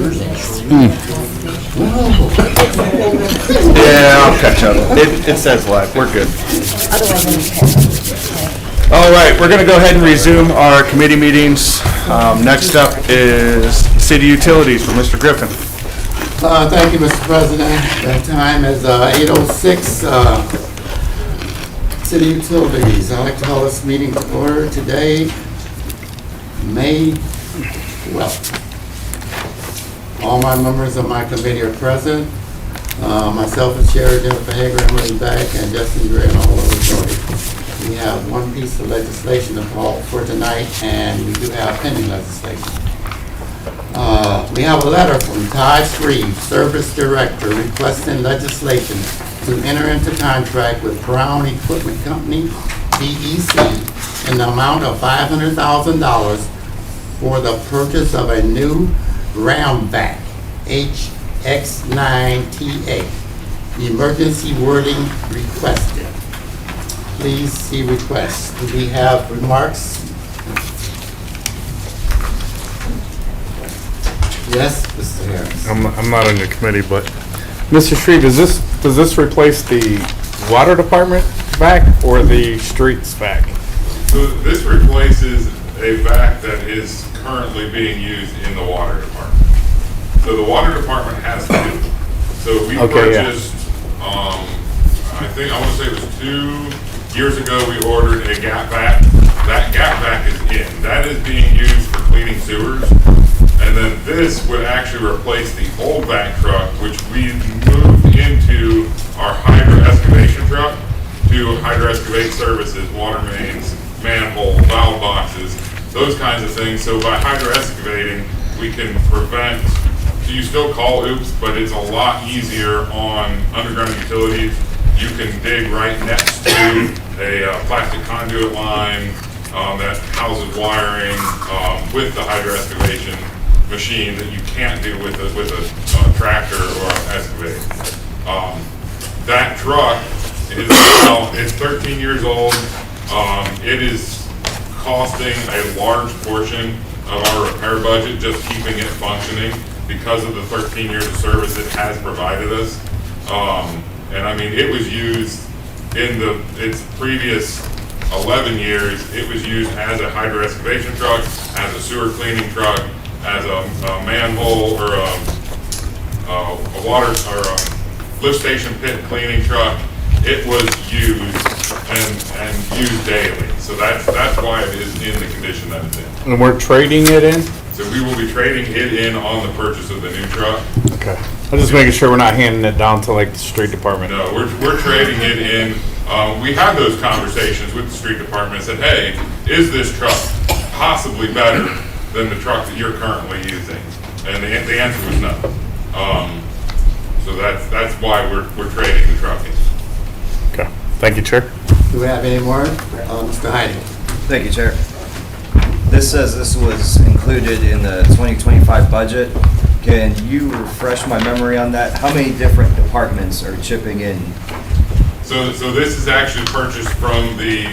Yeah, I'll catch up. It says live, we're good. All right, we're gonna go ahead and resume our committee meetings. Next up is city utilities for Mr. Griffin. Thank you, Mr. President. The time is 8:06. City utilities. I'd like to call this meeting to order today, May 12th. All my members of my committee are present. Myself as chair, Jennifer Hager, Emily Beck, and Justin Gray, and all of authority. We have one piece of legislation to call for tonight, and we do have pending legislation. We have a letter from Todd Shreve, Service Director, requesting legislation to enter into contract with Brown Equipment Company, BEC, in the amount of $500,000 for the purchase of a new Ram vac HX9TA. Emergency wording requested. Please see request. Do we have remarks? Yes, Mr. Harris. I'm not on your committee, but Mr. Shreve, does this replace the water department vac or the streets vac? So this replaces a vac that is currently being used in the water department. So the water department has two. So we purchased, I want to say it was 2 years ago, we ordered a gap vac. That gap vac is in. That is being used for cleaning sewers. And then this would actually replace the old vac truck, which we moved into our hydro excavation truck to hydro excavate services, water mains, manhole, valve boxes, those kinds of things. So by hydro excavating, we can prevent, so you still call oops, but it's a lot easier on underground utilities. You can dig right next to a plastic conduit line that houses wiring with the hydro excavation machine that you can't do with a tractor or an excavator. That truck is now, it's 13 years old. It is costing a large portion of our repair budget just keeping it functioning because of the 13 years of service it has provided us. And I mean, it was used in its previous 11 years, it was used as a hydro excavation truck, as a sewer cleaning truck, as a manhole or a water or a lift station pit cleaning truck. It was used and used daily. So that's why it is in the condition that it's in. And we're trading it in? So we will be trading it in on the purchase of the new truck. Okay. I'm just making sure we're not handing it down to like the street department. No, we're trading it in. We had those conversations with the street department and said, hey, is this truck possibly better than the truck that you're currently using? And the answer was no. So that's why we're trading the truck in. Okay. Thank you, Chair. Do we have any more? Mr. Heidi. Thank you, Chair. This says this was included in the 2025 budget. Can you refresh my memory on that? How many different departments are chipping in? So this is actually purchased from the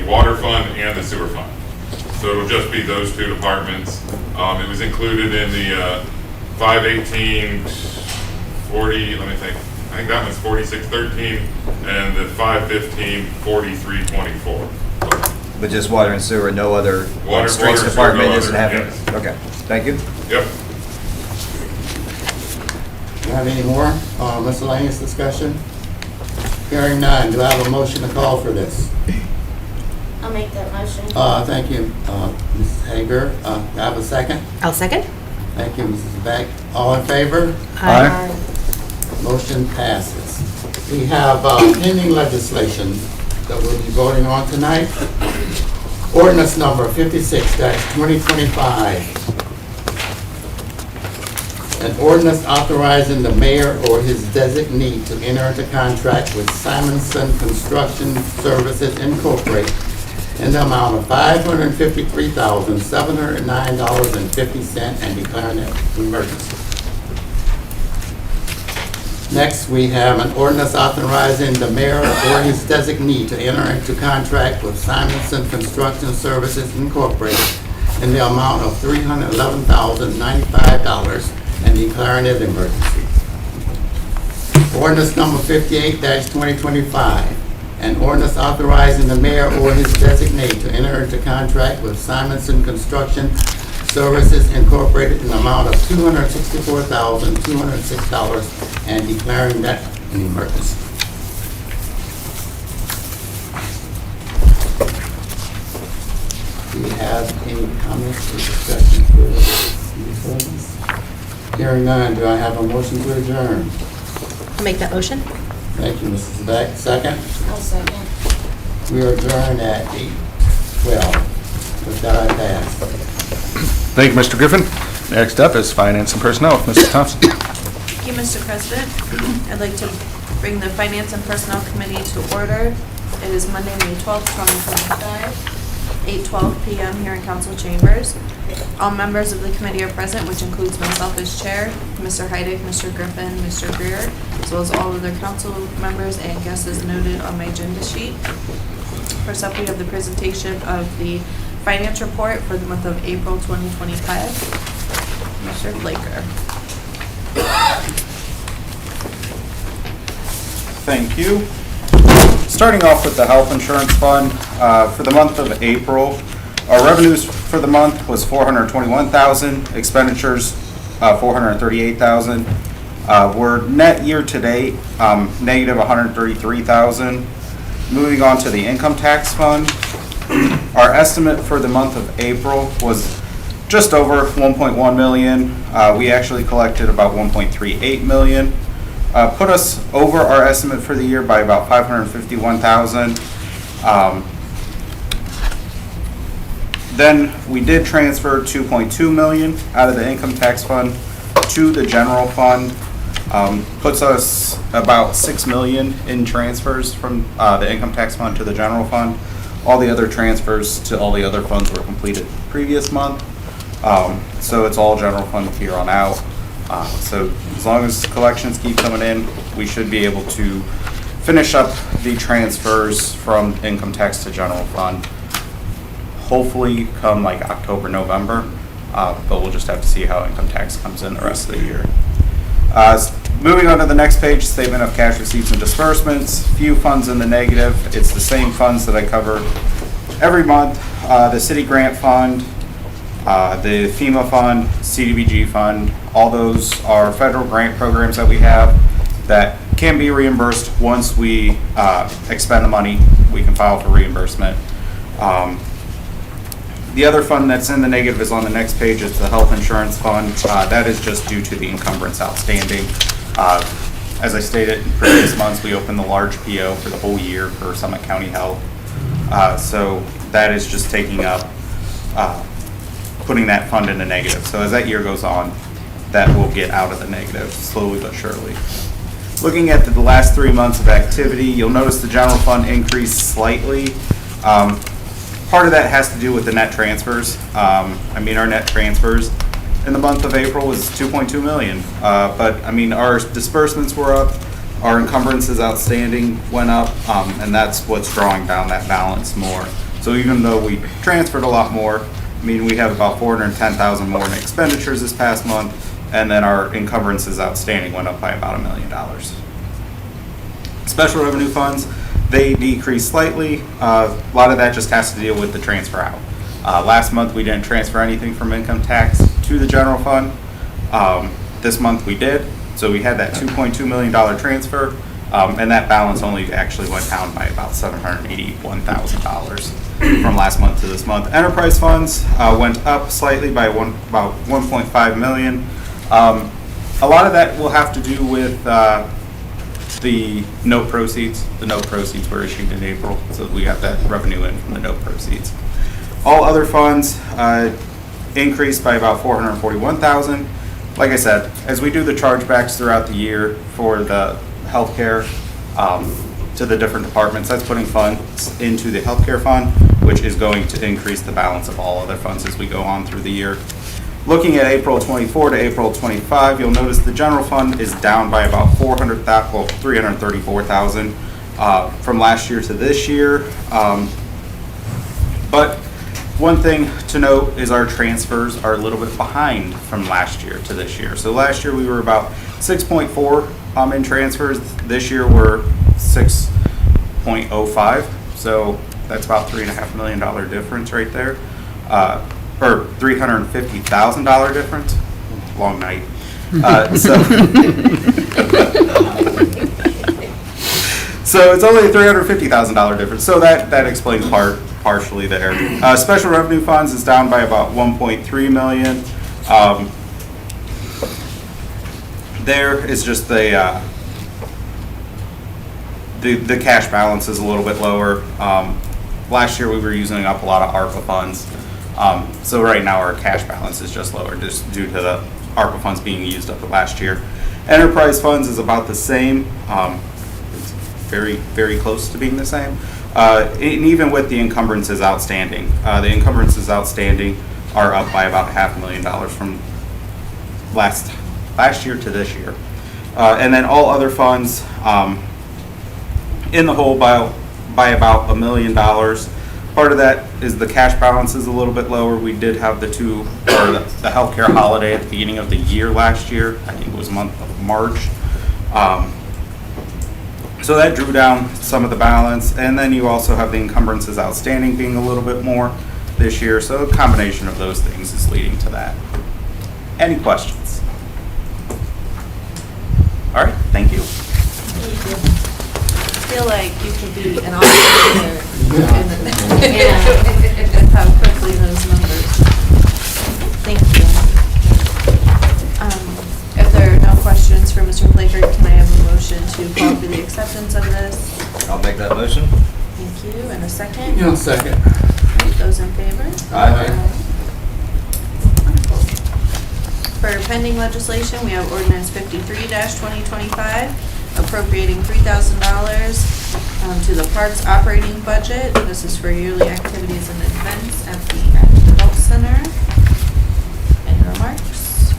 water fund and the sewer fund. So it'll just be those two departments. It was included in the 518-40, let me think. I think that one's 4613 and the 515-4324. But just water and sewer, no other Water, streets sewer, department no doesn't other, have it? yes. Okay, thank you. Yep. Do you have any more miscellaneous discussion? Hearing none, do I have a motion to call for this? I'll make that motion. Thank you, Mrs. Hager. Do I have a second? I'll second. Thank you, Mrs. Beck. All in favor? Aye. Motion passes. We have pending legislation that we'll be voting on tonight. Ordinance number 56-2025. An ordinance authorizing the mayor or his designee to enter into contract with Simonson Construction Services Incorporated in the amount of $553,709.50 and declaring it emergency. Next, we have an ordinance authorizing the mayor or his designee to enter into contract with Simonson Construction Services Incorporated in the amount of $311,095 and declaring it an emergency. Ordinance number 58-2025, an ordinance authorizing the mayor or his designate to enter into contract with Simonson Construction Services Incorporated in the amount of $264,206 and declaring that an emergency. Do you have any comments or discussion for these ordinance? Hearing none, do I have a motion to adjourn? I'll make that motion. Thank you, Mrs. Beck. Second? I'll second. We are adjourned at 8:12. With that, I pass. Thank you, Mr. Griffin. Next up is Finance and Personnel with Mrs. Thompson. Thank you, Mr. President. I'd like to bring the Finance and Personnel Committee to order. It is Monday, May 12th, 2025, 8:12 p.m. here in council chambers. All members of the committee are present, which includes myself as chair, Mr. Heidig, Mr. Griffin, Mr. Greer, as well as all other council members and guests as noted on my agenda sheet. First up, we have the presentation of the finance report for the month of April 2025. Mr. Blaker. Thank you. Starting off with the health insurance fund, for the month of April, our revenues for the month was $421,000, expenditures $438,000. We're net year to date negative $133,000. Moving on to the income tax fund, our estimate for the month of April was just over 1.1 million. We actually collected about 1.38 million. Put us over our estimate for the year by about 551,000. Then we did transfer 2.2 million out of the income tax fund to the general fund. Puts us about 6 million in transfers from the income tax fund to the general fund. All the other transfers to all the other funds were completed previous month. So it's all general fund here on out. So as long as collections keep coming in, we should be able to finish up the transfers from income tax to general fund. Hopefully come like October, November, but we'll just have to see how income tax comes in the rest of the year. Moving on to the next page, statement of cash receipts and disbursements. Few funds in the negative. It's the same funds that I cover every month. The city grant fund, the FEMA fund, CDBG fund, all those are federal grant programs that we have that can be reimbursed once we expend the money. We can file for reimbursement. The other fund that's in the negative is on the next page. It's the health insurance fund. That is just due to the encumbrance outstanding. As I stated in previous months, we opened the large PO for the whole year for Summit County Health. So that is just taking up, putting that fund in the negative. So as that year goes on, that will get out of the negative slowly but surely. Looking at the last 3 months of activity, you'll notice the general fund increased slightly. Part of that has to do with the net transfers. Our net transfers in the month of April was 2.2 million. But our disbursements were up, our encumbrances outstanding went up, and that's what's drawing down that balance more. So even though we transferred a lot more, we have about 410,000 more in expenditures this past month, and then our encumbrances outstanding went up by about $1 million. Special revenue funds, they decreased slightly. A lot of that just has to deal with the transfer out. Last month we didn't transfer anything from income tax to the general fund. This month we did, so we had that $2.2 million transfer, and that balance only actually went down by about $781,000 from last month to this month. Enterprise funds went up slightly by about 1.5 million. A lot of that will have to do with the note proceeds. The note proceeds were issued in April, so we got that revenue in from the note proceeds. All other funds increased by about 441,000. Like I said, as we do the chargebacks throughout the year for the healthcare to the different departments, that's putting funds into the healthcare fund, which is going to increase the balance of all other funds as we go on through the year. Looking at April 24 to April 25, you'll notice the general fund is down by about 334,000 from last year to this year. But One thing to note is our transfers are a little bit behind from last year to this year. So last year we were about 6.4 in transfers. This year we're 6.05. So that's about $3.5 million difference right there, or $350,000 difference. Long night. So it's only a $350,000 difference. So that explains partially there. Special revenue funds is down by about 1.3 million. There is just the cash balance is a little bit lower. Last year we were using up a lot of ARPA funds. So right now our cash balance is just lower just due to the ARPA funds being used up last year. Enterprise funds is about the same. It's very, very close to being the same. And even with the encumbrances outstanding, the encumbrances outstanding are up by about $500,000 from last year to this year. And then all other funds in the hole by about $1 million. Part of that is the cash balance is a little bit lower. We did have the healthcare holiday at the beginning of the year last year. I think it was month of March. So that drew down some of the balance. And then you also have the encumbrances outstanding being a little bit more this year. So a combination of those things is leading to that. Any questions? All right, thank you. I feel like you could be an auditor and how quickly those numbers. Thank you. If there are no questions for Mr. Blakert, can I have a motion to call for the acceptance of this? I'll make that motion. Thank you. And a second? Yeah, second. Those in favor? Aye. Wonderful. For pending legislation, we have ordinance 53-2025, appropriating $3,000 to the parks operating budget. This is for yearly activities and events at the Active Adult Center. Any remarks?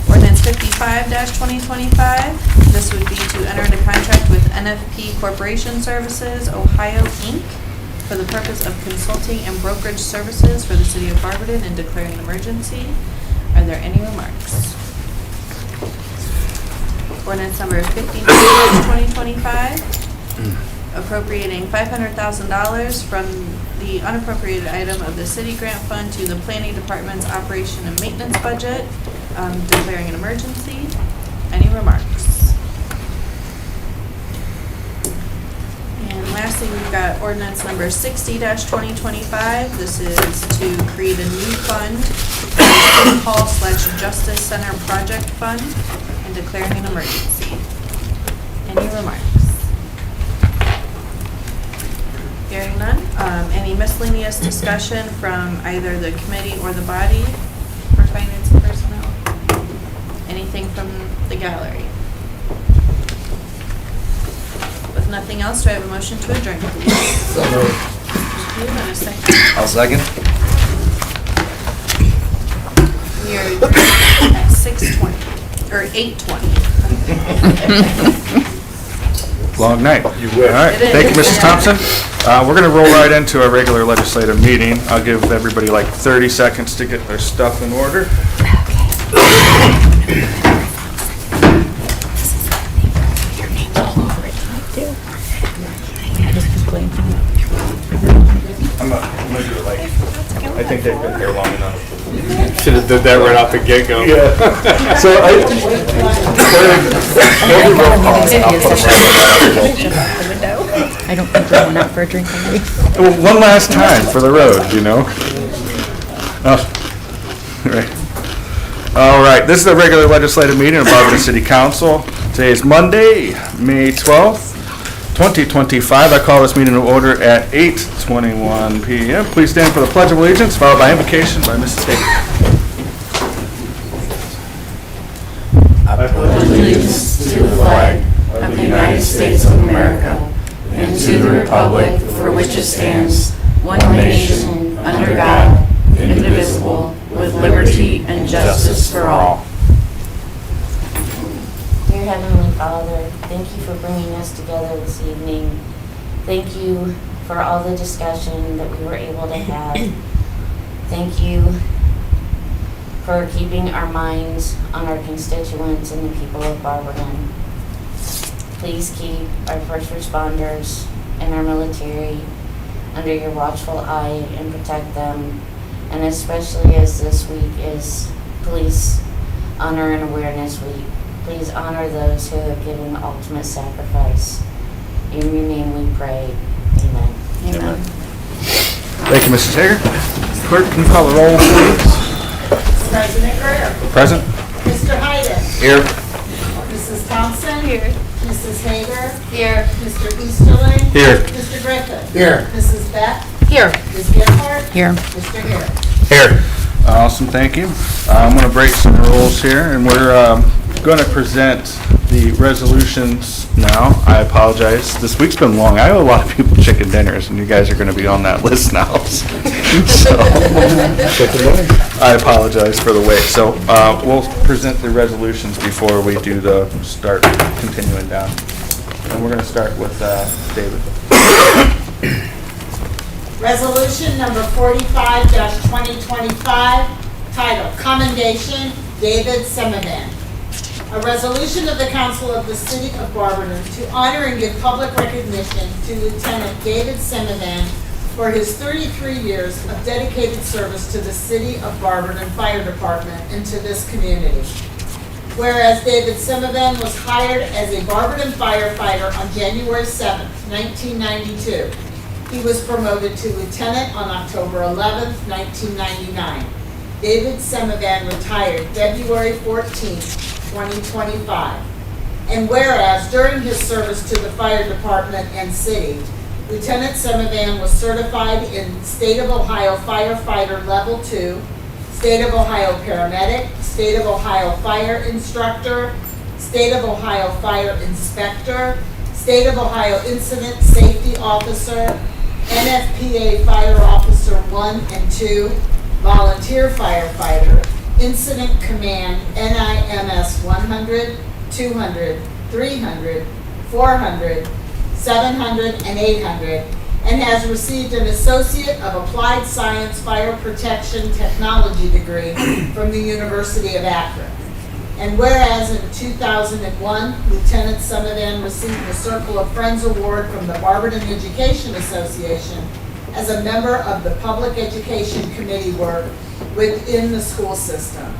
Ordinance 55-2025. This would be to enter into contract with NFP Corporation Services, Ohio, Inc., for the purpose of consulting and brokerage services for the city of Barberton and declaring an emergency. Are there any remarks? Ordinance number 59-2025, appropriating $500,000 from the unappropriated item of the city grant fund to the planning department's operation and maintenance budget, declaring an emergency. Any remarks? And lastly, we've got ordinance number 60-2025. This is to create a new fund, City Hall/Justice Center Project Fund, and declaring an emergency. Any remarks? Hearing none. Any miscellaneous discussion from either the committee or the body for finance and personnel? Anything from the gallery? With nothing else, do I have a motion to adjourn, please? So moved. Thank you. And a second. I'll second. We are adjourned at 6:20, or 8:20. Long night. You will. All right, It is. thank you, Mrs. Thompson. We're going to roll right into our regular legislative meeting. I'll give everybody like 30 seconds to get their stuff in order. I'm gonna do it like, I think they've been here long enough. Should have did that right off the get-go. Yeah. So I don't think we're going out for a drink already. Well, one last time for the road, you know? Oh, right. All right, this is a regular legislative meeting of Barberton City Council. Today is Monday, May 12th, 2025. I call this meeting to order at 8:21 p.m. Please stand for the Pledge of Allegiance, followed by invocation by Mrs. Hagan. I pledge allegiance to the flag of the United States of America and to the republic for which it stands, one nation, under God, indivisible, with liberty and justice for all. Dear Heavenly Father, thank you for bringing us together this evening. Thank you for all the discussion that we were able to have. Thank you for keeping our minds on our constituents and the people of Barberton. Please keep our first responders and our military under your watchful eye and protect them. And especially as this week is Police Honor and Awareness Week, please honor those who have given the ultimate sacrifice. In your name we pray. Amen. Amen. Thank you, Mrs. Hager. Clerk, can you call the roll, please? President Greer. Present? Mr. Hyden. Here. Mrs. Thompson. Here. Mrs. Hager. Here. Mr. Easterling. Here. Mr. Griffin. Here. Mrs. Beck. Here. Ms. Gephardt. Here. Mr. Hare. Here. Awesome, thank you. I'm going to break some rules here, and we're going to present the resolutions now. I apologize. This week's been long. I owe a lot of people chicken dinners, and you guys are going to be on that list now. So, I apologize for the wait. So we'll present the resolutions before we do the start continuing down. And we're going to start with David. Resolution number 45-2025, titled Commendation, David Semivan. A resolution of the Council of the City of Barberton to honor and give public recognition to Lieutenant David Semivan for his 33 years of dedicated service to the City of Barberton Fire Department and to this community. Whereas David Semivan was hired as a Barberton firefighter on January 7, 1992. He was promoted to lieutenant on October 11, 1999. David Semivan retired February 14, 2025. And whereas during his service to the fire department and city, Lieutenant Semivan was certified in State of Ohio Firefighter Level 2, State of Ohio Paramedic, State of Ohio Fire Instructor, State of Ohio Fire Inspector, State of Ohio Incident Safety Officer, NFPA Fire Officer 1 and 2, Volunteer Firefighter, Incident Command NIMS 100, 200, 300, 400, 700, and 800, and has received an Associate of Applied Science Fire Protection Technology degree from the University of Akron. And whereas in 2001, Lieutenant Semivan received the Circle of Friends Award from the Barberton Education Association as a member of the Public Education Committee work within the school system.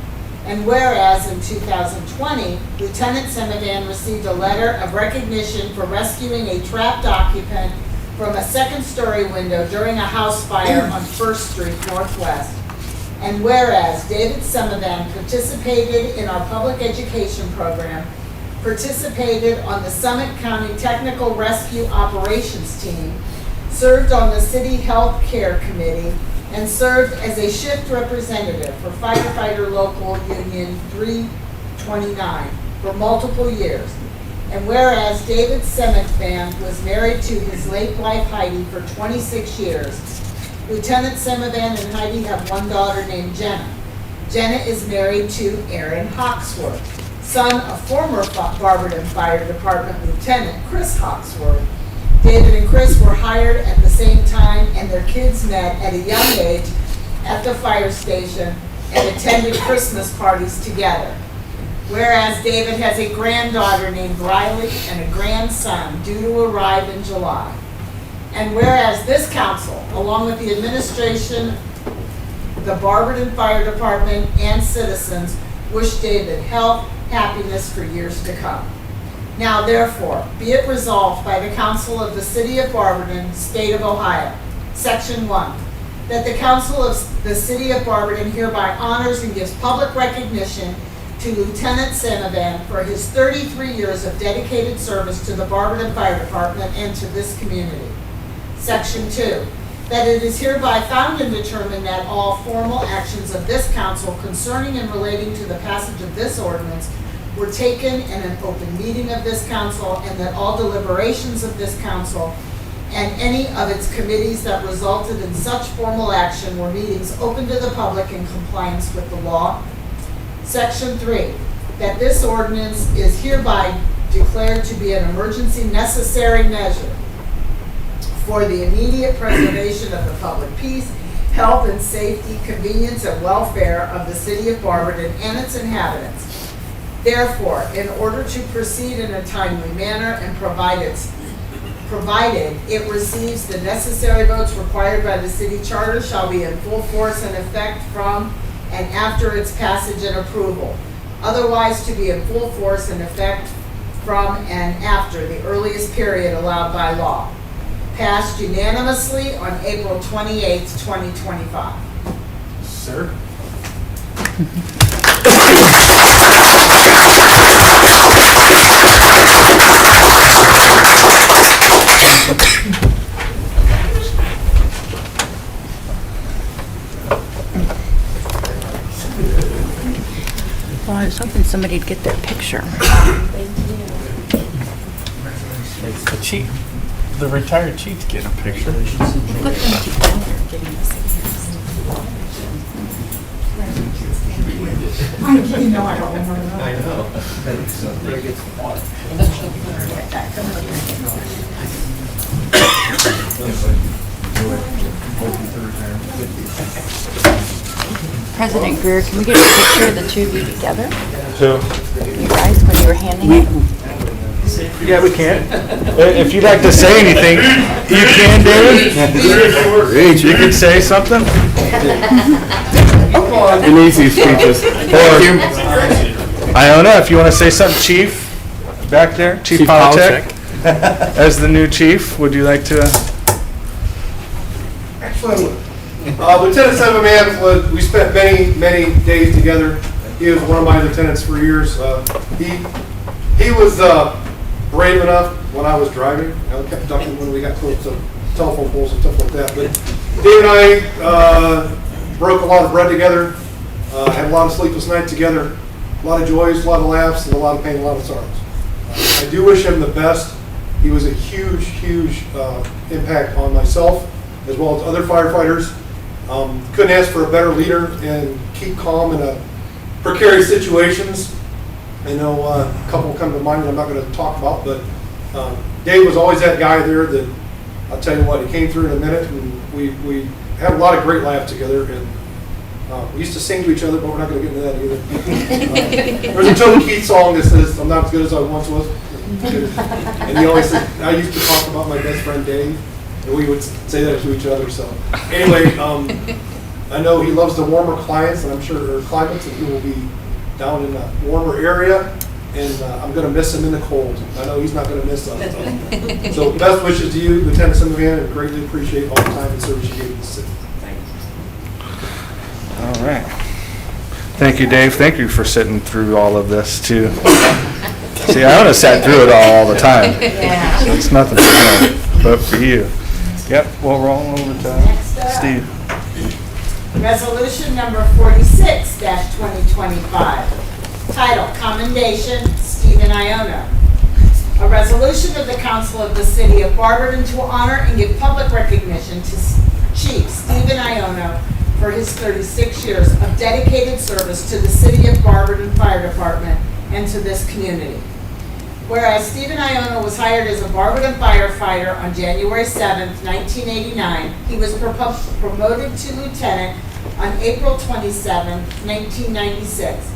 And whereas in 2020, Lieutenant Semivan received a letter of recognition for rescuing a trapped occupant from a second-story window during a house fire on 1st Street Northwest. And whereas David Semivan participated in our public education program, participated on the Summit County Technical Rescue Operations Team, served on the City Health Care Committee, and served as a shift representative for Firefighter Local Union 329 for multiple years. And whereas David Semivan was married to his late wife Heidi for 26 years, Lieutenant Semivan and Heidi have one daughter named Jenna. Jenna is married to Aaron Hawksworth, son of former Barberton Fire Department Lieutenant Chris Hawksworth. David and Chris were hired at the same time, and their kids met at a young age at the fire station and attended Christmas parties together. Whereas David has a granddaughter named Riley and a grandson due to arrive in July. And whereas this council, along with the administration, the Barberton Fire Department, and citizens, wish David health, happiness for years to come. Now therefore, be it resolved by the Council of the City of Barberton, State of Ohio, Section 1, that the Council of the City of Barberton hereby honors and gives public recognition to Lieutenant Semivan for his 33 years of dedicated service to the Barberton Fire Department and to this community. Section 2, that it is hereby found and determined that all formal actions of this council concerning and relating to the passage of this ordinance were taken in an open meeting of this council, and that all deliberations of this council and any of its committees that resulted in such formal action were meetings open to the public in compliance with the law. Section 3, that this ordinance is hereby declared to be an emergency necessary measure for the immediate preservation of the public peace, health and safety, convenience and welfare of the city of Barberton and its inhabitants. Therefore, in order to proceed in a timely manner and provided it receives the necessary votes required by the city charter, shall be in full force and effect from and after its passage and approval. Otherwise, to be in full force and effect from and after the earliest period allowed by law. Passed unanimously on April 28th, 2025. Sir? Well, I was hoping somebody'd get their picture. The chief, the retired chief's getting a picture. You know, I don't remember. I know. President Greer, can we get a picture of the two of you together? So, You guys, when you were handing it? yeah, we can. If you'd like to say anything, you can, David. You can say something. Easy speeches. Or Iona, if you want to say something, Chief, back there, Chief Politek. As the new chief, would you like to? Actually, Lieutenant Semiman, we spent many days together. He was one of my lieutenants for years. He was brave enough when I was driving. I kept ducking when we got close to telephone poles and stuff like that. But Dave and I broke a lot of bread together, had a lot of sleepless nights together, a lot of joys, a lot of laughs, and a lot of pain, a lot of sorrows. I do wish him the best. He was a huge impact on myself as well as other firefighters. Couldn't ask for a better leader and keep calm in precarious situations. I know a couple come to mind that I'm not going to talk about, but Dave was always that guy there that, I'll tell you what, he came through in a minute, and we had a lot of great laughs together, and we used to sing to each other, but we're not going to get into that either. There's a Toby Keith song that says, "I'm not as good as I once was." And he always said, I used to talk about my best friend Dave, and we would say that to each other. So anyway, I know he loves the warmer climates, and I'm sure climates, and he will be down in a warmer area. And I'm going to miss him in the cold. I know he's not going to miss us. So best wishes to you, Lieutenant Semiman, and greatly appreciate all the time and service you gave to the city. Thank you. All right. Thank you, Dave. Thank you for sitting through all of this too. See, I would have sat through it all the time. So it's nothing for him, but for you. Yep, we'll roll over to Steve. Resolution number 46-2025. Title, Commendation, Stephen Iona. A resolution of the Council of the City of Barberton to honor and give public recognition to Chief Stephen Iona for his 36 years of dedicated service to the City of Barberton Fire Department and to this community. Whereas Stephen Iona was hired as a Barberton firefighter on January 7th, 1989, he was promoted to lieutenant on April 27th, 1996.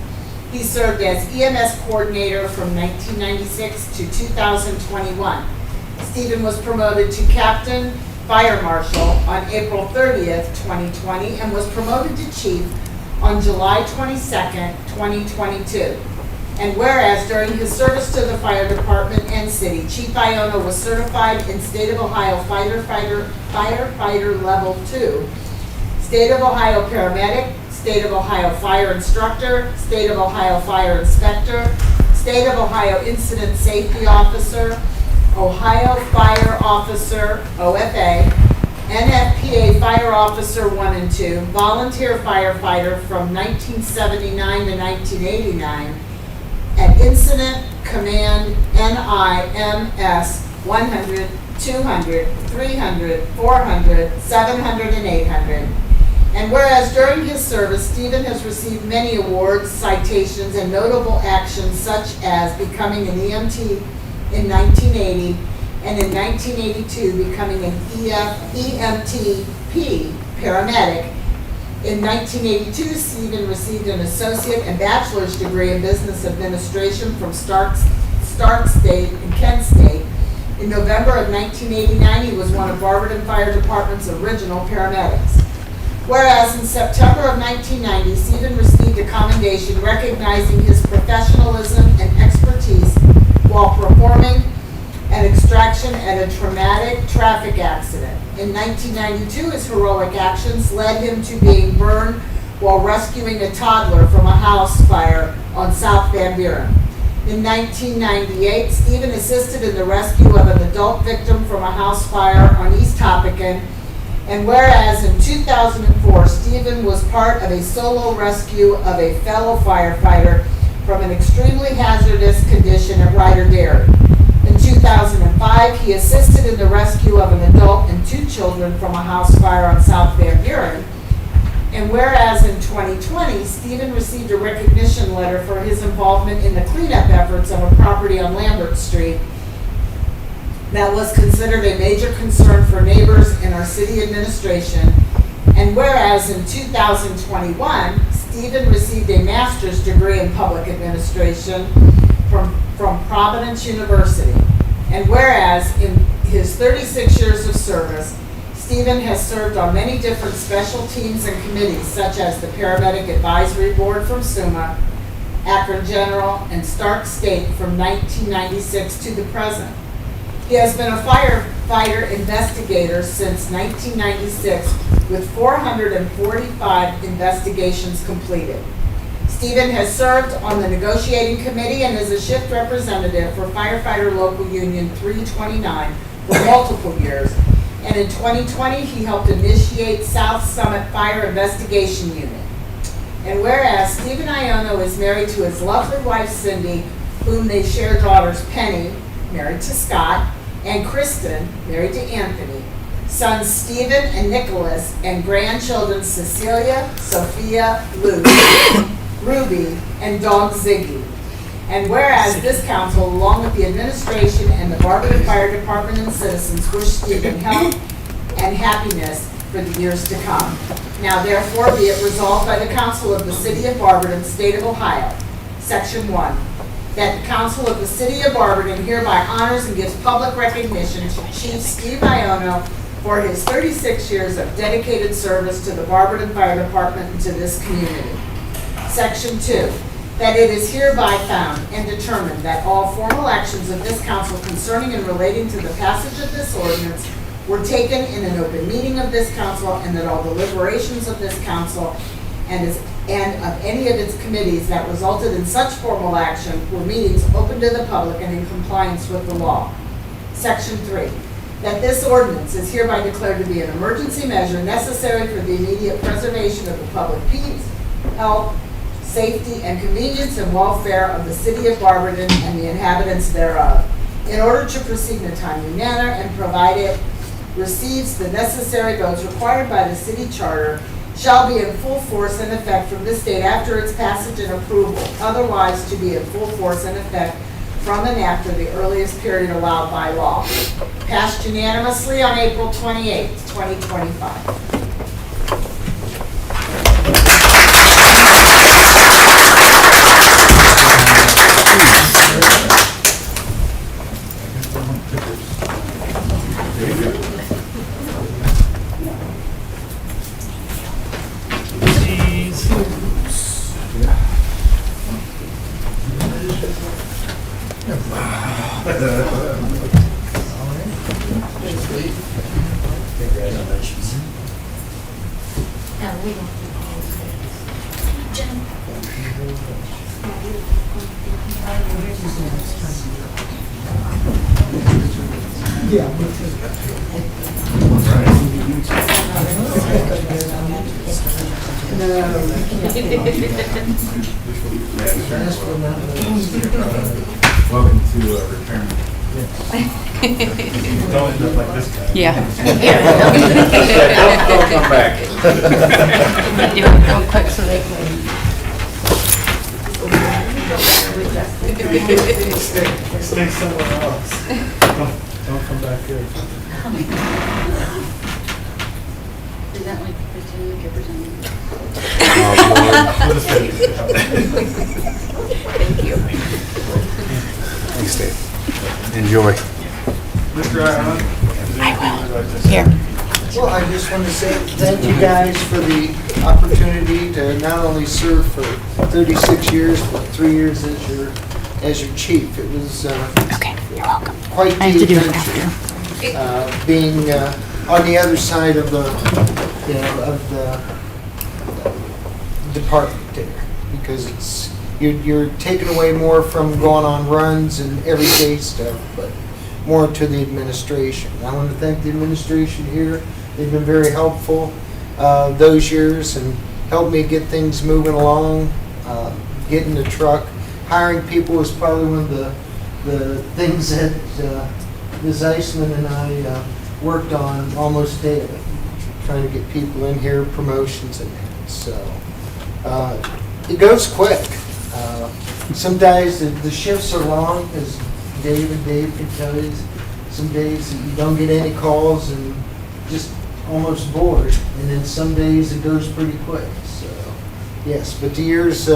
He served as EMS coordinator from 1996 to 2021. Stephen was promoted to captain fire marshal on April 30th, 2020, and was promoted to chief on July 22nd, 2022. And whereas during his service to the fire department and city, Chief Iona was certified in State of Ohio firefighter level 2, State of Ohio paramedic, State of Ohio fire instructor, State of Ohio fire inspector, State of Ohio incident safety officer, Ohio fire officer, OFA, NFPA fire officer 1 and 2, volunteer firefighter from 1979 to 1989, at Incident Command NIMS 100, 200, 300, 400, 700, and 800. And whereas during his service, Stephen has received many awards, citations, and notable actions such as becoming an EMT in 1980 and in 1982 becoming an EMTP paramedic. In 1982, Stephen received an associate and bachelor's degree in business administration from Stark State and Kent State. In November of 1989, he was one of Barberton Fire Department's original paramedics. Whereas in September of 1990, Stephen received a commendation recognizing his professionalism and expertise while performing an extraction at a traumatic traffic accident. In 1992, his heroic actions led him to being burned while rescuing a toddler from a house fire on South Van Buren. In 1998, Stephen assisted in the rescue of an adult victim from a house fire on East Hoppekin. And whereas in 2004, Stephen was part of a solo rescue of a fellow firefighter from an extremely hazardous condition at Ryder Dairy. In 2005, he assisted in the rescue of an adult and 2 children from a house fire on South Van Buren. And whereas in 2020, Stephen received a recognition letter for his involvement in the cleanup efforts of a property on Lambert Street that was considered a major concern for neighbors in our city administration. And whereas in 2021, Stephen received a master's degree in public administration from Providence University. And whereas in his 36 years of service, Stephen has served on many different special teams and committees, such as the Paramedic Advisory Board from SUMA, Akron General, and Stark State from 1996 to the present. He has been a firefighter investigator since 1996 with 445 investigations completed. Stephen has served on the negotiating committee and is a shift representative for Firefighter Local Union 329 for multiple years. And in 2020, he helped initiate South Summit Fire Investigation Unit. And whereas Stephen Iono is married to his lovely wife Cindy, whom they share daughters Penny, married to Scott, and Kristen, married to Anthony, sons Stephen and Nicholas, and grandchildren Cecilia, Sophia, Luke, Ruby, and dog Ziggy. And whereas this council, along with the administration and the Barberton Fire Department and citizens, wish Stephen health and happiness for the years to come. Now therefore be it resolved by the Council of the City of Barberton, State of Ohio, Section 1, that the Council of the City of Barberton hereby honors and gives public recognition to Chief Steve Iono for his 36 years of dedicated service to the Barberton Fire Department and to this community. Section 2, that it is hereby found and determined that all formal actions of this council concerning and relating to the passage of this ordinance were taken in an open meeting of this council, and that all deliberations of this council and of any of its committees that resulted in such formal action were meetings open to the public and in compliance with the law. Section 3, that this ordinance is hereby declared to be an emergency measure necessary for the immediate preservation of the public peace, health, safety, and convenience and welfare of the city of Barberton and the inhabitants thereof, in order to proceed in a timely manner and provide it receives the necessary votes required by the city charter, shall be in full force and effect from this date after its passage and approval, otherwise to be in full force and effect from and after the earliest period allowed by law. Passed unanimously on April 28, 2025. Welcome to retirement. Don't end up like this guy. Yeah. Don't come back. Do it real quick so they Stay somewhere else. Don't come back here. Is that like pretend like you're pretending? Thank you. Thanks, Dave. Enjoy. Mr. Ireland? I will. Here. Well, I just want to say thank you guys for the opportunity to not only serve for 36 years, but 3 years as your chief. It was Okay, you're welcome. quite I have the to do it adventure. after. Being on the other side of the, of the department there, because you're taking away more from going on runs and everyday stuff, but more to the administration. I want to thank the administration here. They've been very helpful those years and helped me get things moving along, getting the truck. Hiring people was probably one of the things that Ms. Eisman and I worked on almost daily, trying to get people in here, promotions and that. So it goes quick. Sometimes the shifts are long, as Dave can tell you. Some days you don't get any calls and just almost bored, and then some days it goes pretty quick. So yes, but the years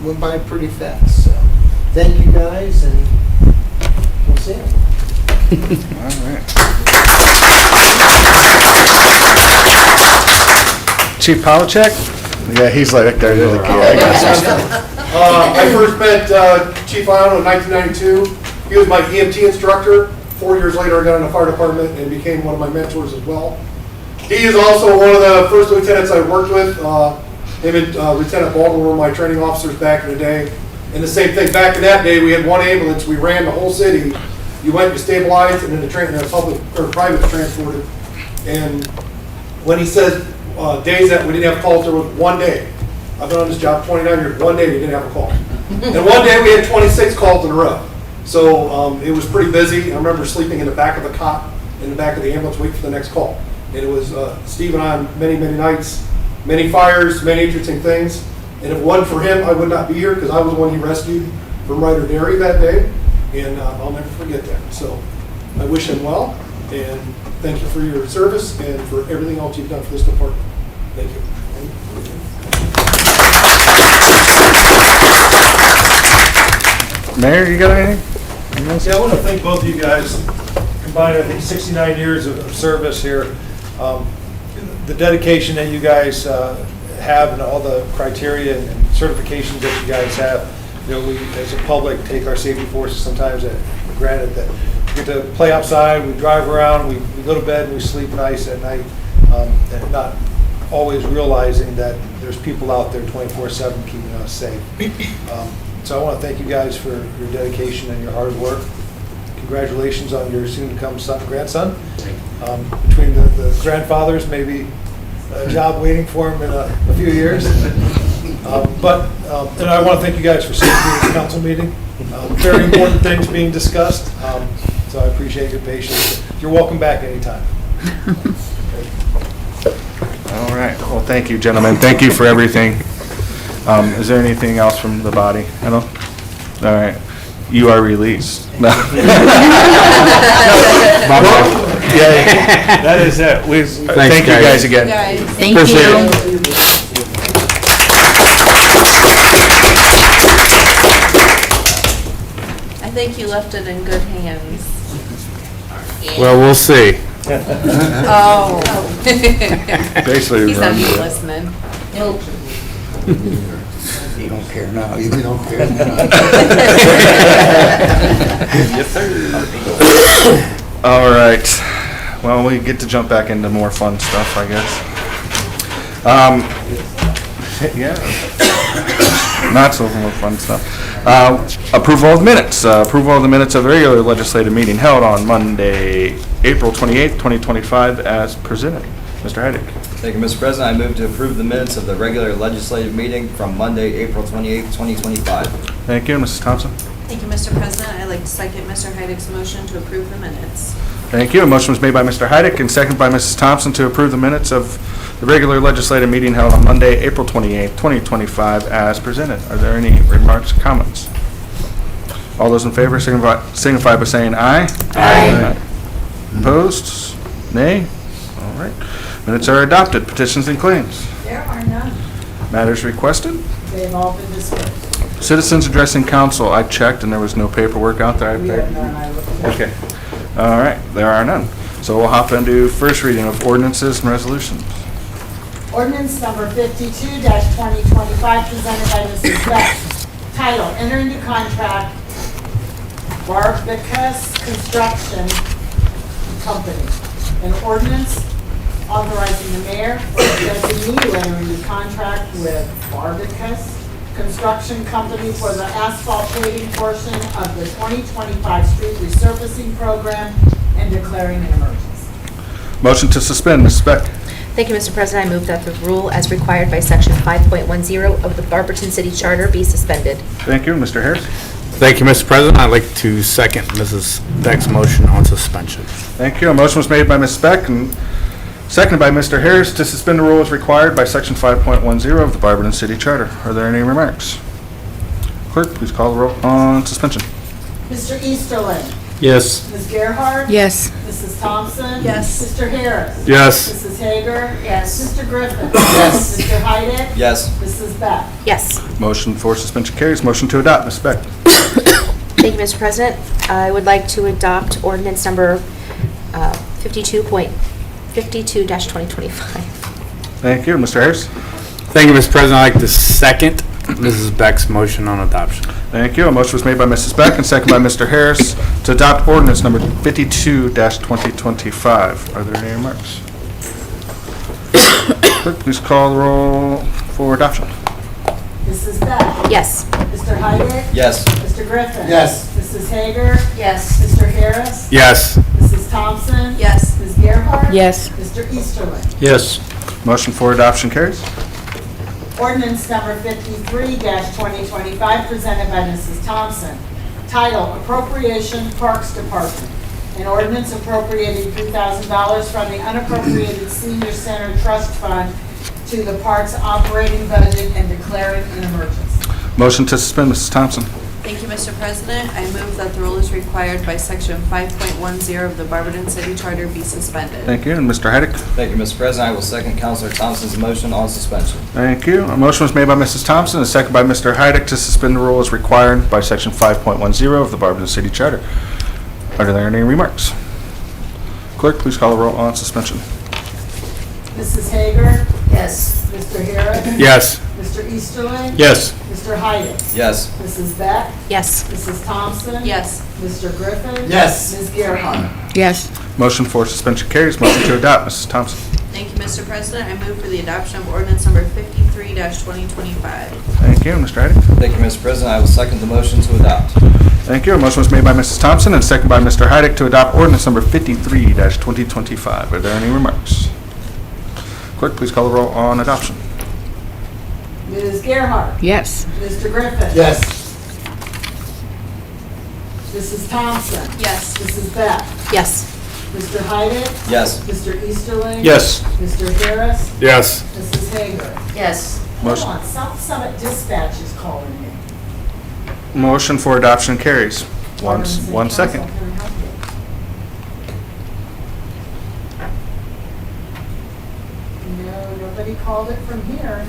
went by pretty fast. So thank you guys, and we'll see you. All right. Chief Polachek? Yeah, he's like there. He's like, yeah, I got some. I first met Chief Iano in 1992. He was my EMT instructor. 4 years later, I got in the fire department and became one of my mentors as well. He is also one of the first lieutenants I worked with. Him and Lieutenant Baldwin were my training officers back in the day. And the same thing, back in that day, we had one ambulance. We ran the whole city. You went, you stabilized, and then the public or private transported. And when he said days that we didn't have calls, there was one day. I've been on this job 29 years. One day we didn't have a call. And one day we had 26 calls in a row. So it was pretty busy. I remember sleeping in the back of the cot, in the back of the ambulance, waiting for the next call. And it was Steve and I on many, many nights, many fires, many interesting things. And if it wasn't for him, I would not be here, because I was the one he rescued from Ryder Dairy that day. And I'll never forget that. So I wish him well, and thank you for your service and for everything else you've done for this department. Thank you. Mayor, you got anything? Yeah, I want to thank both of you guys. Combined, I think 69 years of service here. The dedication that you guys have and all the criteria and certifications that you guys have. You know, we as a public take our safety forces sometimes for granted that we get to play outside, we drive around, we go to bed and we sleep nice at night, and not always realizing that there's people out there 24/7 keeping us safe. So I want to thank you guys for your dedication and your hard work. Congratulations on your soon-to-come grandson. Between the grandfathers, maybe a job waiting for him in a few years. And I want to thank you guys for sitting through this council meeting. Very important things being discussed, so I appreciate your patience. You're welcome back anytime. All right. Well, thank you, gentlemen. Thank you for everything. Is there anything else from the body? I don't. All right. You are released. No. Yeah, that is it. Thank you guys again. Thank Appreciate you. it. I think you left it in good hands. Well, we'll see. Oh. Basically, He's not run. even listening. You don't care now. You don't care now. Yes, sir. All right. Well, we get to jump back into more fun stuff, I guess. Yeah. Not so much fun stuff. Approval of minutes. Approval of the minutes of the regular legislative meeting held on Monday, April 28th, 2025, as presented. Mr. Heidick. Thank you, Mr. President. I move to approve the minutes of the regular legislative meeting from Monday, April 28th, 2025. Thank you. Mrs. Thompson. Thank you, Mr. President. I'd like to second Mr. Heidick's motion to approve the minutes. Thank you. A motion was made by Mr. Heidick and seconded by Mrs. Thompson to approve the minutes of the regular legislative meeting held on Monday, April 28th, 2025, as presented. Are there any remarks or comments? All those in favor signify by saying aye. Aye. Opposed? Nay? All right. Minutes are adopted. Petitions and claims. There are none. Matters requested. They've all been dispersed. Citizens addressing council. I checked and there was no paperwork out there. We have none, I looked at. Okay. All right. There are none. So we'll hop into first reading of ordinances and resolutions. Ordinance number 52-2025 presented by Mrs. Beck. Title, enter into contract Barbicus Construction Company. An ordinance authorizing the mayor or designee to enter into contract with Barbicus Construction Company for the asphalt paving portion of the 2025 street resurfacing program and declaring an emergency. Motion to suspend, Mrs. Beck. Thank you, Mr. President. I move that the rule as required by Section 5.10 of the Barberton City Charter be suspended. Thank you. Mr. Harris? Thank you, Mr. President. I'd like to second Mrs. Beck's motion on suspension. Thank you. A motion was made by Ms. Beck and seconded by Mr. Harris to suspend the rule as required by Section 5.10 of the Barberton City Charter. Are there any remarks? Clerk, please call the roll on suspension. Mr. Easterling? Yes. Ms. Gerhart? Yes. Mrs. Thompson? Yes. Mr. Harris? Yes. Mrs. Hager? Yes. Mr. Griffin? Yes. Mr. Heidick? Yes. Mrs. Beck? Yes. Motion for suspension carries. Motion to adopt, Ms. Beck. Thank you, Mr. President. I would like to adopt ordinance number 52-2025. Thank you. Mr. Harris? Thank you, Mr. President. I'd like to second Mrs. Beck's motion on adoption. Thank you. A motion was made by Mrs. Beck and seconded by Mr. Harris to adopt ordinance number 52-2025. Are there any remarks? Clerk, please call the roll for adoption. Mrs. Beck? Yes. Mr. Heidick? Yes. Mr. Griffin? Yes. Mrs. Hager? Yes. Mr. Harris? Yes. Mrs. Thompson? Yes. Ms. Gerhart? Yes. Mr. Easterling? Yes. Motion for adoption carries. Ordinance number 53-2025 presented by Mrs. Thompson. Title, Appropriation Parks Department. An ordinance appropriating $3,000 from the unappropriated senior center trust fund to the parks operating budget and declaring an emergency. Motion to suspend, Mrs. Thompson. Thank you, Mr. President. I move that the rule is required by Section 5.10 of the Barberton City Charter be suspended. Thank you. And Mr. Heidick? Thank you, Mr. President. I will second Counselor Thompson's motion on suspension. Thank you. A motion was made by Mrs. Thompson and seconded by Mr. Heidick to suspend the rule as required by Section 5.10 of the Barberton City Charter. Are there any remarks? Clerk, please call the roll on suspension. Mrs. Hager? Yes. Mr. Harris? Yes. Mr. Easterling? Yes. Mr. Heidick? Yes. Mrs. Beck? Yes. Mrs. Thompson? Yes. Mr. Griffin? Yes. Ms. Gerhart? Yes. Motion for suspension carries. Motion to adopt, Mrs. Thompson. Thank you, Mr. President. I move for the adoption of ordinance number 53-2025. Thank you. Mr. Heidick? Thank you, Mr. President. I will second the motion to adopt. Thank you. A motion was made by Mrs. Thompson and seconded by Mr. Heidick to adopt ordinance number 53-2025. Are there any remarks? Clerk, please call the roll on adoption. Ms. Gerhart? Yes. Mr. Griffin? Yes. Mrs. Thompson? Yes. Mrs. Beck? Yes. Mr. Heidick? Yes. Mr. Easterling? Yes. Mr. Harris? Yes. Mrs. Hager? Yes. Hold Motion. on, South Summit Dispatch is calling me. Motion for adoption carries. One Barberton City second. Council, can I help you? No, nobody called it from here.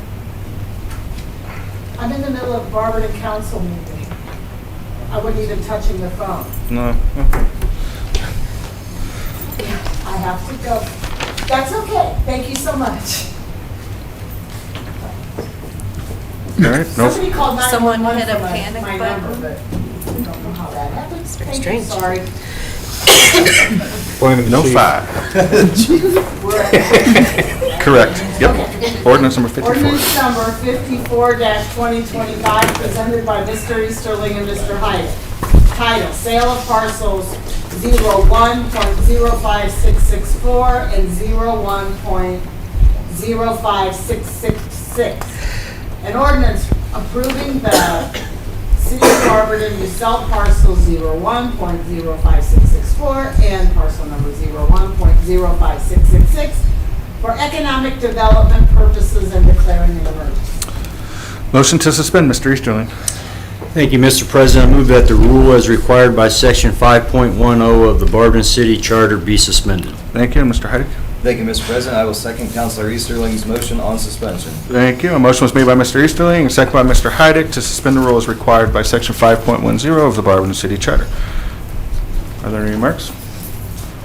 I'm in the middle of Barberton Council meeting. I wasn't even touching the phone. No. Okay. I have to go. That's okay. Thank you so much. All right. No. Somebody called Someone 911 hit a from panic my button. number, but I don't know how that happened. very Thank you, strange. sorry. No five. Correct. Yep. Ordinance number 54. Ordinance number 54-2025 presented by Mr. Easterling and Mr. Heidick. Title, Sale of Parcels 01.05664 and 01.05666. An ordinance approving the City of Barberton to sell parcel 01.05664 and parcel number 01.05666 for economic development purposes and declaring an emergency. Motion to suspend, Mr. Easterling. Thank you, Mr. President. I move that the rule as required by Section 5.10 of the Barberton City Charter be suspended. Thank you, Mr. Heidick. Thank you, Mr. President. I will second Counselor Easterling's motion on suspension. Thank you. A motion was made by Mr. Easterling and seconded by Mr. Heidick to suspend the rule as required by Section 5.10 of the Barberton City Charter. Are there any remarks?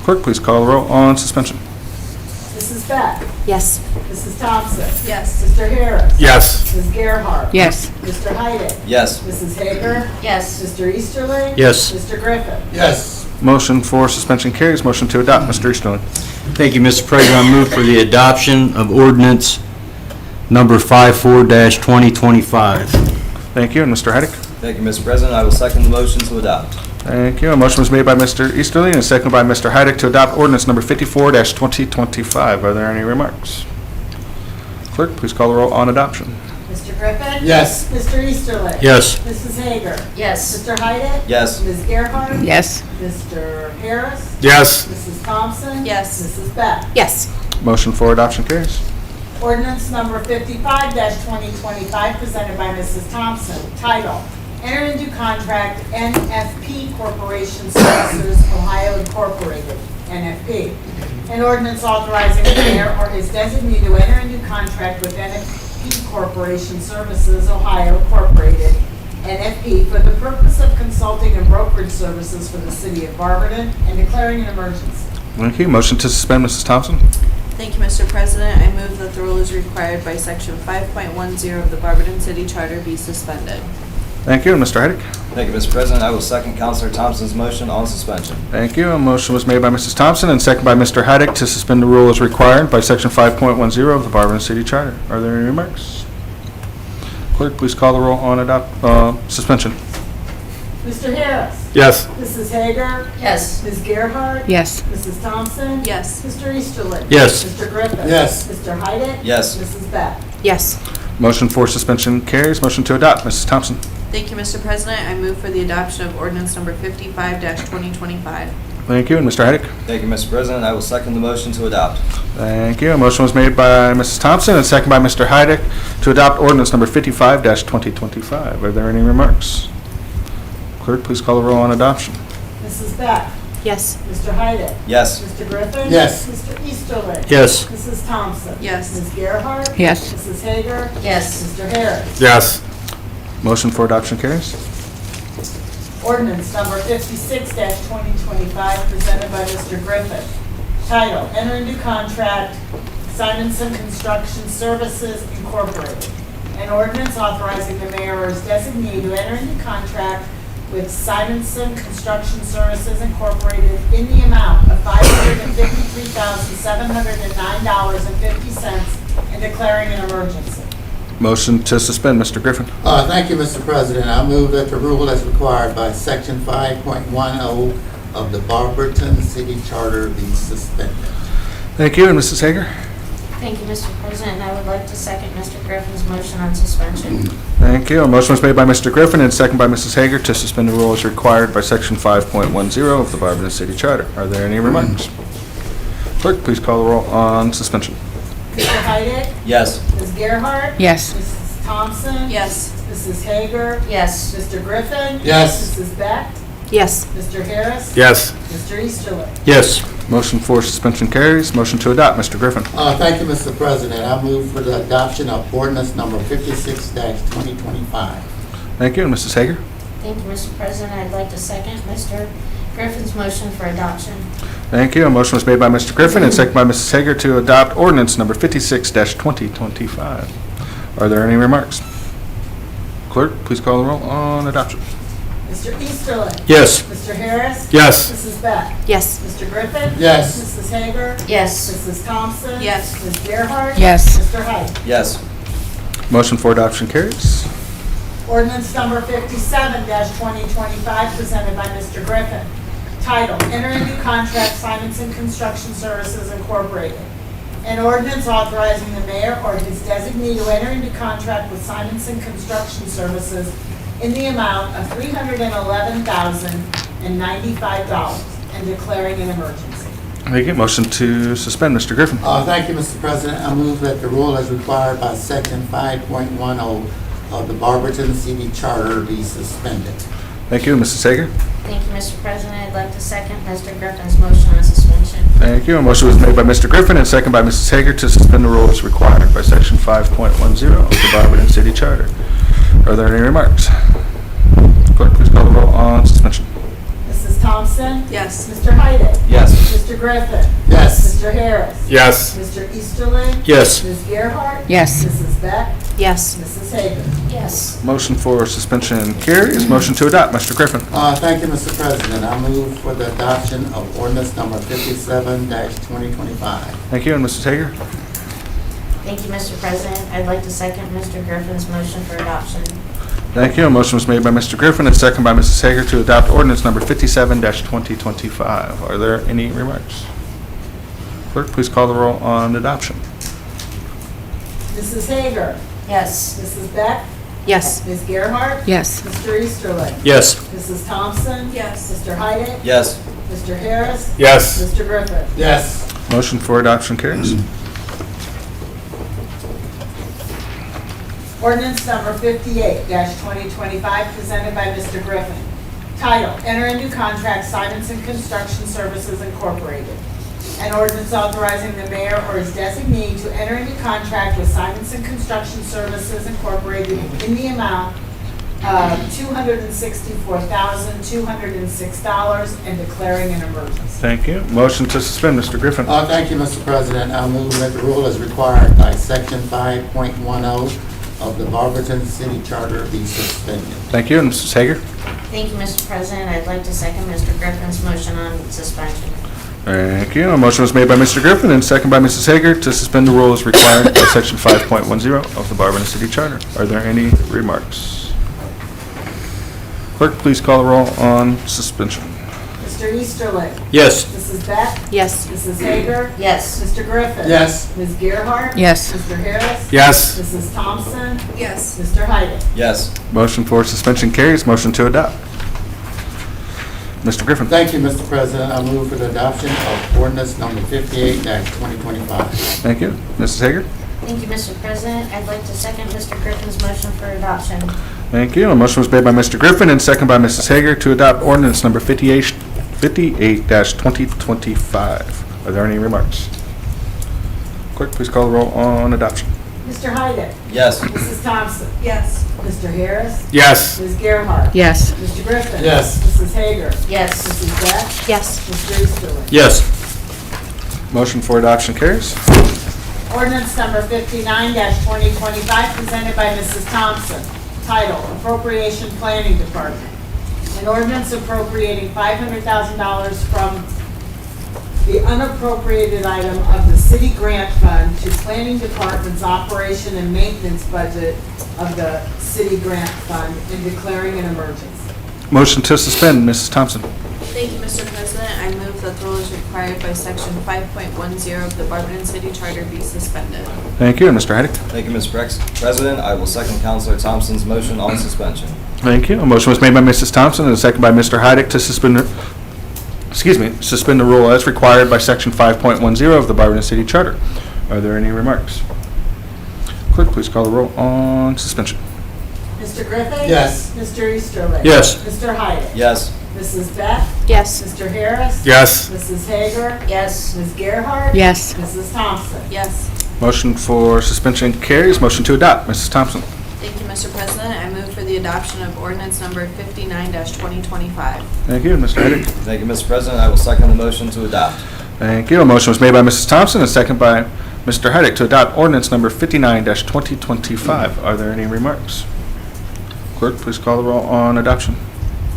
Clerk, please call the roll on suspension. Mrs. Beck? Yes. Mrs. Thompson? Yes. Mr. Harris? Yes. Ms. Gerhart? Yes. Mr. Heidick? Yes. Mrs. Hager? Yes. Mr. Easterling? Yes. Mr. Griffin? Yes. Motion for suspension carries. Motion to adopt, Mr. Easterling. Thank you, Mr. President. I move for the adoption of ordinance number 54-2025. Thank you. And Mr. Heidick? Thank you, Mr. President. I will second the motion to adopt. Thank you. A motion was made by Mr. Easterling and seconded by Mr. Heidick to adopt ordinance number 54-2025. Are there any remarks? Clerk, please call the roll on adoption. Mr. Griffin? Yes. Mr. Easterling? Yes. Mrs. Hager? Yes. Mr. Heidick? Yes. Ms. Gerhart? Yes. Mr. Harris? Yes. Mrs. Thompson? Yes. Mrs. Beck? Yes. Motion for adoption carries. Ordinance number 55-2025, presented by Mrs. Thompson. Title: Enter into contract NFP Corporation Services, Ohio Incorporated, NFP. An ordinance authorizing the mayor or his designee to enter into contract with NFP Corporation Services, Ohio Incorporated, NFP, for the purpose of consulting and brokerage services for the city of Barberton and declaring an emergency. Thank you. Motion to suspend, Mrs. Thompson. Thank you, Mr. President. I move that the rule as required by Section 5.10 of the Barberton City Charter be suspended. Thank you. And Mr. Heidick? Thank you, Mr. President. I will second Counselor Thompson's motion on suspension. Thank you. A motion was made by Mrs. Thompson and seconded by Mr. Heidick to suspend the rule as required by Section 5.10 of the Barberton City Charter. Are there any remarks? Clerk, please call the roll on suspension. Mr. Harris? Yes. Mrs. Hager? Yes. Ms. Gerhart? Yes. Mrs. Thompson? Yes. Mr. Easterling? Yes. Mr. Griffin? Yes. Mr. Heidick? Yes. Mrs. Beck? Yes. Motion for suspension carries. Motion to adopt, Mrs. Thompson. Thank you, Mr. President. I move for the adoption of ordinance number 55-2025. Thank you. And Mr. Heidick? Thank you, Mr. President. I will second the motion to adopt. Thank you. A motion was made by Mrs. Thompson and seconded by Mr. Heidick to adopt ordinance number 55-2025. Are there any remarks? Clerk, please call the roll on adoption. Mrs. Beck? Yes. Mr. Heidick? Yes. Mr. Griffin? Yes. Mr. Easterling? Yes. Mrs. Thompson? Yes. Ms. Gerhart? Yes. Mrs. Hager? Yes. Mr. Harris? Yes. Motion for adoption carries. Ordinance number 56-2025, presented by Mr. Griffin. Title: Enter into contract Simonson Construction Services Incorporated. An ordinance authorizing the mayor or his designee to enter into contract with Simonson Construction Services Incorporated in the amount of $553,709.50 and declaring an emergency. Motion to suspend, Mr. Griffin. Thank you, Mr. President. I move that the rule as required by Section 5.10 of the Barberton City Charter be suspended. Thank you. And Mrs. Hager? Thank you, Mr. President. I would like to second Mr. Griffin's motion on suspension. Thank you. A motion was made by Mr. Griffin and seconded by Mrs. Hager to suspend the rule as required by Section 5.10 of the Barberton City Charter. Are there any remarks? Clerk, please call the roll on suspension. Mr. Heidick? Yes. Ms. Gerhart? Yes. Mrs. Thompson? Yes. Mrs. Hager? Yes. Mr. Griffin? Yes. Mrs. Beck? Yes. Mr. Harris? Yes. Mr. Easterling? Yes. Motion for suspension carries. Motion to adopt, Mr. Griffin. Thank you, Mr. President. I move for the adoption of ordinance number 56-2025. Thank you. And Mrs. Hager? Thank you, Mr. President. I'd like to second Mr. Griffin's motion for adoption. Thank you. A motion was made by Mr. Griffin and seconded by Mrs. Hager to adopt ordinance number 56-2025. Are there any remarks? Clerk, please call the roll on adoption. Mr. Easterling? Yes. Mr. Harris? Yes. Mrs. Beck? Yes. Mr. Griffin? Yes. Mrs. Hager? Yes. Mrs. Thompson? Yes. Ms. Gerhart? Yes. Mr. Heidick? Yes. Motion for adoption carries. Ordinance number 57-2025, presented by Mr. Griffin. Title: Enter into contract Simonson Construction Services Incorporated. An ordinance authorizing the mayor or his designee to enter into contract with Simonson Construction Services in the amount of $311,095 and declaring an emergency. Thank you. Motion to suspend, Mr. Griffin. Thank you, Mr. President. I move that the rule as required by Section 5.10 of the Barberton City Charter be suspended. Thank you, Mrs. Hager. Thank you, Mr. President. I'd like to second Mr. Griffin's motion on suspension. Thank you. A motion was made by Mr. Griffin and second by Mrs. Hager to suspend the rules as required by Section 5.10 of the Barberton City Charter. Are there any remarks? Clerk, please call the roll on suspension. Mrs. Thompson? Yes. Mr. Hyden? Yes. Mr. Griffin? Yes. Mr. Harris? Yes. Mr. Easterling? Yes. Ms. Gerhart? Yes. Mrs. Beck? Yes. Mrs. Hager? Yes. Motion for suspension carries. Motion to adopt, Mr. Griffin. Thank you, Mr. President. I move for the adoption of ordinance number 57-2025. Thank you, and Mrs. Hager. Thank you, Mr. President. I'd like to second Mr. Griffin's motion for adoption. Thank you. A motion was made by Mr. Griffin and second by Mrs. Hager to adopt ordinance number 57-2025. Are there any remarks? Clerk, please call the roll on adoption. Mrs. Hager? Yes. Mrs. Beck? Yes. Ms. Gerhart? Yes. Mr. Easterling? Yes. Mrs. Thompson? Yes. Mr. Hyden? Yes. Mr. Harris? Yes. Mr. Griffin? Yes. Motion for adoption carries. Ordinance number 58-2025, presented by Mr. Griffin. Title, enter into contract Simonson Construction Services Incorporated. An ordinance authorizing the mayor or his designee to enter into contract with Simonson Construction Services Incorporated in the amount of $264,206 and declaring an emergency. Thank you. Motion to suspend, Mr. Griffin. Thank you, Mr. President. I move that the rule as required by Section 5.10 of the Barberton City Charter be suspended. Thank you, and Mrs. Hager. Thank you, Mr. President. I'd like to second Mr. Griffin's motion on suspension. Thank you. A motion was made by Mr. Griffin and second by Mrs. Hager to suspend the rules required by Section 5.10 of the Barberton City Charter. Are there any remarks? Clerk, please call the roll on suspension. Mr. Easterling? Yes. Mrs. Beck? Yes. Mrs. Hager? Yes. Mr. Griffin? Yes. Ms. Gerhart? Yes. Mr. Harris? Yes. Mrs. Thompson? Yes. Mr. Hyden? Yes. Motion for suspension carries. Motion to adopt. Mr. Griffin. Thank you, Mr. President. I move for the adoption of ordinance number 58-2025. Thank you. Mrs. Hager. Thank you, Mr. President. I'd like to second Mr. Griffin's motion for adoption. Thank you. A motion was made by Mr. Griffin and second by Mrs. Hager to adopt ordinance number 58-2025. Are there any remarks? Clerk, please call the roll on adoption. Mr. Hyden? Yes. Mrs. Thompson? Yes. Mr. Harris? Yes. Ms. Gerhart? Yes. Mr. Griffin? Yes. Mrs. Hager? Yes. Mrs. Beck? Yes. Mr. Easterling? Yes. Motion for adoption carries. Ordinance number 59-2025, presented by Mrs. Thompson. Title, Appropriation Planning Department. An ordinance appropriating $500,000 from the unappropriated item of the city grant fund to planning department's operation and maintenance budget of the city grant fund and declaring an emergency. Motion to suspend, Mrs. Thompson. Thank you, Mr. President. I move that the rule is required by Section 5.10 of the Barberton City Charter be suspended. Thank you. And Mr. Heidick. Thank you, Mr. President. I will second Councilor Thompson's motion on suspension. Thank you. A motion was made by Mrs. Thompson and a second by Mr. Heidick to suspend the rule as required by Section 5.10 of the Barberton City Charter. Are there any remarks? Clerk, please call the roll on suspension. Mr. Griffin? Yes. Mr. Easterling? Yes. Mr. Hyden? Yes. Mrs. Beck? Yes. Mr. Harris? Yes. Mrs. Hager? Yes. Ms. Gerhart? Yes. Mrs. Thompson? Yes. Motion for suspension carries. Motion to adopt, Mrs. Thompson. Thank you, Mr. President. I move for the adoption of ordinance number 59-2025. Thank you. Mr. Heidick. Thank you, Mr. President. I will second the motion to adopt. Thank you. A motion was made by Mrs. Thompson and second by Mr. Heidick to adopt ordinance number 59-2025. Are there any remarks? Clerk, please call the roll on adoption.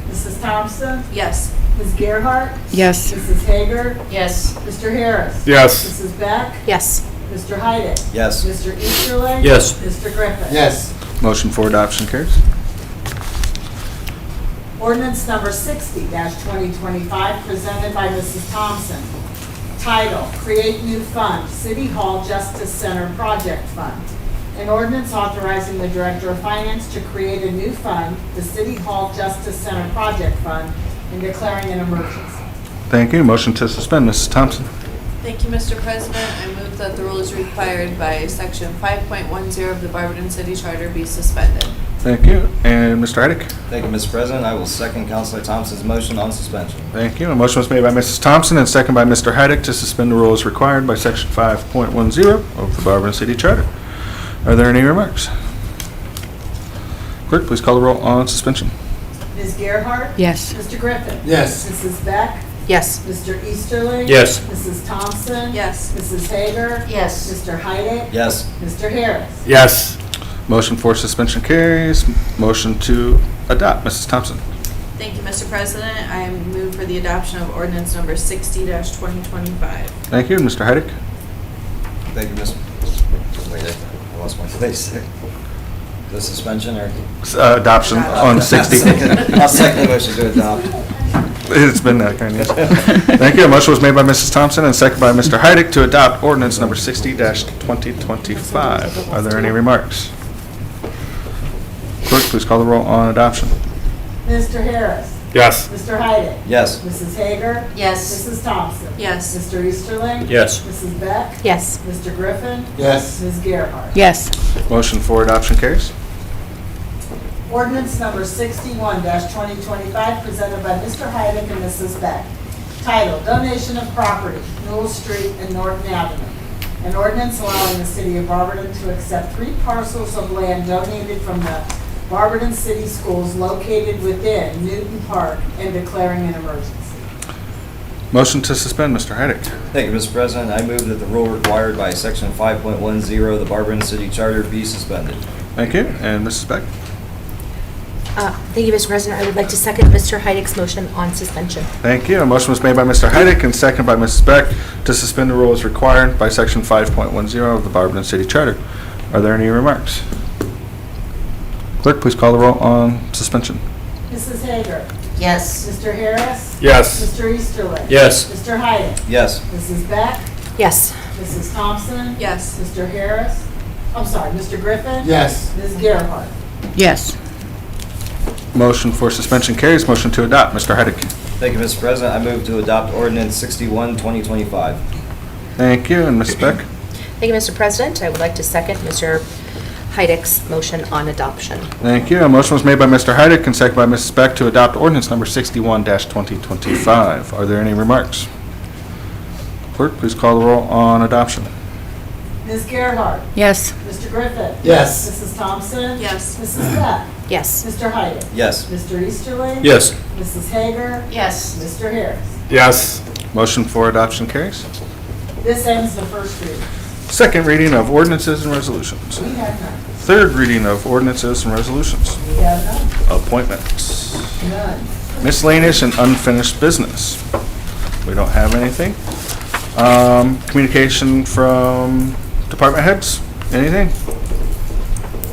Mrs. Thompson? Yes. Ms. Gerhart? Yes. Mrs. Hager? Yes. Mr. Harris? Yes. Mrs. Beck? Yes. Mr. Hyden? Yes. Mr. Easterling? Yes. Mr. Griffin? Yes. Motion for adoption carries. Ordinance number 60-2025, presented by Mrs. Thompson. Title, Create New Fund, City Hall Justice Center Project Fund. An ordinance authorizing the Director of Finance to create a new fund, the City Hall Justice Center Project Fund, and declaring an emergency. Thank you. Motion to suspend, Mrs. Thompson. Thank you, Mr. President. I move that the rule is required by Section 5.10 of the Barberton City Charter be suspended. Thank you. And Mr. Heidick? Thank you, Mr. President. I will second Counselor Thompson's motion on suspension. Thank you. A motion was made by Mrs. Thompson and second by Mr. Heidick to suspend the rules required by Section 5.10 of the Barberton City Charter. Are there any remarks? Clerk, please call the roll on suspension. Ms. Gerhart? Yes. Mr. Griffin? Yes. Mrs. Beck? Yes. Mr. Easterling? Yes. Mrs. Thompson? Yes. Mrs. Hager? Yes. Mr. Heidick? Yes. Mr. Harris? Yes. Motion for suspension carries. Motion to adopt. Mrs. Thompson. Thank you, Mr. President. I move for the adoption of ordinance number 60-2025. Thank you. Mr. Heidick? Thank you, Mr. Wait, I lost my place. The suspension or? Adoption on 60. I'll second the motion to adopt. It's been that kind of. Thank you. A motion was made by Mrs. Thompson and second by Mr. Heidick to adopt ordinance number 60-2025. Are there any remarks? Clerk, please call the roll on adoption. Mr. Harris? Yes. Mr. Heidick? Yes. Mrs. Hager? Yes. Mrs. Thompson? Yes. Mr. Easterling? Yes. Mrs. Beck? Yes. Mr. Griffin? Yes. Ms. Gerhart? Yes. Motion for adoption carries. Ordinance number 61-2025, presented by Mr. Heidick and Mrs. Beck. Title, Donation of Property, Newell Street and Norton Avenue. An ordinance allowing the city of Barberton to accept 3 parcels of land donated from the Barberton City Schools located within Newton Park and declaring an emergency. Motion to suspend, Mr. Heidick. Thank you, Mr. President. I move that the rule required by Section 5.10 of the Barberton City Charter be suspended. Thank you. And Mrs. Beck? Thank you, Mr. President. I would like to second Mr. Heidick's motion on suspension. Thank you. A motion was made by Mr. Heidick and second by Mrs. Beck to suspend the rules required by Section 5.10 of the Barberton City Charter. Are there any remarks? Clerk, please call the roll on suspension. Mrs. Hager? Yes. Mr. Harris? Yes. Mr. Easterling? Yes. Mr. Heidick? Yes. Mrs. Beck? Yes. Mrs. Thompson? Yes. Mr. Harris? I'm sorry, Mr. Griffin? Yes. Ms. Gerhart? Yes. Motion for suspension carries. Motion to adopt. Mr. Heidick. Thank you, Mr. President. I move to adopt ordinance 61-2025. Thank you. And Mrs. Beck? Thank you, Mr. President. I would like to second Mr. Heidick's motion on adoption. Thank you. A motion was made by Mr. Heidick and seconded by Mrs. Beck to adopt ordinance number 61-2025. Are there any remarks? Clerk, please call the roll on adoption. Ms. Gerhart? Yes. Mr. Griffin? Yes. Mrs. Thompson? Yes. Mrs. Beck? Yes. Mr. Heidick? Yes. Mr. Easterling? Yes. Mrs. Hager? Yes. Mr. Harris? Yes. Motion for adoption carries. This ends the first reading. Second reading of ordinances and resolutions. We have none. Third reading of ordinances and resolutions. We have none. Appointments. None. Miscellaneous and unfinished business. We don't have anything. Communication from department heads? Anything?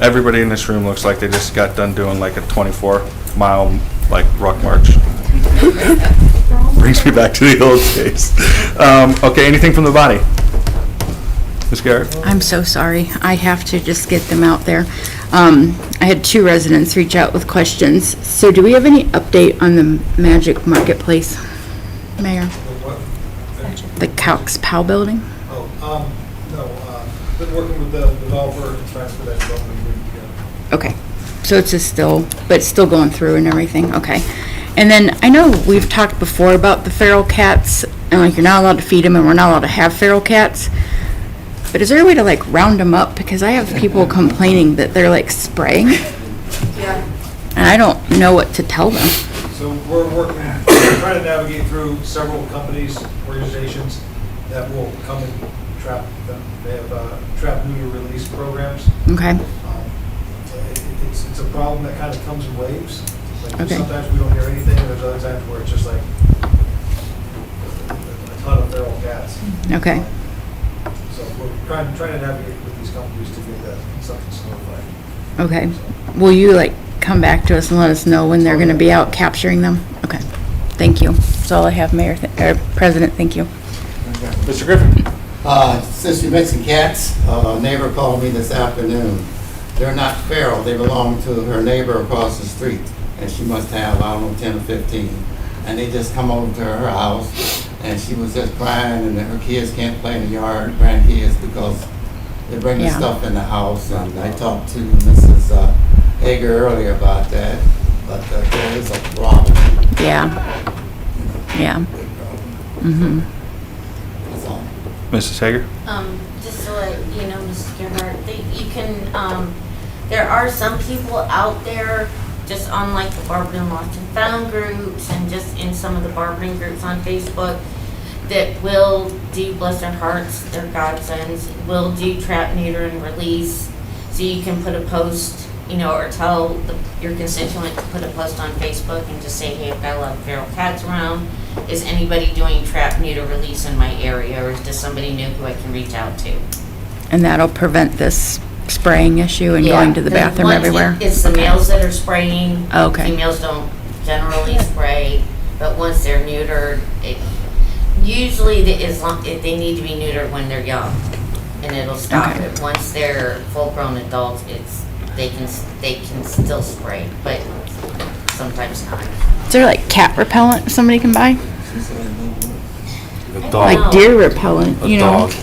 Everybody in this room looks like they just got done doing like a 24-mile like rock march. Brings me back to the old days. Okay, anything from the body? Ms. Garrett? I'm so sorry. I have to just get them out there. I had 2 residents reach out with questions. So do we have any update on the Magic Marketplace, Mayor? The Cox Powell building? No, been working with the developer to transfer that development agreement together. Okay, so it's just still, but it's still going through and everything, okay. And then, I know we've talked before about the feral cats, and like you're not allowed to feed them and we're not allowed to have feral cats. But is there a way to like round them up? Because I have people complaining that they're like spraying, Yeah. and I don't know what to tell them. So we're trying to navigate through several companies, organizations that will come and trap them. They have trap, neuter, release programs. Okay, It's a problem that kind of comes in waves. Like Okay. sometimes we don't hear anything, and there's other times where it's just like a ton of feral cats. okay, So we're trying to navigate with these companies to get that something solidified. okay. Will you like come back to us and let us know when they're gonna be out capturing them? Okay, thank you. That's all I have, Mayor, President, thank you. Mr. Griffin? Since you mentioned cats, a neighbor called me this afternoon. They're not feral, they belong to her neighbor across the street, and she must have, I don't know, 10 or 15. And they just come over to her house, and she was just crying, and her kids can't play in the yard, grandkids, because they're bringing Yeah. stuff in the house. And I talked to Mrs. Hager earlier about that, but there is a problem. Yeah. Yeah. Mm-hmm. That's all. Mrs. Hager? Just to let you know, Mrs. Gerhart, you can, there are some people out there, just on like the Barberton Lost and Found groups and just in some of the Barberton groups on Facebook, that will do, bless their hearts, their godsends, will do trap, neuter, and release. So you can put a post, or tell your constituent to put a post on Facebook and just say, hey, I've got a lot of feral cats around. Is anybody doing trap, neuter, release in my area, or is there somebody new who I can reach out to? And that'll prevent this spraying issue and going to the Yeah, bathroom once everywhere? It's the males that are spraying. Okay. Females don't generally spray, but once they're neutered, usually they need to be neutered when they're young, and it'll stop Okay. it. Once they're full-grown adults, they can still spray, but sometimes not. Is there like cat repellent somebody can buy? A I dog. don't Like deer repellent, A you know? dog.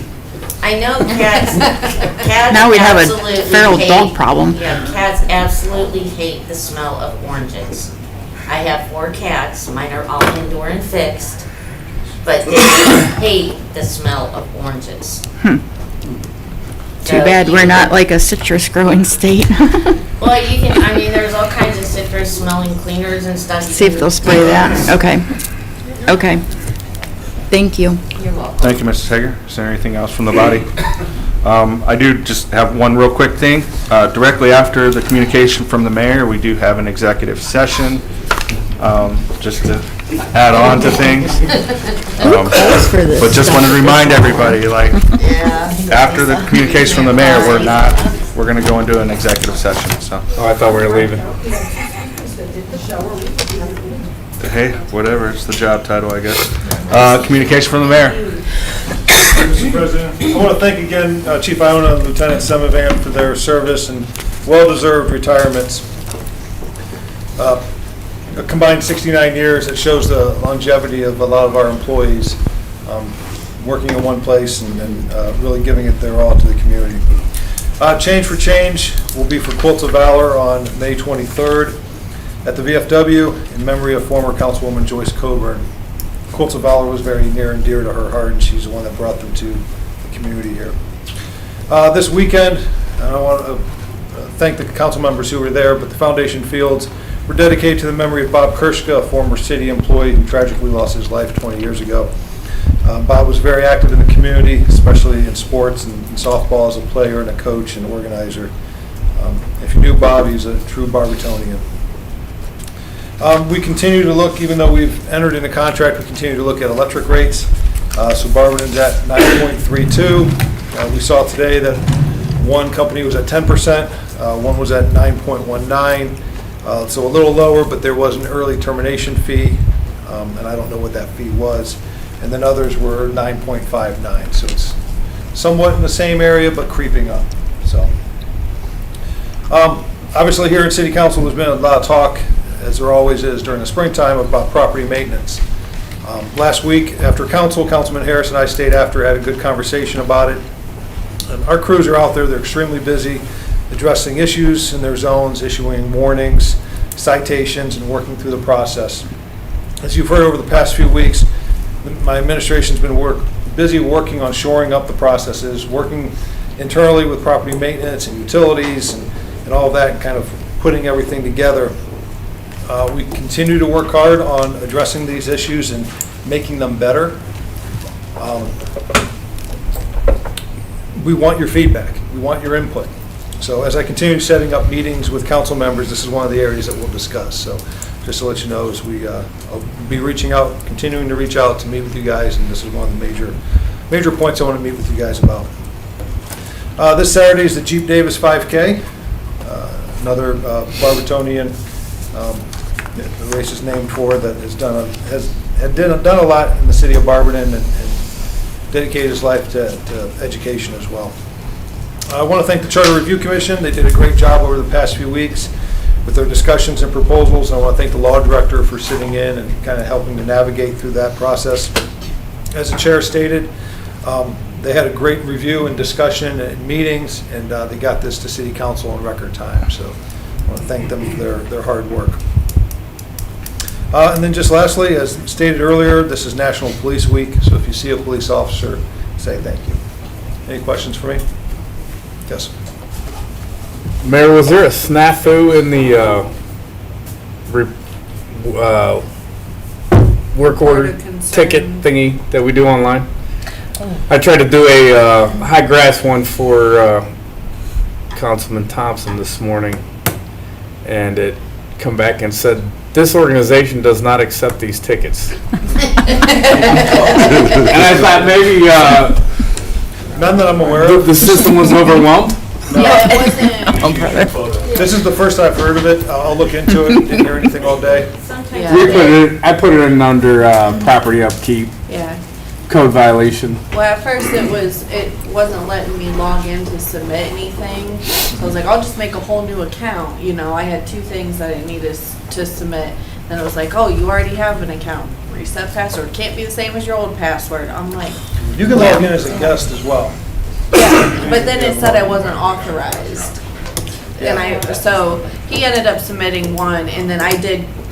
I know cats Now we'd have a absolutely feral dog hate- problem. Yeah, cats absolutely hate the smell of oranges. I have 4 cats, mine are all indoor and fixed, but they hate the smell of oranges. Too So bad you we're not can- like a citrus growing state. Well, there's all kinds of citrus smelling cleaners and stuff. you See if can- they'll spray that. Okay. Okay. Thank you. You're welcome. Thank you, Mrs. Hager. Is there anything else from the body? I do just have one real quick thing. Directly after the communication from the mayor, we do have an executive session, just to add on to things. calls for this But just want to remind everybody, like, Yeah. after the communication from the mayor, we're going to go into an executive session, so. Oh, I thought we were leaving. Hey, whatever, it's the job title, I guess. Communication from the mayor. Mr. President, I want to thank again Chief Iona and Lieutenant Semivan for their service and well-deserved retirements. A combined 69 years, it shows the longevity of a lot of our employees working in one place and really giving it their all to the community. Change for Change will be for Quilts of Valor on May 23rd at the VFW in memory of former Councilwoman Joyce Coburn. Quilts of Valor was very near and dear to her heart, and she's the one that brought them to the community here. This weekend, I want to thank the council members who were there, but the Foundation Fields were dedicated to the memory of Bob Kershka, a former city employee who tragically lost his life 20 years ago. Bob was very active in the community, especially in sports and softball as a player and a coach and organizer. If you knew Bob, he's a true Barbertonian. We continue to look, even though we've entered into contract, we continue to look at electric rates. So Barberton's at 9.32. We saw today that one company was at 10%, one was at 9.19. So a little lower, but there was an early termination fee, and I don't know what that fee was. And then others were 9.59. So it's somewhat in the same area, but creeping up. So obviously here at City Council, there's been a lot of talk, as there always is during the springtime, about property maintenance. Last week, after council, Councilman Harris and I stayed after, had a good conversation about it. And our crews are out there, they're extremely busy addressing issues in their zones, issuing warnings, citations, and working through the process. As you've heard over the past few weeks, my administration's been busy working on shoring up the processes, working internally with property maintenance and utilities and all that, and kind of putting everything together. We continue to work hard on addressing these issues and making them better. We want your feedback. We want your input. So as I continue setting up meetings with council members, this is one of the areas that we'll discuss. So just to let you know, as I'll be reaching out, continuing to reach out to meet with you guys, and this is one of the major points I want to meet with you guys about. This Saturday is the Jeep Davis 5K, another Barbertonian the race is named for, that has done a lot in the city of Barberton and dedicated his life to education as well. I want to thank the Charter Review Commission. They did a great job over the past few weeks with their discussions and proposals. I want to thank the law director for sitting in and kind of helping to navigate through that process. As the chair stated, they had a great review and discussion and meetings, and they got this to City Council in record time. So I want to thank them for their hard work. And then just lastly, as stated earlier, this is National Police Week, so if you see a police officer, say thank you. Any questions for me? Yes. Mayor, was there a snafu in the work order ticket thingy that we do online? I tried to do a high grass one for Councilman Thompson this morning, and it come back and said, this organization does not accept these tickets. And I thought maybe none that I'm aware of. The system was overwhelmed. Yeah, it wasn't. This is the first I've heard of it. I'll look into it. Didn't hear anything all day. Yeah. I put it in under property upkeep, Yeah. code violation. Well, at first it wasn't letting me log in to submit anything. So I was like, I'll just make a whole new account. You know, I had 2 things that I needed to submit. Then it was like, oh, you already have an account. Reset password. Can't be the same as your old password. I'm like, You can log in as a guest as well. yeah. But then it said I wasn't authorized. And so he ended up submitting one, and then I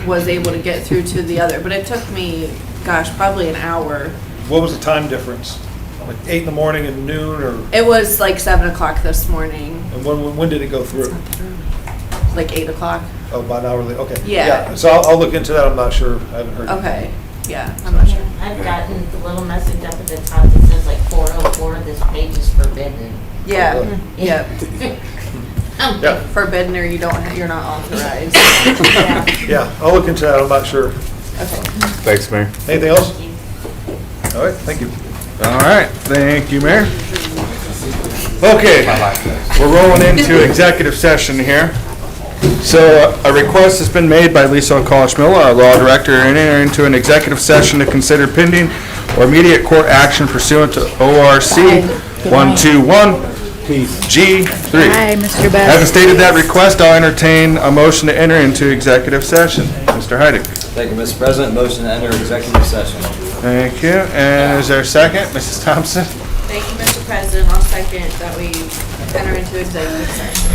was able to get through to the other. But it took me, gosh, probably an hour. What was the time difference? Like 8 in the morning and noon, or? It was like 7 o'clock this morning. And when did it go through? Like 8 o'clock. Oh, about an hour later, okay. Yeah. So I'll look into that, I'm not sure, I haven't heard. Okay, yeah, I'm not sure. I've gotten the little message up at the top that says like 404, this page is forbidden. Yeah, yeah. Yeah. Forbidden, or you're not authorized. Yeah, I'll look into that, I'm not sure. Okay. Thanks, Mayor. Anything else? All right, thank you. All right, thank you, Mayor. Okay, we're rolling into executive session here. So a request has been made by Lisa College-Miller, our law director, to enter into an executive session to consider pending or immediate court action pursuant to ORC 121G3. Hi, Mr. Best. Having stated that request, I'll entertain a motion to enter into executive session. Mr. Heidick. Thank you, Mr. President. Motion to enter executive session. Thank you. And is there a second? Mrs. Thompson? Thank you, Mr. President. I'll second that we enter into executive session.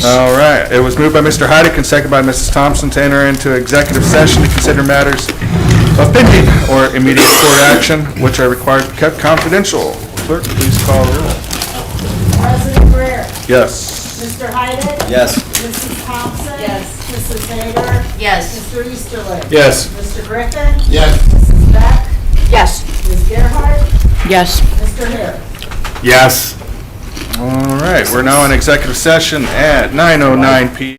All right. It was moved by Mr. Heidick and seconded by Mrs. Thompson to enter into executive session to consider matters of pending or immediate court action which are required to be kept confidential. Clerk, please call the roll. President Greer. Yes. Mr. Heidick. Yes. Mrs. Thompson. Yes. Mrs. Hager. Yes. Mr. Easterling. Yes. Mr. Griffin. Yes. Mrs. Beck. Yes. Ms. Gerhart. Yes. Mr. Hare. Yes. All right. We're now in executive session at 9:09 p.m.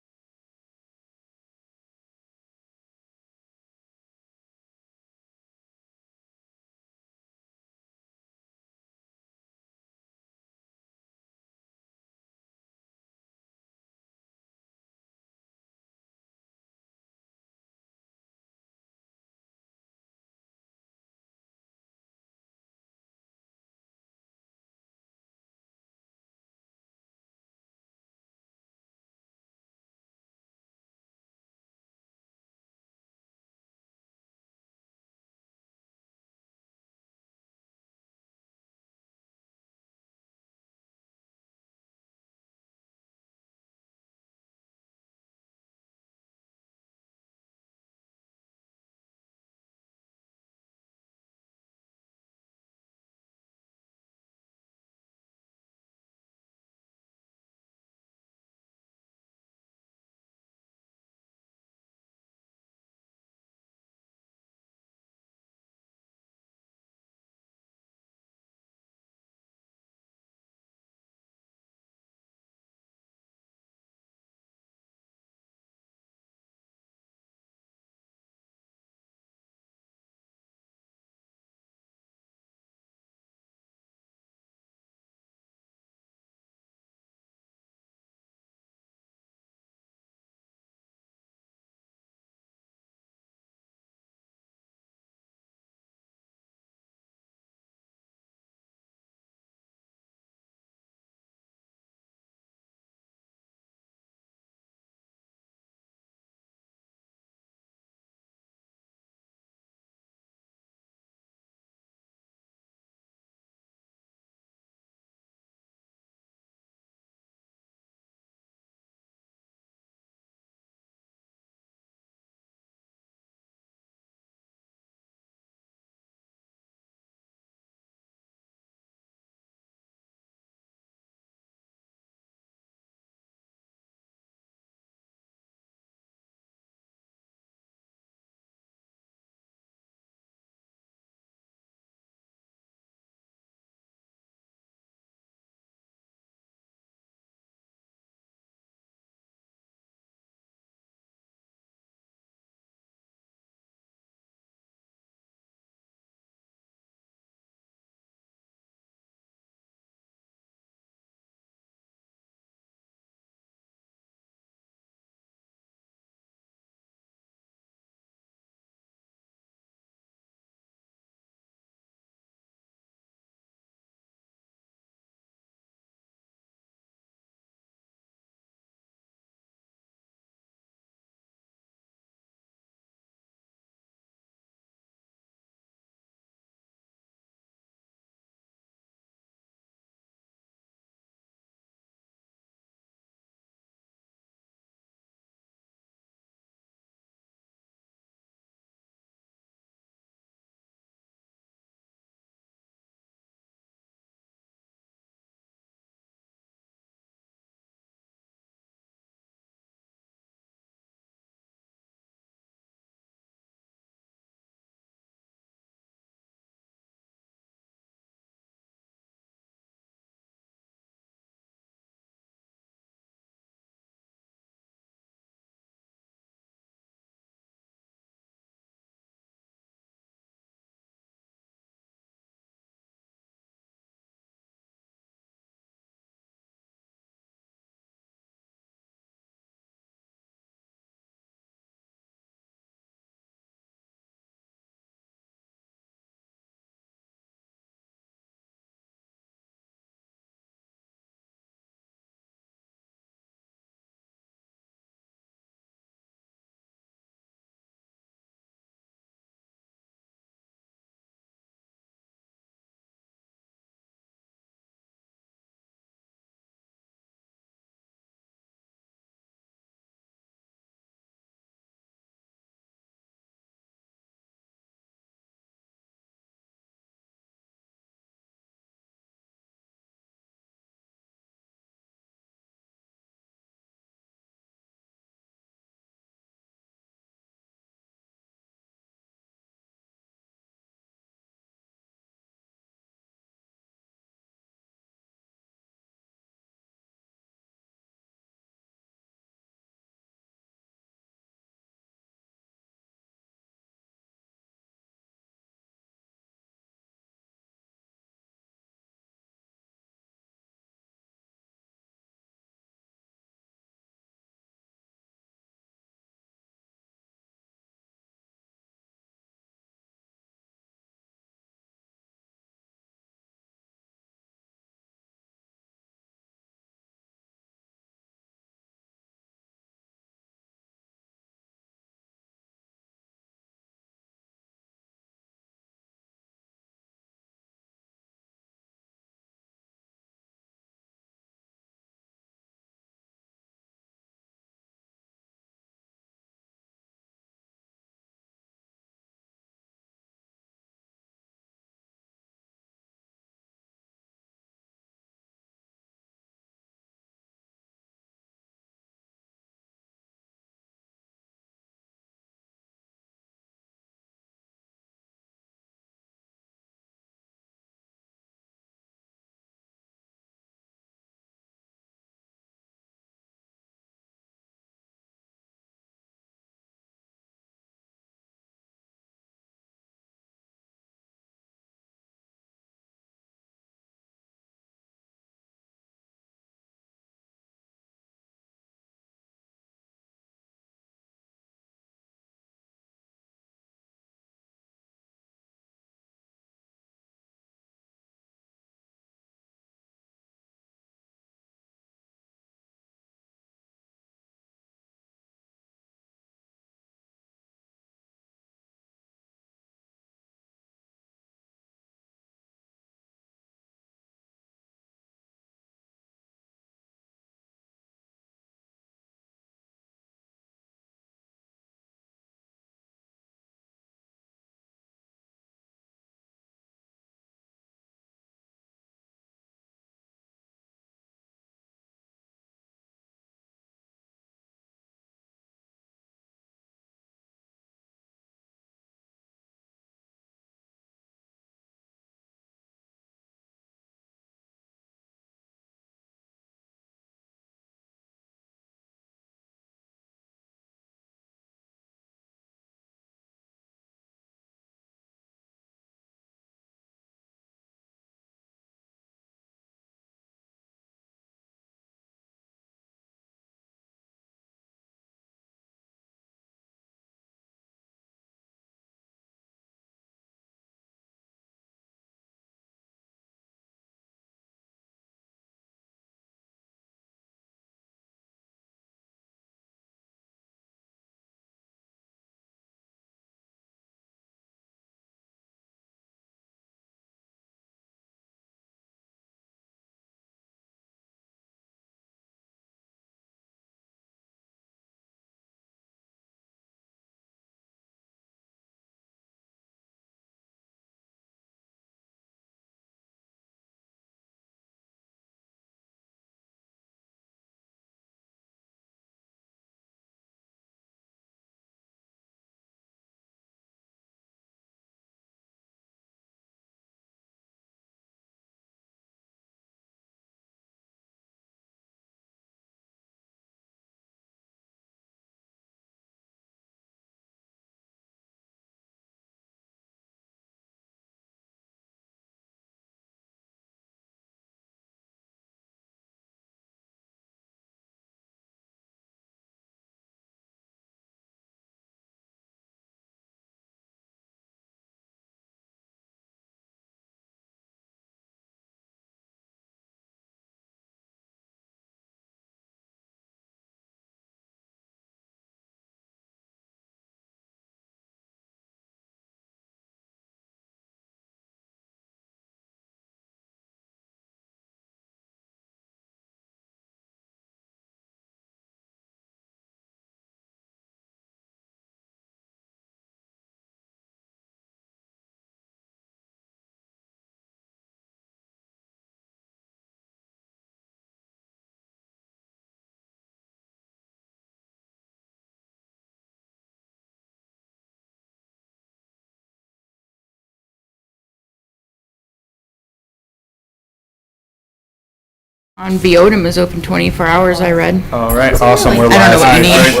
On Veotum is open 24 hours, I read. All right, awesome. We're I don't know live what you right need.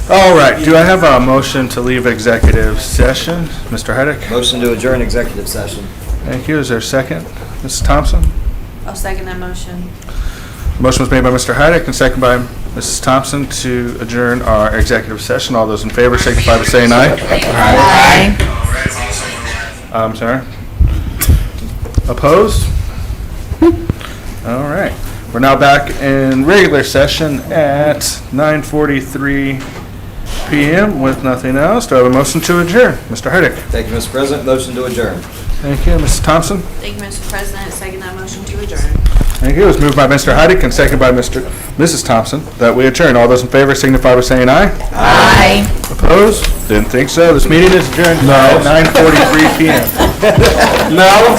now. All right, do I have a motion to leave executive session? Mr. Heidick? Motion to adjourn executive session. Thank you. Is there a second? Mrs. Thompson? I'll second that motion. Motion was made by Mr. Heidick and seconded by Mrs. Thompson to adjourn our executive session. All those in favor signify by saying aye. Aye. I'm sorry. Opposed? All right. We're now back in regular session at 9:43 PM with nothing else. Do I have a motion to adjourn? Mr. Heidick? Thank you, Mr. President. Motion to adjourn. Thank you. Mrs. Thompson? Thank you, Mr. President. Second that motion to adjourn. Thank you. It was moved by Mr. Heidick and seconded by Mrs. Thompson that we adjourn. All those in favor signify by saying aye. Aye. Opposed? Didn't think so. This meeting is adjourned at 9:43 PM. No.